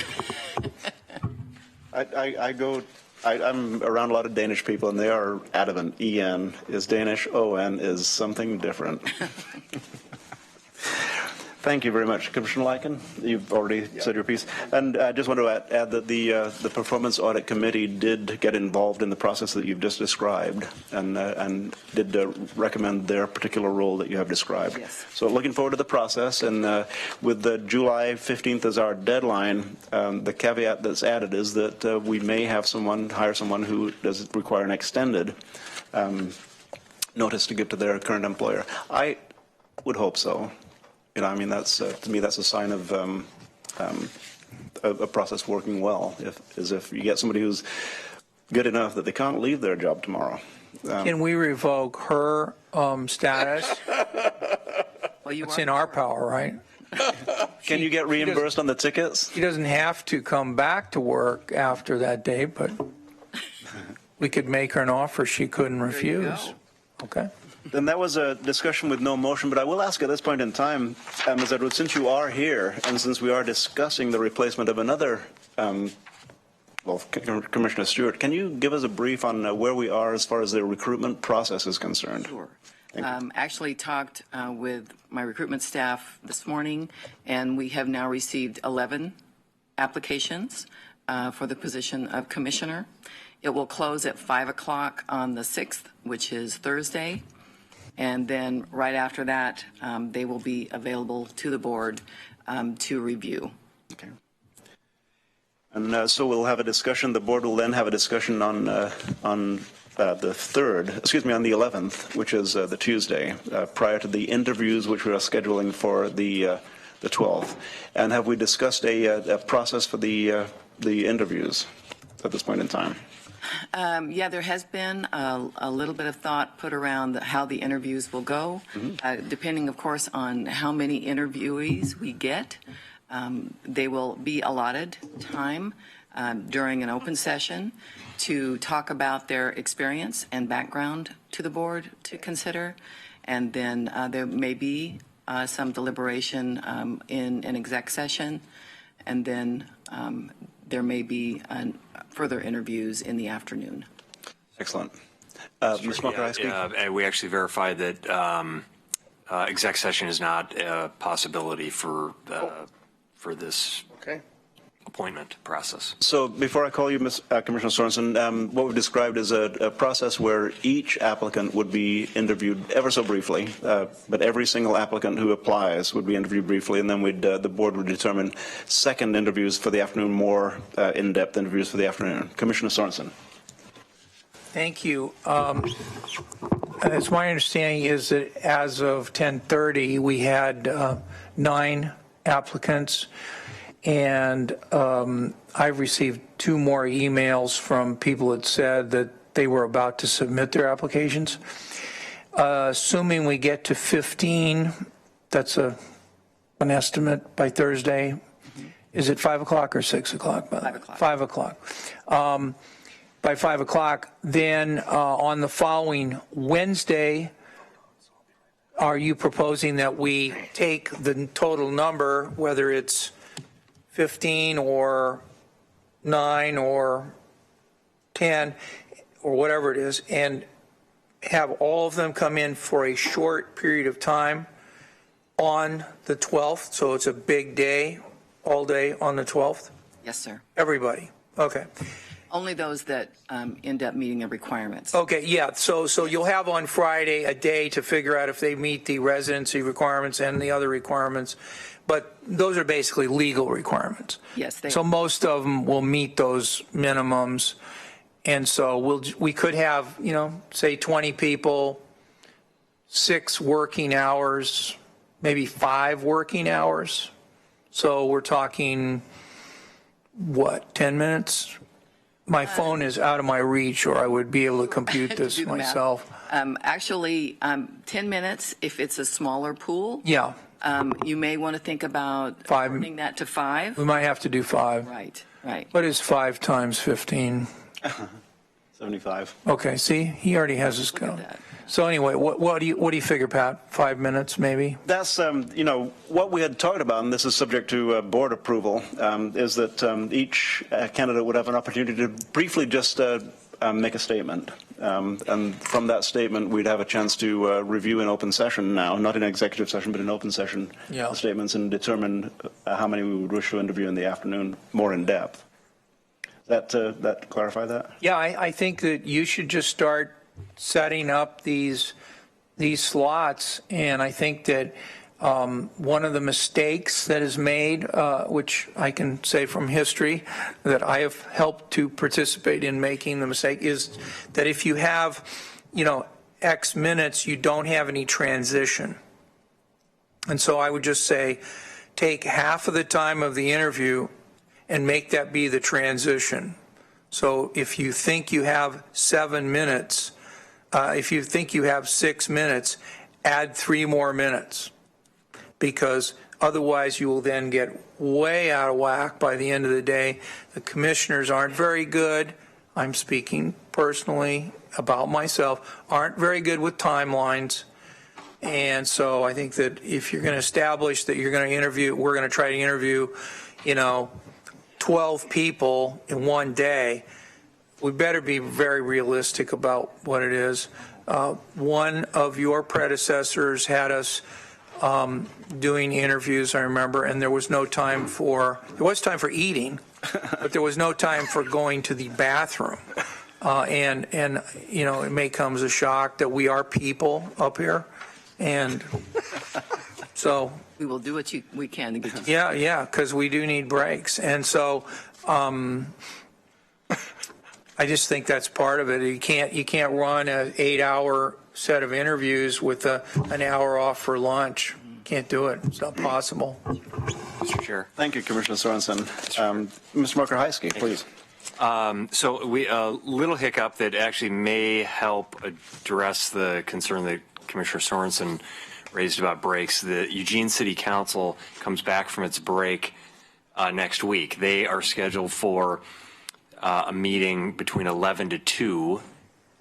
around a lot of Danish people, and they are adamant. EN is Danish, ON is something different. Thank you very much. Commissioner Lycan, you've already said your piece. And I just want to add that the Performance Audit Committee did get involved in the process that you've just described and did recommend their particular role that you have described. Yes. So looking forward to the process. And with the July 15th as our deadline, the caveat that's added is that we may have hire someone who does require an extended notice to give to their current employer. I would hope so. I mean, that's to me, that's a sign of a process working well. If you get somebody who's good enough that they can't leave their job tomorrow. Can we revoke her status? Well, it's in our power, right? Can you get reimbursed on the tickets? She doesn't have to come back to work after that date, but we could make her an offer she couldn't refuse. Okay. Then that was a discussion with no motion, but I will ask at this point in time, Ms. Edwards, since you are here and since we are discussing the replacement of another, Commissioner Stewart, can you give us a brief on where we are as far as the recruitment process is concerned? Sure. Actually talked with my recruitment staff this morning, and we have now received 11 applications for the position of commissioner. It will close at 5 o'clock on the 6th, which is Thursday. And then right after that, they will be available to the board to review. Okay. And so we'll have a discussion. The board will then have a discussion on the 11th, which is the Tuesday, prior to the interviews which we are scheduling for the 12th. And have we discussed a process for the interviews at this point in time? Yeah, there has been a little bit of thought put around how the interviews will go, depending, of course, on how many interviewees we get. They will be allotted time during an open session to talk about their experience and background to the board to consider. And then there may be some deliberation in an exec session. And then there may be further interviews in the afternoon. Excellent. Ms. Smoker-Heisky? We actually verified that exec session is not a possibility for this appointment process. So before I call you, Commissioner Sorensen, what we've described is a process where each applicant would be interviewed ever so briefly, but every single applicant who applies would be interviewed briefly, and then the board would determine second interviews for the afternoon, more in-depth interviews for the afternoon. Commissioner Sorensen. Thank you. As my understanding is that as of 10:30, we had 9 applicants, and I've received 2 more emails from people that said that they were about to submit their applications. Assuming we get to 15, that's an estimate by Thursday. Is it 5 o'clock or 6 o'clock? 5 o'clock. 5 o'clock. By 5 o'clock, then on the following Wednesday, are you proposing that we take the total number, whether it's 15 or 9 or 10 or whatever it is, and have all of them come in for a short period of time on the 12th? So it's a big day, all day on the 12th? Yes, sir. Everybody? Okay. Only those that end up meeting the requirements. Okay, yeah, so you'll have on Friday a day to figure out if they meet the residency requirements and the other requirements, but those are basically legal requirements. Yes, they So most of them will meet those minimums, and so we could have, say 20 people, 6 working hours, maybe 5 working hours. So we're talking, what, 10 minutes? My phone is out of my reach, or I would be able to compute this myself. Actually, 10 minutes if it's a smaller pool. Yeah. You may want to think about 5. shortening that to 5. We might have to do 5. Right, right. What is 5 times 15? 75. Okay, see, he already has his count. So anyway, what do you figure, Pat? 5 minutes, maybe? That's, what we had talked about, and this is subject to board approval, is that each candidate would have an opportunity to briefly just make a statement. And from that statement, we'd have a chance to review in open session now, not in executive session, but in open session statements, and determine how many we would wish to interview in the afternoon more in depth. That clarify that? Yeah, I think that you should just start setting up these slots, and I think that one of the mistakes that is made, which I can say from history that I have helped to participate in making the mistake, is that if you have, X minutes, you don't have any transition. And so I would just say, take half of the time of the interview and make that be the transition. So if you think you have 7 minutes, if you think you have 6 minutes, add 3 more minutes, because otherwise you will then get way out of whack by the end of the day. The commissioners aren't very good. I'm speaking personally about myself, aren't very good with timelines. And so I think that if you're going to establish that you're going to interview, we're going to try to interview, 12 people in one day, we better be very realistic about what it is. One of your predecessors had us doing interviews, I remember, and there was time for eating, but there was no time for going to the bathroom. And it may come as a shock that we are people up here. And so we will do what we can to get you. Yeah, because we do need breaks. And so I just think that's part of it. You can't run an 8-hour set of interviews with an hour off for lunch. Can't do it. It's not possible. Mr. Chair. Thank you, Commissioner Sorensen. Mr. Mokrzycki, please. So a little hiccup that actually may help address the concern that Commissioner Sorensen raised about breaks. The Eugene City Council comes back from its break next week. They are scheduled for a meeting between 11 to 2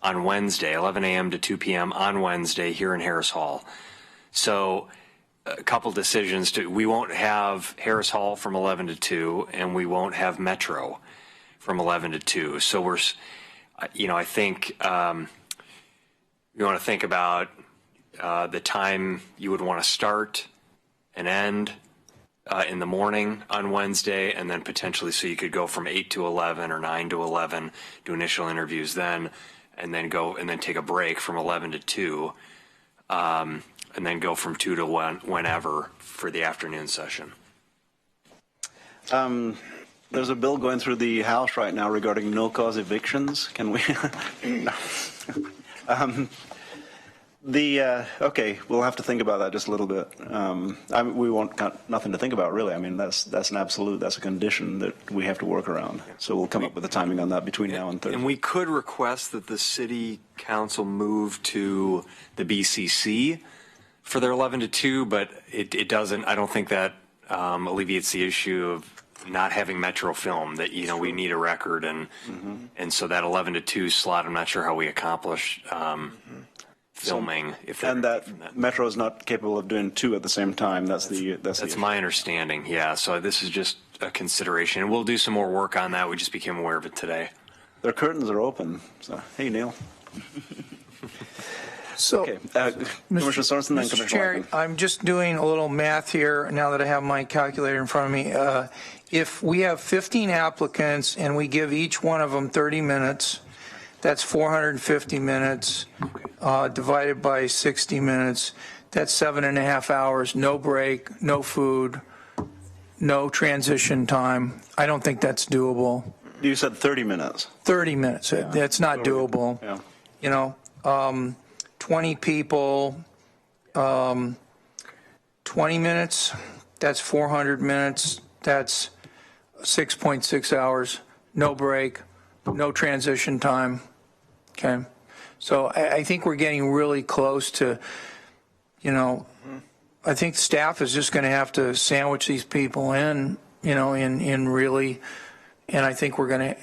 on Wednesday, 11 a.m. to 2 p.m. on Wednesday here in Harris Hall. So a couple decisions. We won't have Harris Hall from 11 to 2, and we won't have Metro from 11 to 2. So we're, I think you want to think about the time you would want to start and end in the morning on Wednesday, and then potentially so you could go from 8 to 11 or 9 to 11, do initial interviews then, and then take a break from 11 to 2, and then go from 2 to 1 whenever for the afternoon session. There's a bill going through the House right now regarding no-cause evictions. Can we? No. Okay, we'll have to think about that just a little bit. We won't got nothing to think about, really. I mean, that's an absolute, that's a condition that we have to work around. So we'll come up with a timing on that between now and Thursday. And we could request that the City Council move to the BCC for their 11 to 2, but it doesn't. I don't think that alleviates the issue of not having Metro film. That we need a record, and so that 11 to 2 slot, I'm not sure how we accomplish. Filming, and that Metro is not capable of doing 2 at the same time. That's my understanding. Yeah. So this is just a consideration, and we'll do some more work on that. We just became aware of it today. Their curtains are open. So hey, Neil. So, okay, Commissioner Sorensen, then Commissioner Chair, Larkin. I'm just doing a little math here now that I have my calculator in front of me. If we have 15 applicants and we give each one of them 30 minutes, that's 450 minutes divided by 60 minutes. That's 7.5 hours, no break, no food, no transition time. I don't think that's doable. You said 30 minutes. 30 minutes. Yeah. That's not doable. Yeah. 20 people, 20 minutes, that's 400 minutes. That's 6.6 hours, no break, no transition time. Okay. So I think we're getting really close to, I think staff is just going to have to sandwich these people in, in really, and I think we're going to,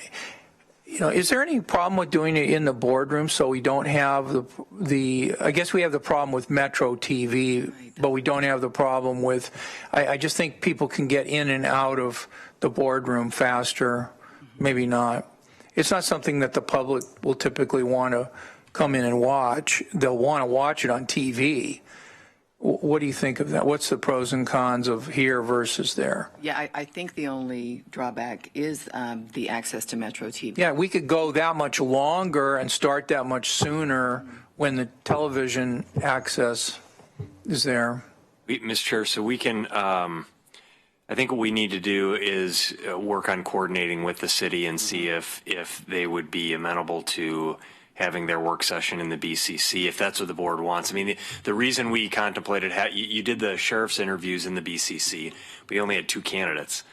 is there any problem with doing it in the boardroom so we don't have I guess we have the problem with Metro TV, but we don't have the problem with, I just think people can get in and out of the boardroom faster, maybe not. It's not something that the public will typically want to come in and watch. They'll want to watch it on TV. What do you think of that? What's the pros and cons of here versus there? Yeah, I think the only drawback is the access to Metro TV. Yeah, we could go that much longer and start that much sooner when the television access is there. Mr. Chair, so we can, I think what we need to do is work on coordinating with the city and see if they would be amenable to having their work session in the BCC, if that's what the board wants. I mean, the reason we contemplated, you did the sheriff's interviews in the BCC, but you only had 2 candidates,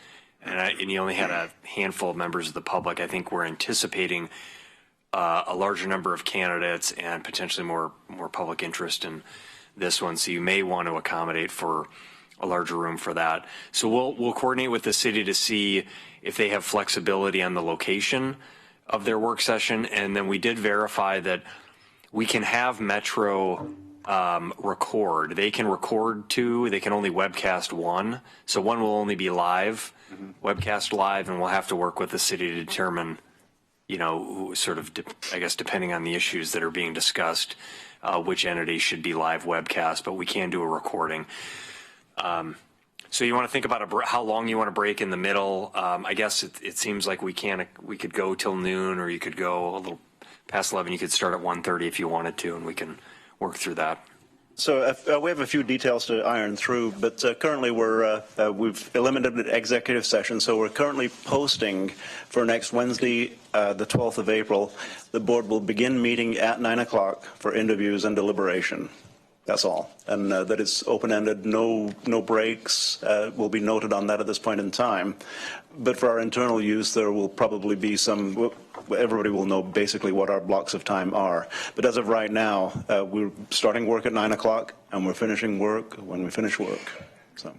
and you only had a handful of members of the public. I think we're anticipating a larger number of candidates and potentially more public interest in this one, so you may want to accommodate for a larger room for that. So we'll coordinate with the city to see if they have flexibility on the location of their work session, and then we did verify that we can have Metro record. They can record 2, they can only webcast 1, so 1 will only be live, webcast live, and we'll have to work with the city to determine, sort of, I guess, depending on the issues that are being discussed, which entity should be live webcast, but we can do a recording. So you want to think about how long you want to break in the middle. I guess it seems like we could go till noon, or you could go a little past 11. You could start at 1:30 if you wanted to, and we can work through that. So we have a few details to iron through, but currently we've eliminated executive session, so we're currently posting for next Wednesday, the 12th of April. The board will begin meeting at 9 o'clock for interviews and deliberation. That's all, and that is open-ended. No breaks will be noted on that at this point in time. But for our internal use, there will probably be some. Everybody will know basically what our blocks of time are. But as of right now, we're starting work at 9 o'clock, and we're finishing work when we finish work. So.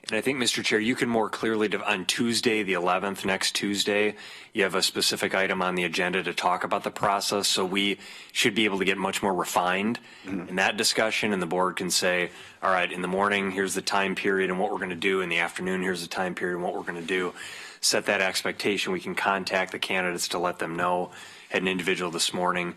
And I think, Mr. Chair, you can more clearly, on Tuesday, the 11th, next Tuesday, you have a specific item on the agenda to talk about the process, so we should be able to get much more refined in that discussion, and the board can say, all right, in the morning, here's the time period and what we're going to do. In the afternoon, here's the time period and what we're going to do. Set that expectation. We can contact the candidates to let them know. Had an individual this morning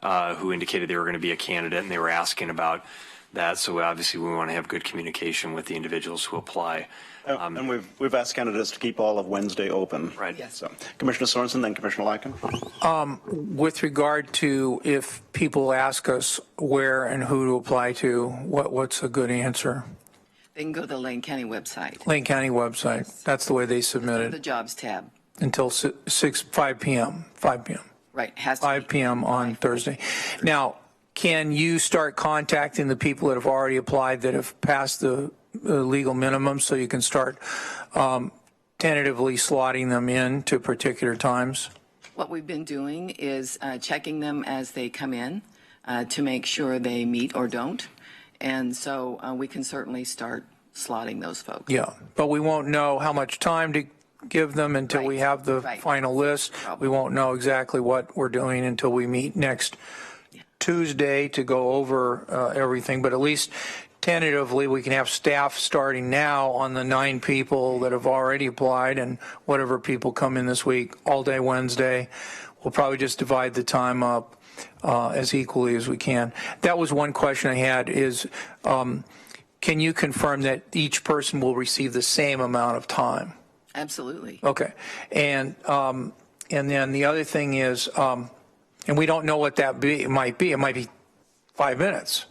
who indicated they were going to be a candidate, and they were asking about that, so obviously we want to have good communication with the individuals who apply. And we've asked candidates to keep all of Wednesday open. Right. Yes. So, Commissioner Sorensen, then Commissioner Lyken. With regard to if people ask us where and who to apply to, what's a good answer? They can go to the Lane County website, Lane County website. That's the way they submit the it jobs tab. until 5 p.m. 5 p.m. Right. Has to 5 p.m. on Thursday. Now, can you start contacting the people that have already applied that have passed the legal minimum so you can start tentatively slotting them in to particular times? What we've been doing is checking them as they come in to make sure they meet or don't. And so we can certainly start slotting those folks. Yeah, but we won't know how much time to give them until we have the final list. We won't know exactly what we're doing until we meet next Tuesday to go over everything, but at least tentatively we can have staff starting now on the 9 people that have already applied, and whatever people come in this week, all day Wednesday. We'll probably just divide the time up as equally as we can. That was one question I had is, can you confirm that each person will receive the same amount of time? Absolutely. Okay. And then the other thing is, and we don't know what that might be. It might be 5 minutes.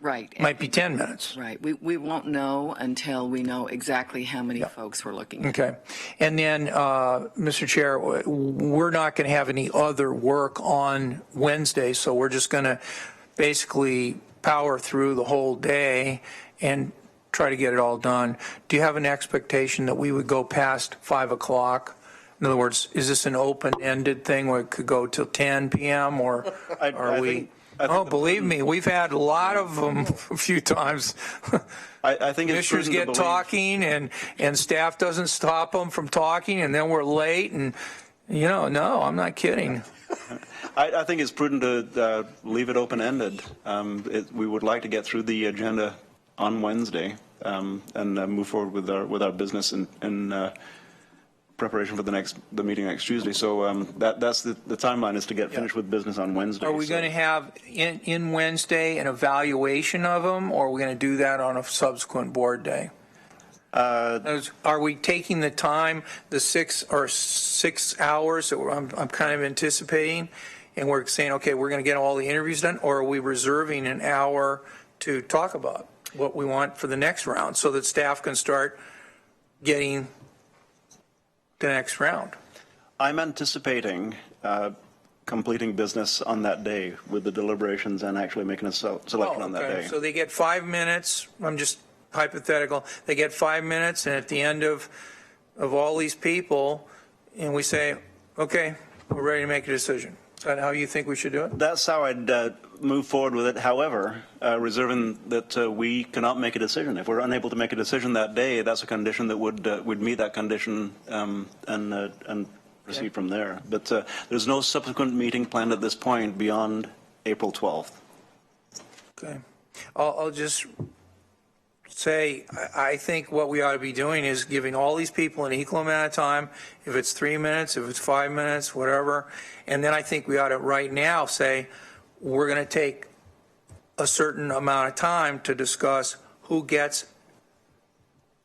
Right. It might be 10 minutes. Right. We won't know until we know exactly how many folks we're looking at. Okay. And then, Mr. Chair, we're not going to have any other work on Wednesday, so we're just going to basically power through the whole day and try to get it all done. Do you have an expectation that we would go past 5 o'clock? In other words, is this an open-ended thing where it could go till 10 p.m. or are we? Believe me, we've had a lot of them a few times. I think it's commissioners get talking and staff doesn't stop them from talking, and then we're late. And no, I'm not kidding. I think it's prudent to leave it open-ended. We would like to get through the agenda on Wednesday and move forward with our business in preparation for the meeting next Tuesday. So that's the timeline is to get finished with business on Wednesday. Are we going to have in Wednesday an evaluation of them, or are we going to do that on a subsequent board day? Are we taking the time, the 6 hours that I'm kind of anticipating, and we're saying, okay, we're going to get all the interviews done, or are we reserving an hour to talk about what we want for the next round so that staff can start getting the next round? I'm anticipating completing business on that day with the deliberations and actually making a selection on that day. So they get 5 minutes. I'm just hypothetical. They get 5 minutes, and at the end of all these people, and we say, okay, we're ready to make a decision. Is that how you think we should do it? That's how I'd move forward with it. However, reserving that we cannot make a decision. If we're unable to make a decision that day, that's a condition that would meet that condition and proceed from there. But there's no subsequent meeting planned at this point beyond April 12th. Okay. I'll just say I think what we ought to be doing is giving all these people an equal amount of time, if it's 3 minutes, if it's 5 minutes, whatever. And then I think we ought to right now say we're going to take a certain amount of time to discuss who gets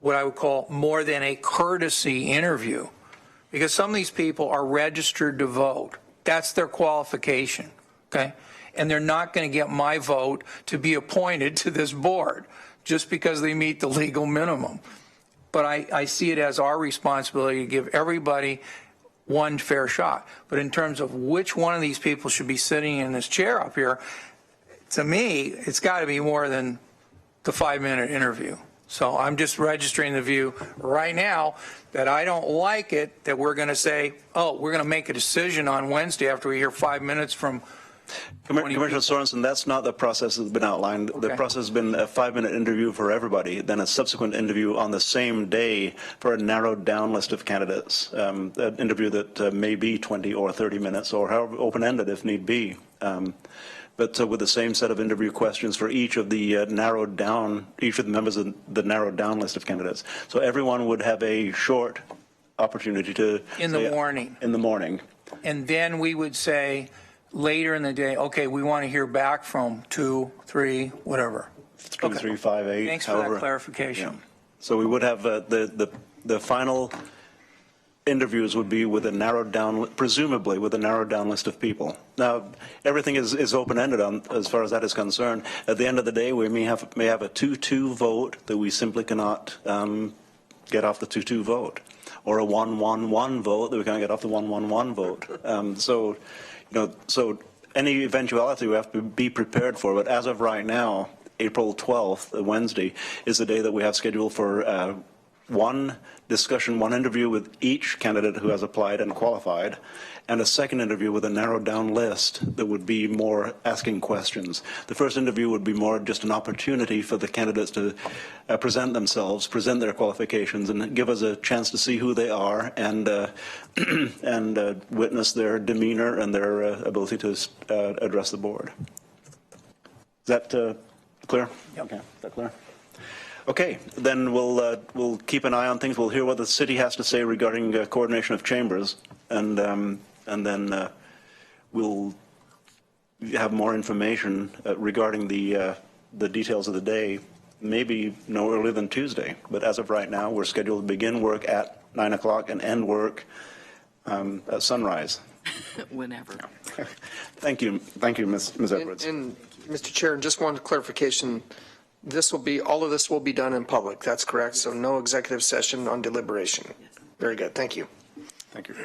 what I would call more than a courtesy interview, because some of these people are registered to vote. That's their qualification, okay? and they're not going to get my vote to be appointed to this board just because they meet the legal minimum. But I see it as our responsibility to give everybody one fair shot. But in terms of which one of these people should be sitting in this chair up here, to me, it's got to be more than the 5-minute interview. So I'm just registering the view right now that I don't like it that we're going to say, oh, we're going to make a decision on Wednesday after we hear 5 minutes from Commissioner Sorensen, that's not the process that's been outlined. Okay. The process has been a 5-minute interview for everybody, then a subsequent interview on the same day for a narrowed down list of candidates, an interview that may be 20 or 30 minutes or however open-ended if need be. But with the same set of interview questions for each of the each of the members of the narrowed down list of candidates. So everyone would have a short opportunity to in the morning. In the morning. And then we would say later in the day, okay, we want to hear back from 2, 3, whatever. 2, 3, 5, 8. Thanks for that clarification. Yeah. So we would have the final interviews would be with a narrowed down, presumably with a narrowed down list of people. Now, everything is open-ended as far as that is concerned. At the end of the day, we may have a 2-2 vote that we simply cannot get off the 2-2 vote, or a 1-1-1 vote that we can't get off the 1-1-1 vote. So any eventuality we have to be prepared for. But as of right now, April 12th, Wednesday, is the day that we have scheduled for one discussion, one interview with each candidate who has applied and qualified, and a second interview with a narrowed down list that would be more asking questions. The first interview would be more just an opportunity for the candidates to present themselves, present their qualifications, and give us a chance to see who they are and witness their demeanor and their ability to address the board. Is that clear? Yep. Okay, is that clear? Okay, then we'll keep an eye on things. We'll hear what the city has to say regarding coordination of chambers, and then we'll have more information regarding the details of the day, maybe no earlier than Tuesday. But as of right now, we're scheduled to begin work at 9 o'clock and end work at sunrise. Whenever. Thank you, Ms. Edwards. And Mr. Chair, just one clarification. All of this will be done in public, that's correct? So no executive session on deliberation. Very good, thank you. Thank you.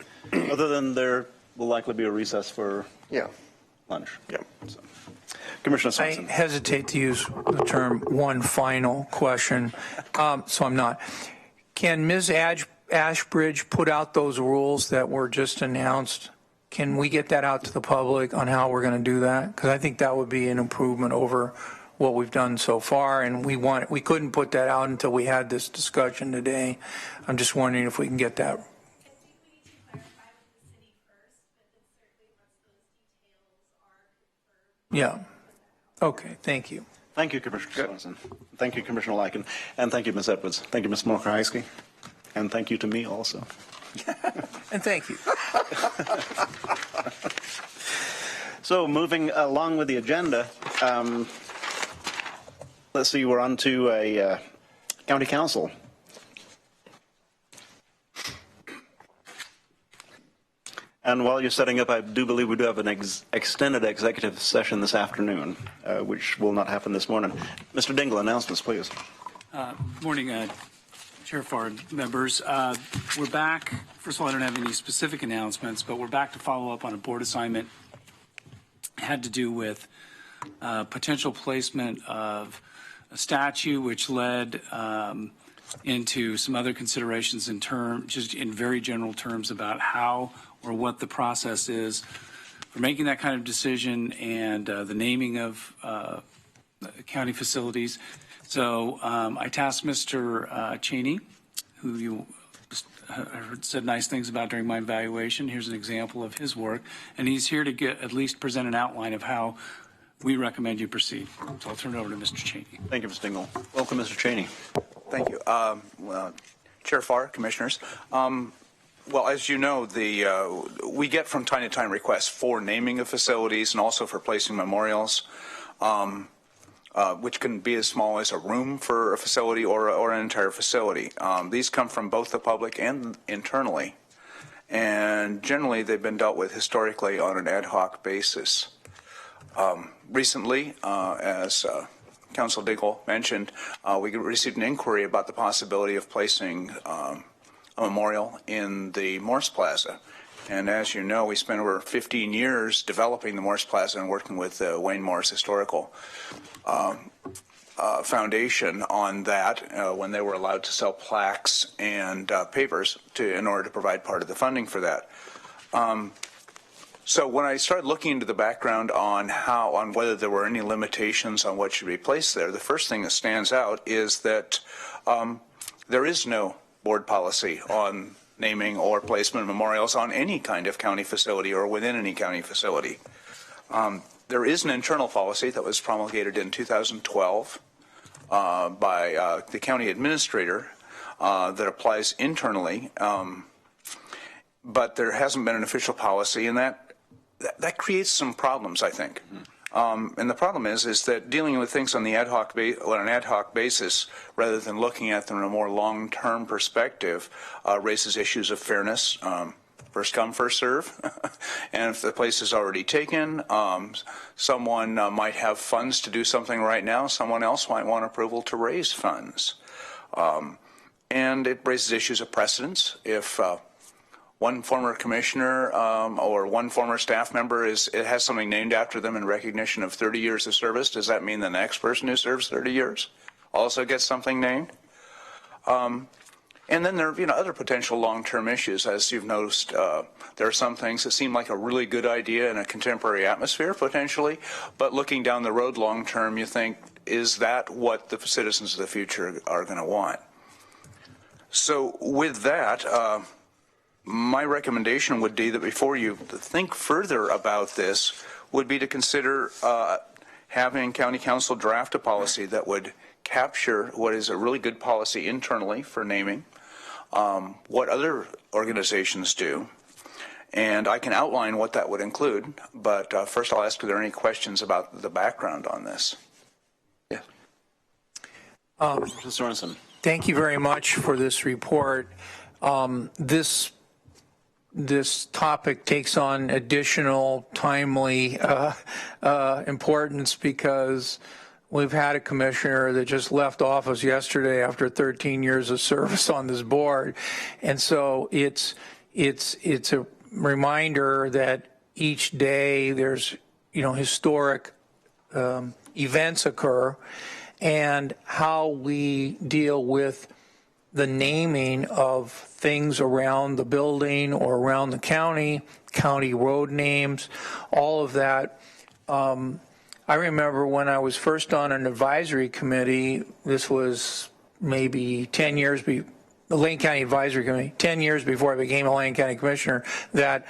Other than there will likely be a recess for lunch. Yeah. So. Commissioner I Swenson. hesitate to use the term one final question, so I'm not. Can Ms. Ashbridge put out those rules that were just announced? Can we get that out to the public on how we're going to do that? Because I think that would be an improvement over what we've done so far, and we couldn't put that out until we had this discussion today. I'm just wondering if we can get that. Yeah. Okay. Thank you. Thank you, Commissioner Swenson. Thank you, Commissioner Lycan. And thank you, Ms. Edwards. Thank you, Ms. Morkowski. And thank you to me also. And thank you. So moving along with the agenda, let's see, we're on to a county council. And while you're setting up, I do believe we do have an extended executive session this afternoon, which will not happen this morning. Mr. Dingle, announcements, please. Morning, Chair Farr, members. We're back. First of all, I don't have any specific announcements, but we're back to follow up on a board assignment. It had to do with potential placement of a statue, which led into some other considerations just in very general terms about how or what the process is for making that kind of decision and the naming of county facilities. So I tasked Mr. Cheney, who you heard said nice things about during my evaluation. Here's an example of his work, and he's here to at least present an outline of how we recommend you proceed. So I'll turn it over to Mr. Cheney. Thank you, Mr. Dingle. Welcome, Mr. Cheney. Thank you. Chair Farr, Commissioners. Well, as you know, we get from time to time requests for naming of facilities and also for placing memorials, which can be as small as a room for a facility or an entire facility. These come from both the public and internally, and generally they've been dealt with historically on an ad hoc basis. Recently, as Council Dingell mentioned, we received an inquiry about the possibility of placing a memorial in the Morse Plaza. And as you know, we spent over 15 years developing the Morse Plaza and working with the Wayne Morse Historical Foundation on that when they were allowed to sell plaques and papers in order to provide part of the funding for that. So when I started looking into the background on whether there were any limitations on what should be placed there, the first thing that stands out is that there is no board policy on naming or placement of memorials on any kind of county facility or within any county facility. There is an internal policy that was promulgated in 2012 by the county administrator that applies internally, but there hasn't been an official policy, and that creates some problems, I think. And the problem is that dealing with things on an ad hoc basis, rather than looking at them in a more long-term perspective, raises issues of fairness. First come, first serve. And if the place is already taken, someone might have funds to do something right now. Someone else might want approval to raise funds. And it raises issues of precedence. If one former commissioner or one former staff member has something named after them in recognition of 30 years of service, does that mean the next person who serves 30 years also gets something named? And then there are other potential long-term issues. As you've noticed, there are some things that seem like a really good idea in a contemporary atmosphere, potentially, but looking down the road long-term, you think, is that what the citizens of the future are going to want? So with that, my recommendation would be that before you think further about this would be to consider having county council draft a policy that would capture what is a really good policy internally for naming, what other organizations do, and I can outline what that would include, but first I'll ask if there are any questions about the background on this. Yeah. Mr. Sorensen. Thank you very much for this report. This topic takes on additional timely importance because we've had a commissioner that just left office yesterday after 13 years of service on this board. And so it's a reminder that each day there's, historic events occur, and how we deal with the naming of things around the building or around the county road names, all of that. I remember when I was first on an advisory committee, this was maybe 10 years, the Lane County Advisory Committee, 10 years before I became a Lane County Commissioner, that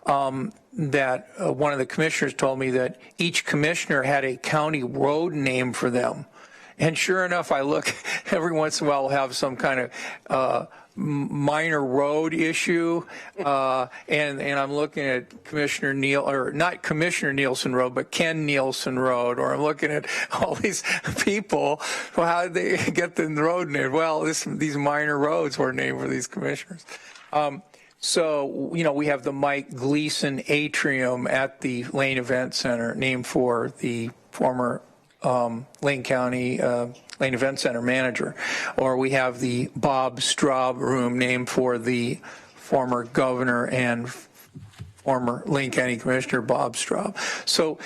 one of the commissioners told me that each commissioner had a county road name for them. And sure enough, I look, every once in a while we'll have some kind of minor road issue, and I'm looking at Commissioner not Commissioner Nielsen Road, but Ken Nielsen Road, or I'm looking at all these people. Well, how did they get the road named? Well, these minor roads were named for these commissioners. So, we have the Mike Gleason Atrium at the Lane Event Center, named for the former Lane County Lane Event Center manager. Or we have the Bob Straub Room, named for the former governor and former Lane County Commissioner Bob Straub. So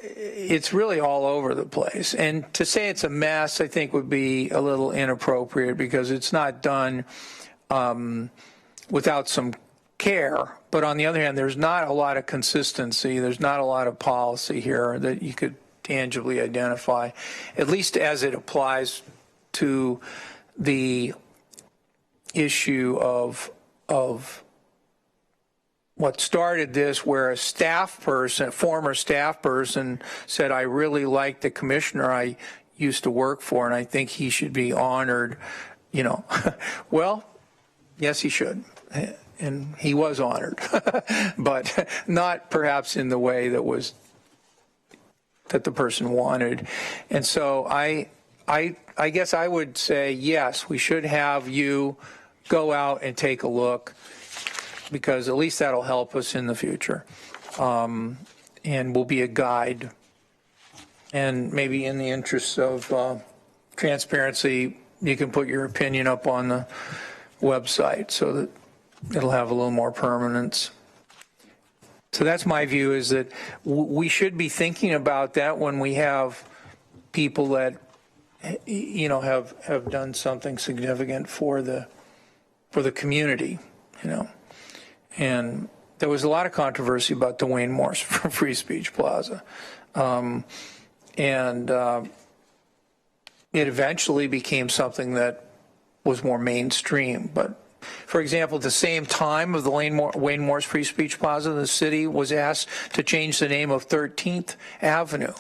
it's really all over the place. And to say it's a mess, I think, would be a little inappropriate, because it's not done without some care. But on the other hand, there's not a lot of consistency. There's not a lot of policy here that you could tangibly identify, at least as it applies to the issue of what started this, where a former staff person said, I really like the commissioner I used to work for, and I think he should be honored. Well, yes, he should. And he was honored, but not perhaps in the way that the person wanted. And so I guess I would say, yes, we should have you go out and take a look, because at least that'll help us in the future. and will be a guide. And maybe in the interest of transparency, you can put your opinion up on the website so that it'll have a little more permanence. So that's my view, is that we should be thinking about that when we have people that, you know, have done something significant for the community, you know. And there was a lot of controversy about the Wayne Morse Free Speech Plaza. It eventually became something that was more mainstream. But for example, at the same time of the Wayne Morse Free Speech Plaza, the city was asked to change the name of 13th Avenue.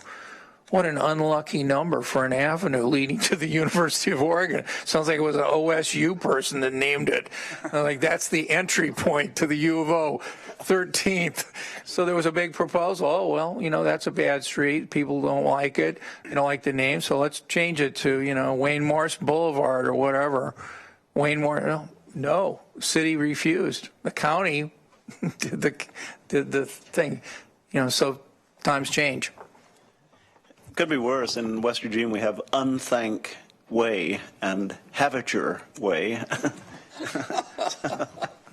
What an unlucky number for an avenue leading to the University of Oregon. Sounds like it was an OSU person that named it. Like, that's the entry point to the U of O, 13th. So there was a big proposal. Oh, well, you know, that's a bad street. People don't like it. They don't like the name. So let's change it to, you know, Wayne Morse Boulevard or whatever. Wayne Morse, no, city refused. The county did the thing. You know, so times change. Could be worse. In West Eugene, we have Unthank Way and Havature Way,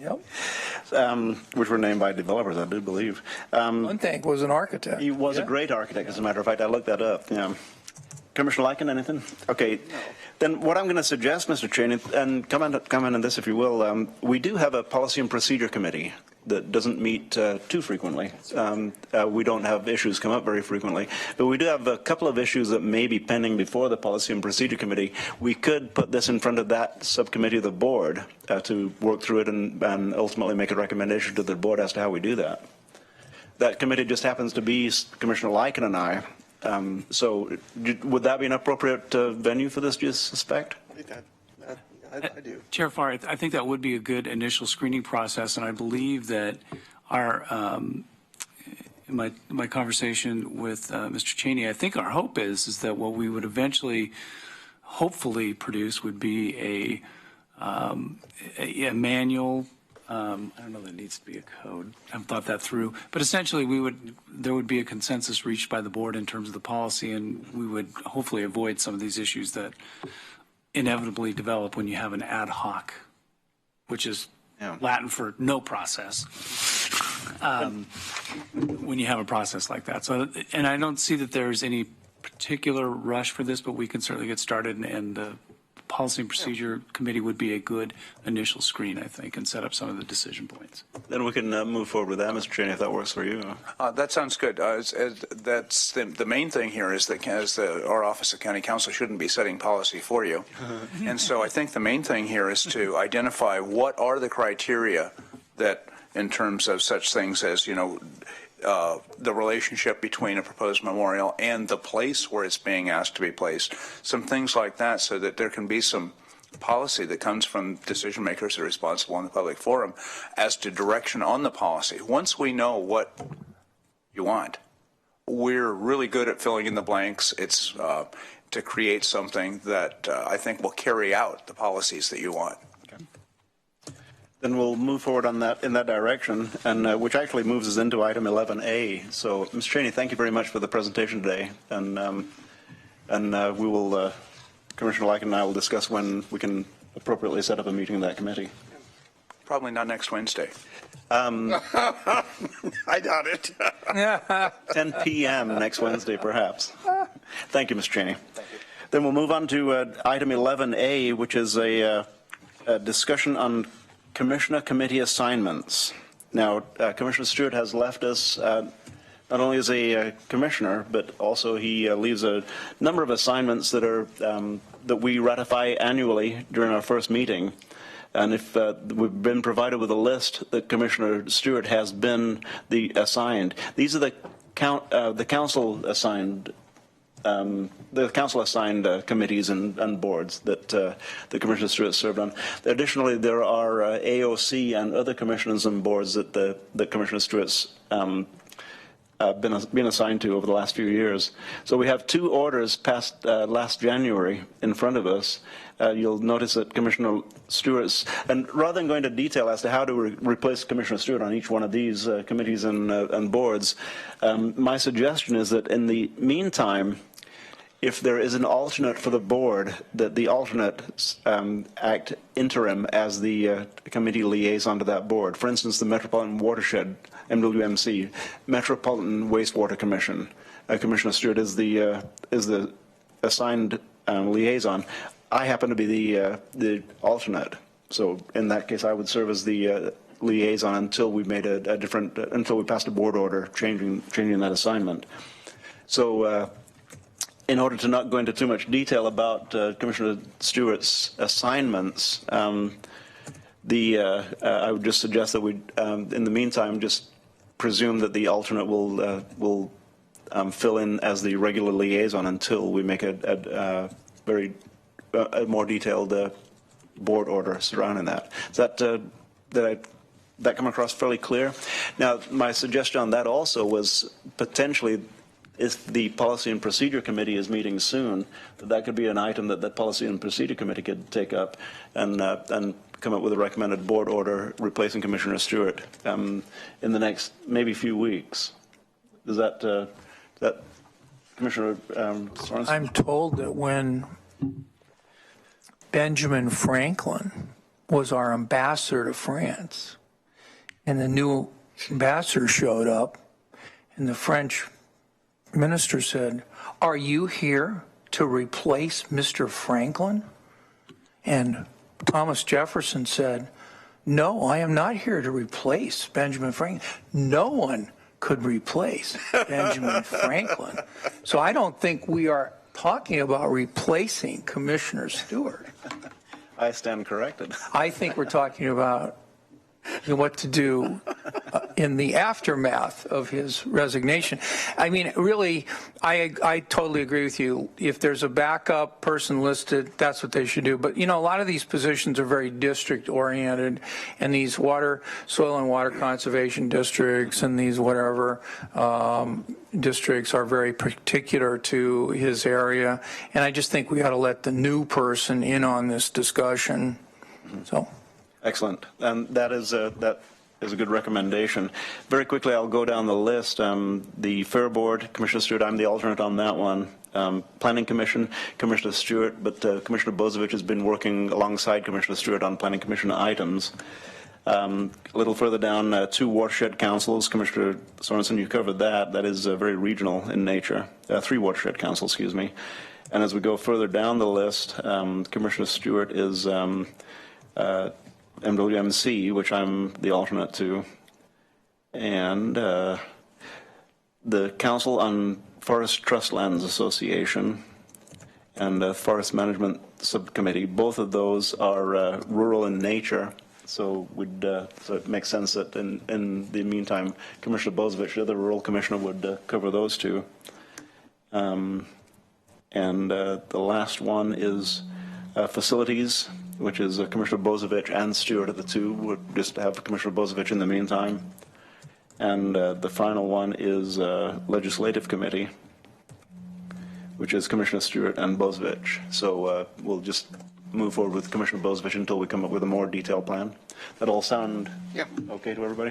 Yep. Which were named by developers, I do believe. Unthank was an architect. He was a great architect, as a matter of fact. I looked that up. Yeah. Commissioner Lycan, anything? Okay. No. Then what I'm going to suggest, Mr. Cheney, and comment on this if you will, we do have a policy and procedure committee that doesn't meet too frequently. We don't have issues come up very frequently, but we do have a couple of issues that may be pending before the policy and procedure committee. We could put this in front of that subcommittee of the board to work through it and ultimately make a recommendation to the board as to how we do that. That committee just happens to be Commissioner Lycan and I. So would that be an appropriate venue for this, do you suspect? I do. Chair Farr, I think that would be a good initial screening process, and I believe that our in my conversation with Mr. Cheney, I think our hope is that what we would eventually, hopefully, produce would be a manual. I don't know that it needs to be a code. I haven't thought that through, but essentially there would be a consensus reached by the board in terms of the policy, and we would hopefully avoid some of these issues that inevitably develop when you have an ad hoc, which is Latin for no process, when you have a process like that. So, and I don't see that there's any particular rush for this, but we can certainly get started, and the Policy and Procedure Committee would be a good initial screen, I think, and set up some of the decision points. Then we can move forward with that, Mr. Cheney, if that works for you. That sounds good. That's the main thing here is that our Office of County Counsel shouldn't be setting policy for you. And so I think the main thing here is to identify what are the criteria that, in terms of such things as, you know, the relationship between a proposed memorial and the place where it's being asked to be placed, some things like that, so that there can be some policy that comes from decision makers that are responsible in the public forum as to direction on the policy. Once we know what you want, we're really good at filling in the blanks. It's to create something that I think will carry out the policies that you want. Then we'll move forward on that in that direction, and which actually moves us into item 11A. So, Mr. Cheney, thank you very much for the presentation today, and we will, Commissioner Lycan and I will discuss when we can appropriately set up a meeting in that committee. Probably not next Wednesday. I doubt it. 10 p.m. next Wednesday, perhaps. Thank you, Mr. Cheney. Thank you. Then we'll move on to item 11A, which is a discussion on Commissioner Committee assignments. Now, Commissioner Stewart has left us not only as a commissioner, but also he leaves a number of assignments that are that we ratify annually during our first meeting. And if we've been provided with a list that Commissioner Stewart has been assigned, these are the council assigned. The council assigned committees and boards that the Commissioner Stewart served on. Additionally, there are AOC and other commissioners and boards that Commissioner Stewart's been assigned to over the last few years. So we have 2 orders passed last January in front of us. You'll notice that Commissioner Stewart's, and rather than go into detail as to how to replace Commissioner Stewart on each one of these committees and boards, my suggestion is that in the meantime, if there is an alternate for the board, that the alternate act interim as the committee liaison to that board. For instance, the Metropolitan Watershed, MWMC, Metropolitan Wastewater Commission. Commissioner Stewart is the assigned liaison. I happen to be the alternate. So in that case, I would serve as the liaison until we made until we passed a board order changing that assignment. So. In order to not go into too much detail about Commissioner Stewart's assignments, I would just suggest that we, in the meantime, just presume that the alternate will fill in as the regular liaison until we make a more detailed board order surrounding that. Is that that come across fairly clear? Now, my suggestion on that also was potentially, if the Policy and Procedure Committee is meeting soon, that could be an item that the Policy and Procedure Committee could take up and come up with a recommended board order replacing Commissioner Stewart in the next maybe few weeks. Does that Commissioner Sorensen? I'm told that when Benjamin Franklin was our ambassador to France, and the new ambassador showed up, and the French minister said, "Are you here to replace Mr. Franklin?" And Thomas Jefferson said, "No, I am not here to replace Benjamin Franklin." No one could replace Benjamin Franklin. So I don't think we are talking about replacing Commissioner Stewart. I stand corrected. I think we're talking about what to do in the aftermath of his resignation. I mean, really, I totally agree with you. If there's a backup person listed, that's what they should do. But, you know, a lot of these positions are very district-oriented, and these soil and water conservation districts and these whatever districts are very particular to his area. And I just think we ought to let the new person in on this discussion. So. Excellent. And that is a good recommendation. Very quickly, I'll go down the list. The Fair Board, Commissioner Stewart, I'm the alternate on that one. Planning Commission, Commissioner Stewart, but Commissioner Bozovich has been working alongside Commissioner Stewart on Planning Commission items. A little further down, 2 watershed councils. Commissioner Sorensen, you covered that. That is very regional in nature. 3 watershed councils, excuse me. And as we go further down the list, Commissioner Stewart is MWMC, which I'm the alternate to, and the Council on Forest Trust Lands Association and the Forest Management Subcommittee. Both of those are rural in nature, so so it makes sense that in the meantime, Commissioner Bozovich, the other rural commissioner, would cover those 2. And the last one is facilities, which is Commissioner Bozovich and Stewart of the 2. We'll just have Commissioner Bozovich in the meantime. And the final one is Legislative Committee, which is Commissioner Stewart and Bozovich. So we'll just move forward with Commissioner Bozovich until we come up with a more detailed plan. That all sound okay to everybody?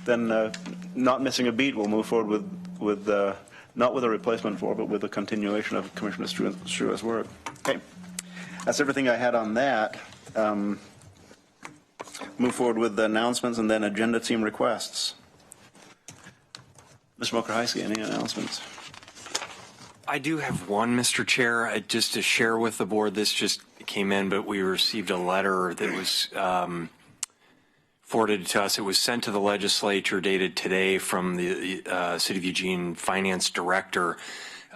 Then, not missing a beat, we'll move forward with not with a replacement for, but with a continuation of Commissioner Stewart's work. Okay. That's everything I had on that. Move forward with the announcements and then agenda team requests. Mr. Mokrzycki, any announcements? I do have one, Mr. Chair, just to share with the board. This just came in, but we received a letter that was forwarded to us. It was sent to the legislature dated today from the City of Eugene Finance Director,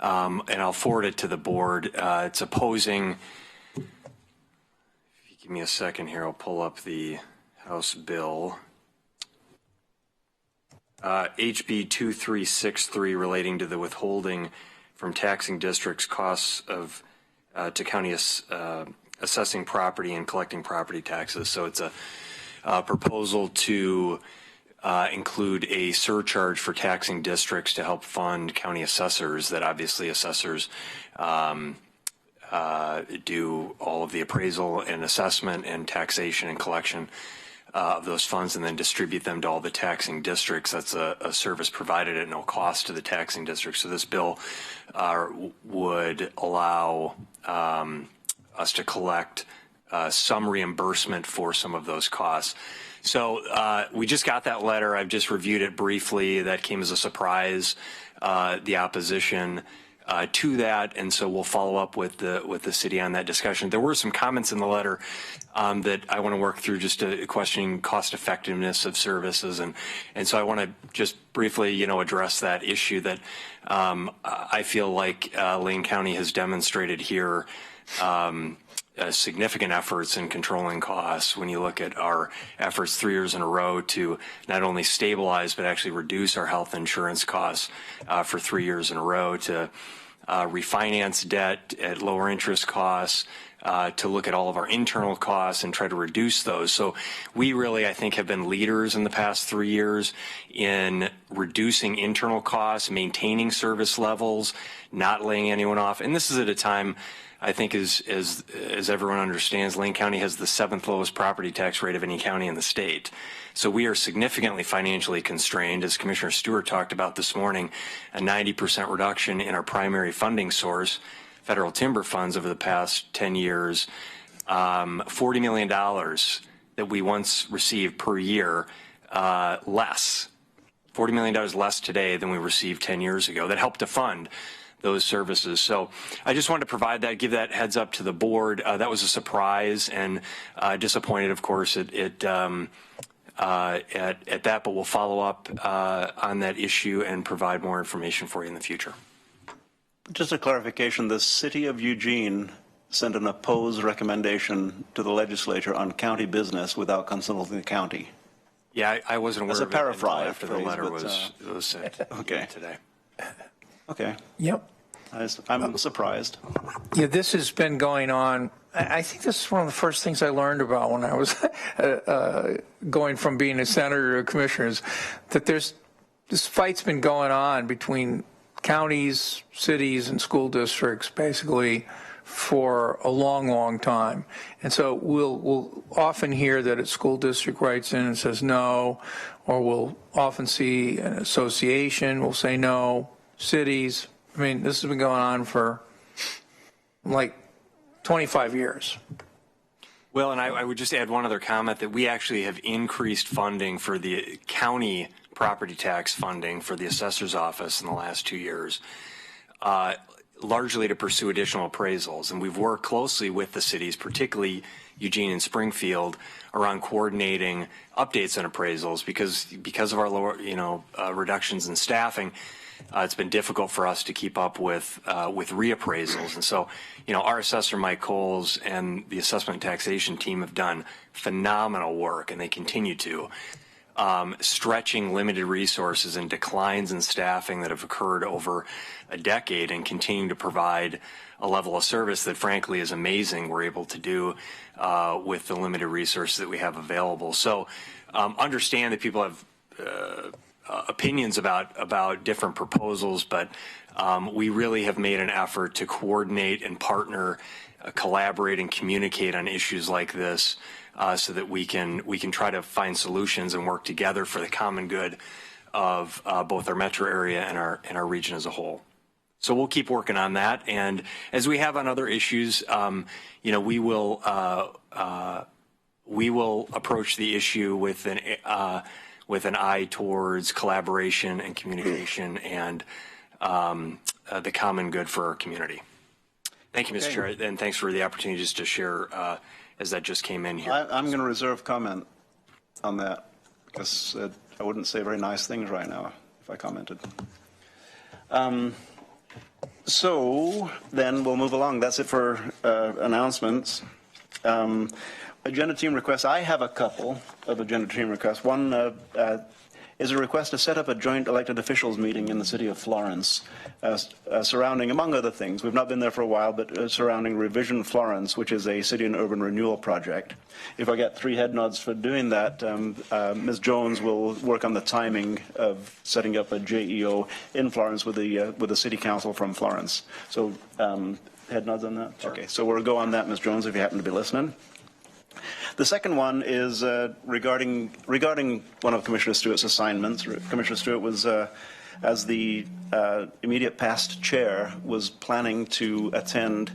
and I'll forward it to the board. It's opposing. Give me a second here. I'll pull up the House bill. HB 2363 relating to the withholding from taxing districts costs of to county assessing property and collecting property taxes. So it's a proposal to include a surcharge for taxing districts to help fund county assessors, that obviously assessors do all of the appraisal and assessment and taxation and collection of those funds, and then distribute them to all the taxing districts. That's a service provided at no cost to the taxing districts. So this bill would allow us to collect some reimbursement for some of those costs. So we just got that letter. I've just reviewed it briefly. That came as a surprise, the opposition to that, and so we'll follow up with the city on that discussion. There were some comments in the letter that I want to work through, just questioning cost effectiveness of services, and so I want to just briefly, address that issue that I feel like Lane County has demonstrated here. Significant efforts in controlling costs when you look at our efforts 3 years in a row to not only stabilize but actually reduce our health insurance costs for 3 years in a row, to refinance debt at lower interest costs, to look at all of our internal costs and try to reduce those. So we really, I think, have been leaders in the past 3 years in reducing internal costs, maintaining service levels, not laying anyone off. And this is at a time, I think, as everyone understands, Lane County has the 7th lowest property tax rate of any county in the state. So we are significantly financially constrained. As Commissioner Stewart talked about this morning, a 90% reduction in our primary funding source, federal timber funds, over the past 10 years, $40 million that we once received per year, less. $40 million less today than we received 10 years ago. That helped to fund those services. So I just wanted to provide that, give that heads up to the board. That was a surprise, and disappointed, of course, at that, but we'll follow up on that issue and provide more information for you in the future. Just a clarification, the city of Eugene sent an opposed recommendation to the legislature on county business without consulting the county. Yeah, I wasn't aware of it. As a paraphrase after the letter was sent okay. today. Okay. Yep. I'm surprised. Yeah, this has been going on. I think this is one of the first things I learned about when I was going from being a senator to commissioners, that this fight's been going on between counties, cities, and school districts basically for a long, long time. And so we'll often hear that a school district writes in and says no, or we'll often see an association will say no, cities. I mean, this has been going on for like 25 years. Well, and I would just add one other comment, that we actually have increased funding for the county property tax funding for the assessor's office in the last 2 years, largely to pursue additional appraisals. And we've worked closely with the cities, particularly Eugene and Springfield, around coordinating updates on appraisals, because of our lower, reductions in staffing. It's been difficult for us to keep up with reappraisals. And so, our assessor, Mike Coles, and the assessment and taxation team have done phenomenal work, and they continue to, stretching limited resources and declines in staffing that have occurred over a decade, and continuing to provide a level of service that, frankly, is amazing we're able to do with the limited resources that we have available. So understand that people have opinions about different proposals, but we really have made an effort to coordinate and partner, collaborate and communicate on issues like this, so that we can try to find solutions and work together for the common good of both our metro area and our region as a whole. So we'll keep working on that, and as we have on other issues, we will approach the issue with an eye towards collaboration and communication and the common good for our community. Thank you, Mr. Chair, and thanks for the opportunity just to share as that just came in here. I'm going to reserve comment on that, because I wouldn't say very nice things right now if I commented. So then we'll move along. That's it for announcements. Agenda team requests. I have a couple of agenda team requests. One is a request to set up a joint elected officials meeting in the city of Florence surrounding, among other things, we've not been there for a while, but surrounding Revision Florence, which is a city and urban renewal project. If I get 3 head nods for doing that, Ms. Jones will work on the timing of setting up a JEO in Florence with the city council from Florence. So head nods on that? Sure. Okay, so we'll go on that, Ms. Jones, if you happen to be listening. The second one is regarding one of Commissioner Stewart's assignments. Commissioner Stewart was, as the immediate past chair, was planning to attend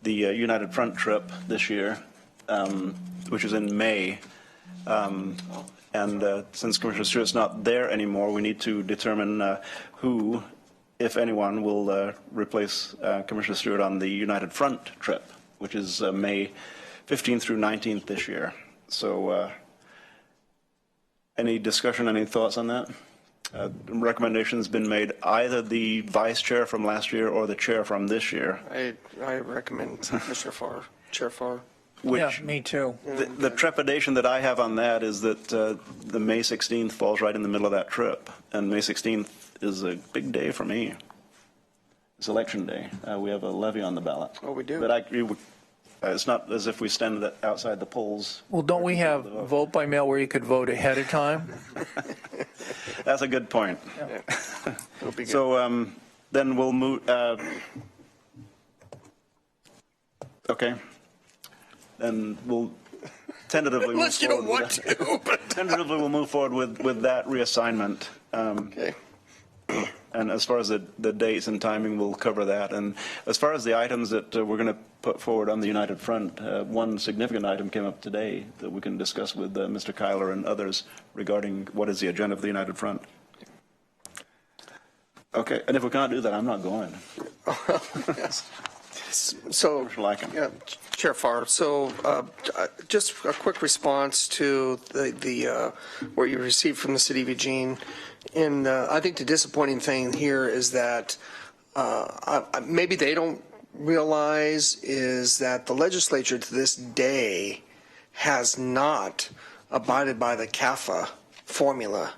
the United Front trip this year, which is in May. And since Commissioner Stewart's not there anymore, we need to determine who, if anyone, will replace Commissioner Stewart on the United Front trip, which is May 15th through 19th this year. So any discussion, any thoughts on that? Recommendation's been made, either the vice chair from last year or the chair from this year. I recommend Commissioner Farr, Chair Farr. Yeah, me too. The trepidation that I have on that is that the May 16th falls right in the middle of that trip. And May 16th is a big day for me. It's election day. We have a levy on the ballot. Oh, we do? But it's not as if we stand outside the polls. Well, don't we have vote by mail where you could vote ahead of time? That's a good point. Yeah. It'll be good. So then we'll move. Okay. Then we'll tentatively Unless you don't want to. Tentatively, we'll move forward with that reassignment. Okay. And as far as the dates and timing, we'll cover that. And as far as the items that we're going to put forward on the United Front, one significant item came up today that we can discuss with Mr. Kyler and others regarding what is the agenda of the United Front. Okay, and if we can't do that, I'm not going. Yes. So, yeah, Chair Farr, so just a quick response to the what you received from the City of Eugene. And I think the disappointing thing here is that maybe they don't realize is that the legislature to this day has not abided by the CAFA formula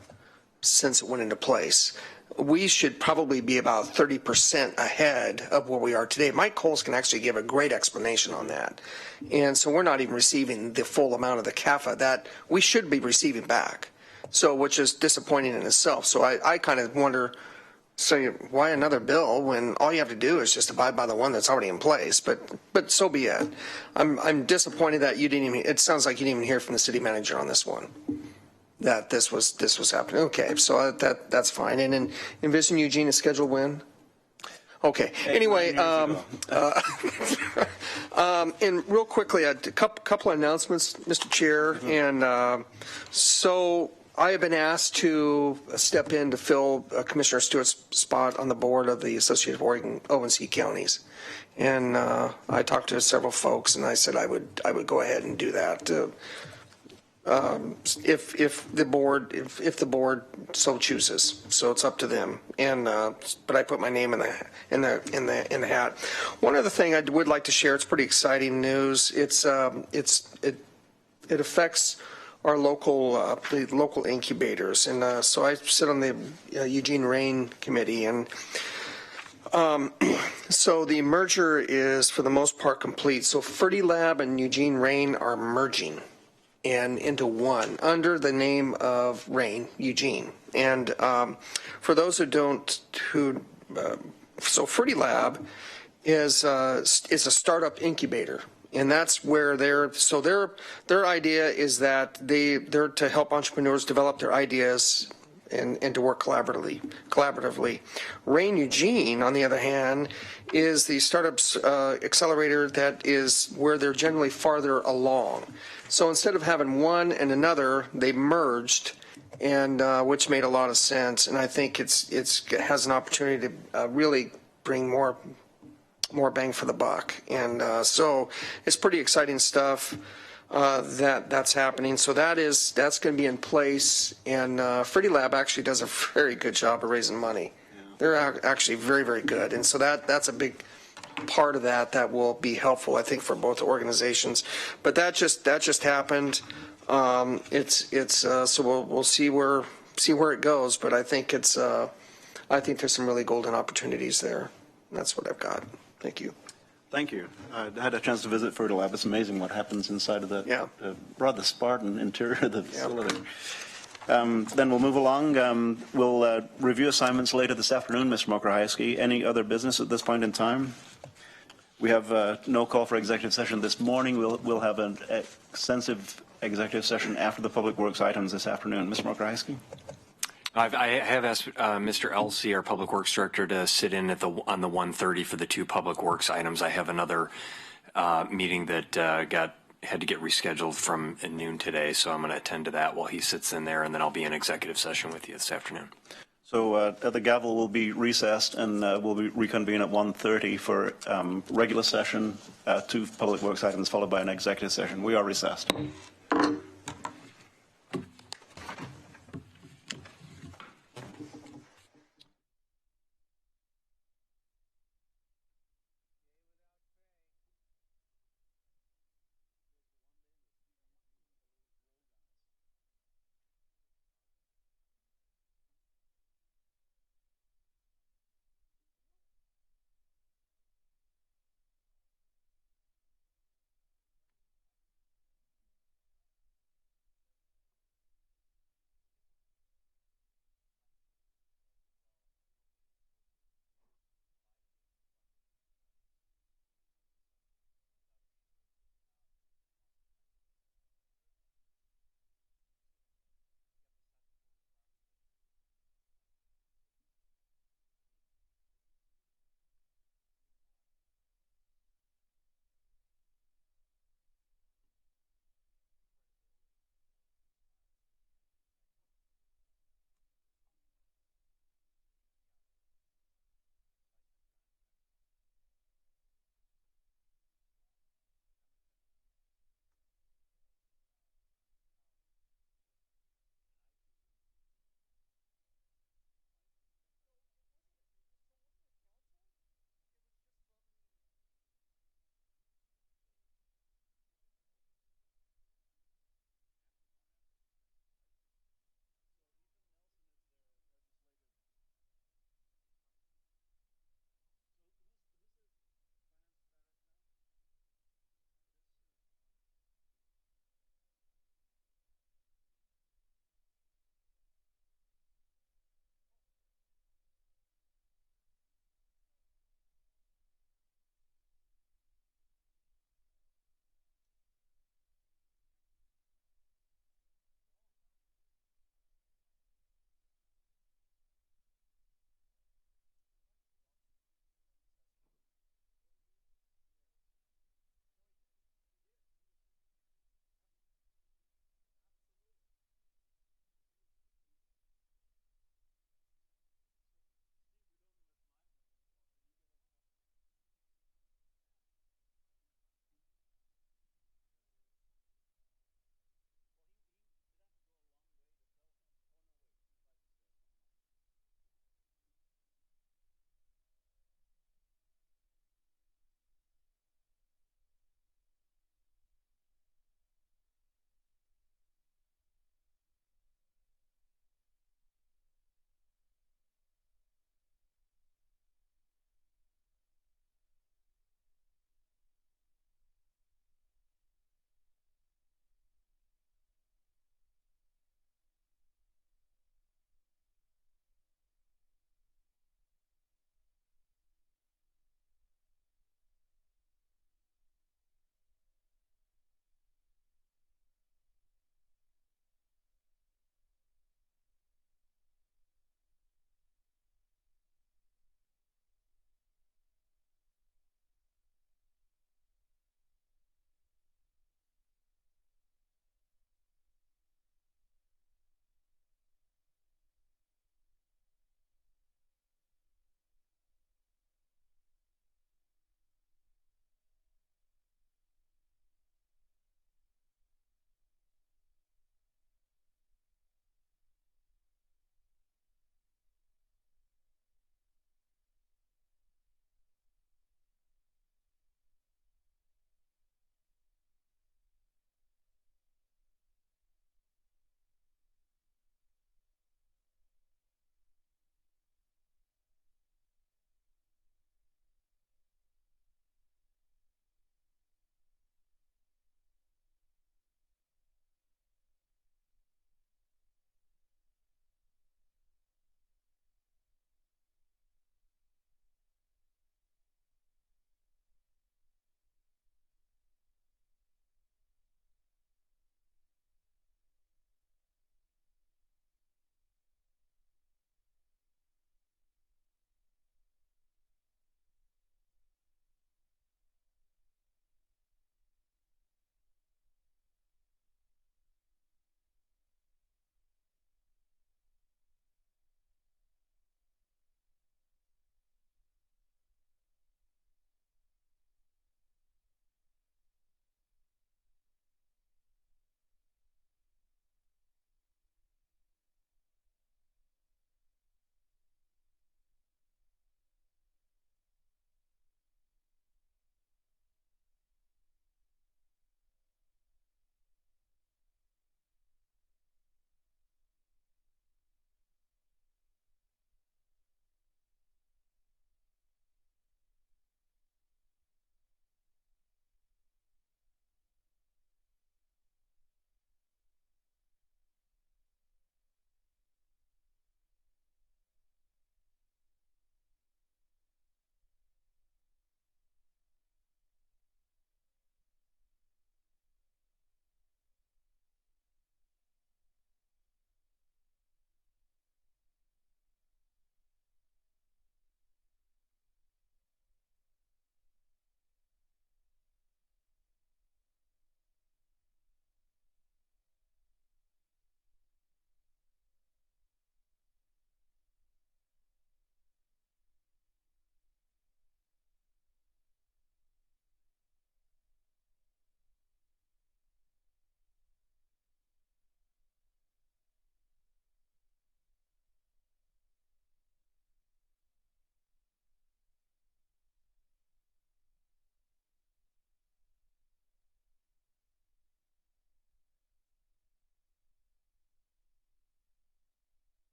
since it went into place. We should probably be about 30% ahead of where we are today. Mike Coles can actually give a great explanation on that. And so we're not even receiving the full amount of the CAFA that we should be receiving back. So, which is disappointing in itself. So I kind of wonder, so why another bill when all you have to do is just abide by the one that's already in place? But so be it. I'm disappointed that you didn't even, it sounds like you didn't even hear from the city manager on this one, that this was happening. Okay, so that's fine. And then Envision Eugene is scheduled when? Okay. Anyway, and real quickly, a couple of announcements, Mr. Chair. And so I have been asked to step in to fill Commissioner Stewart's spot on the board of the Associated of Oregon ONC Counties. And I talked to several folks, and I said I would go ahead and do that. If the board so chooses, so it's up to them. And but I put my name in the hat. One other thing I would like to share. It's pretty exciting news. It affects our local incubators, and so I sit on the Eugene Rain committee, and so the merger is for the most part complete. So Fertilab and Eugene Rain are merging and into one under the name of Rain Eugene. And for those who so Fertilab is a startup incubator, and that's where their idea is that they're to help entrepreneurs develop their ideas and to work collaboratively. Rain Eugene, on the other hand, is the startups accelerator that is where they're generally farther along. So instead of having one and another, they merged, and which made a lot of sense. And I think it has an opportunity to really bring more bang for the buck. And so it's pretty exciting stuff that's happening. So that's going to be in place. And Fertilab actually does a very good job of raising money. Yeah. They're actually very, very good. And so that's a big part of that will be helpful, I think, for both organizations. But that just happened. So we'll see where see where it goes, but I think it's, I think there's some really golden opportunities there. That's what I've got. Thank you. Thank you. I had a chance to visit Fertilab. It's amazing what happens inside of the rather Spartan interior of the facility. Then we'll move along. We'll review assignments later this afternoon, Mr. Mokrahajski. Any other business at this point in time? We have no call for executive session this morning. We'll have an extensive executive session after the Public Works items this afternoon. Mr. Mokrahajski? I have asked Mr. Elsey, our Public Works Director, to sit in at on the 1:30 for the 2 Public Works items. I have another meeting that had to get rescheduled from noon today, so I'm going to attend to that while he sits in there, and then I'll be in executive session with you this afternoon. So the gavel will be recessed, and we'll be reconvene at 1:30 for regular session, 2 Public Works items, followed by an executive session. We are recessed.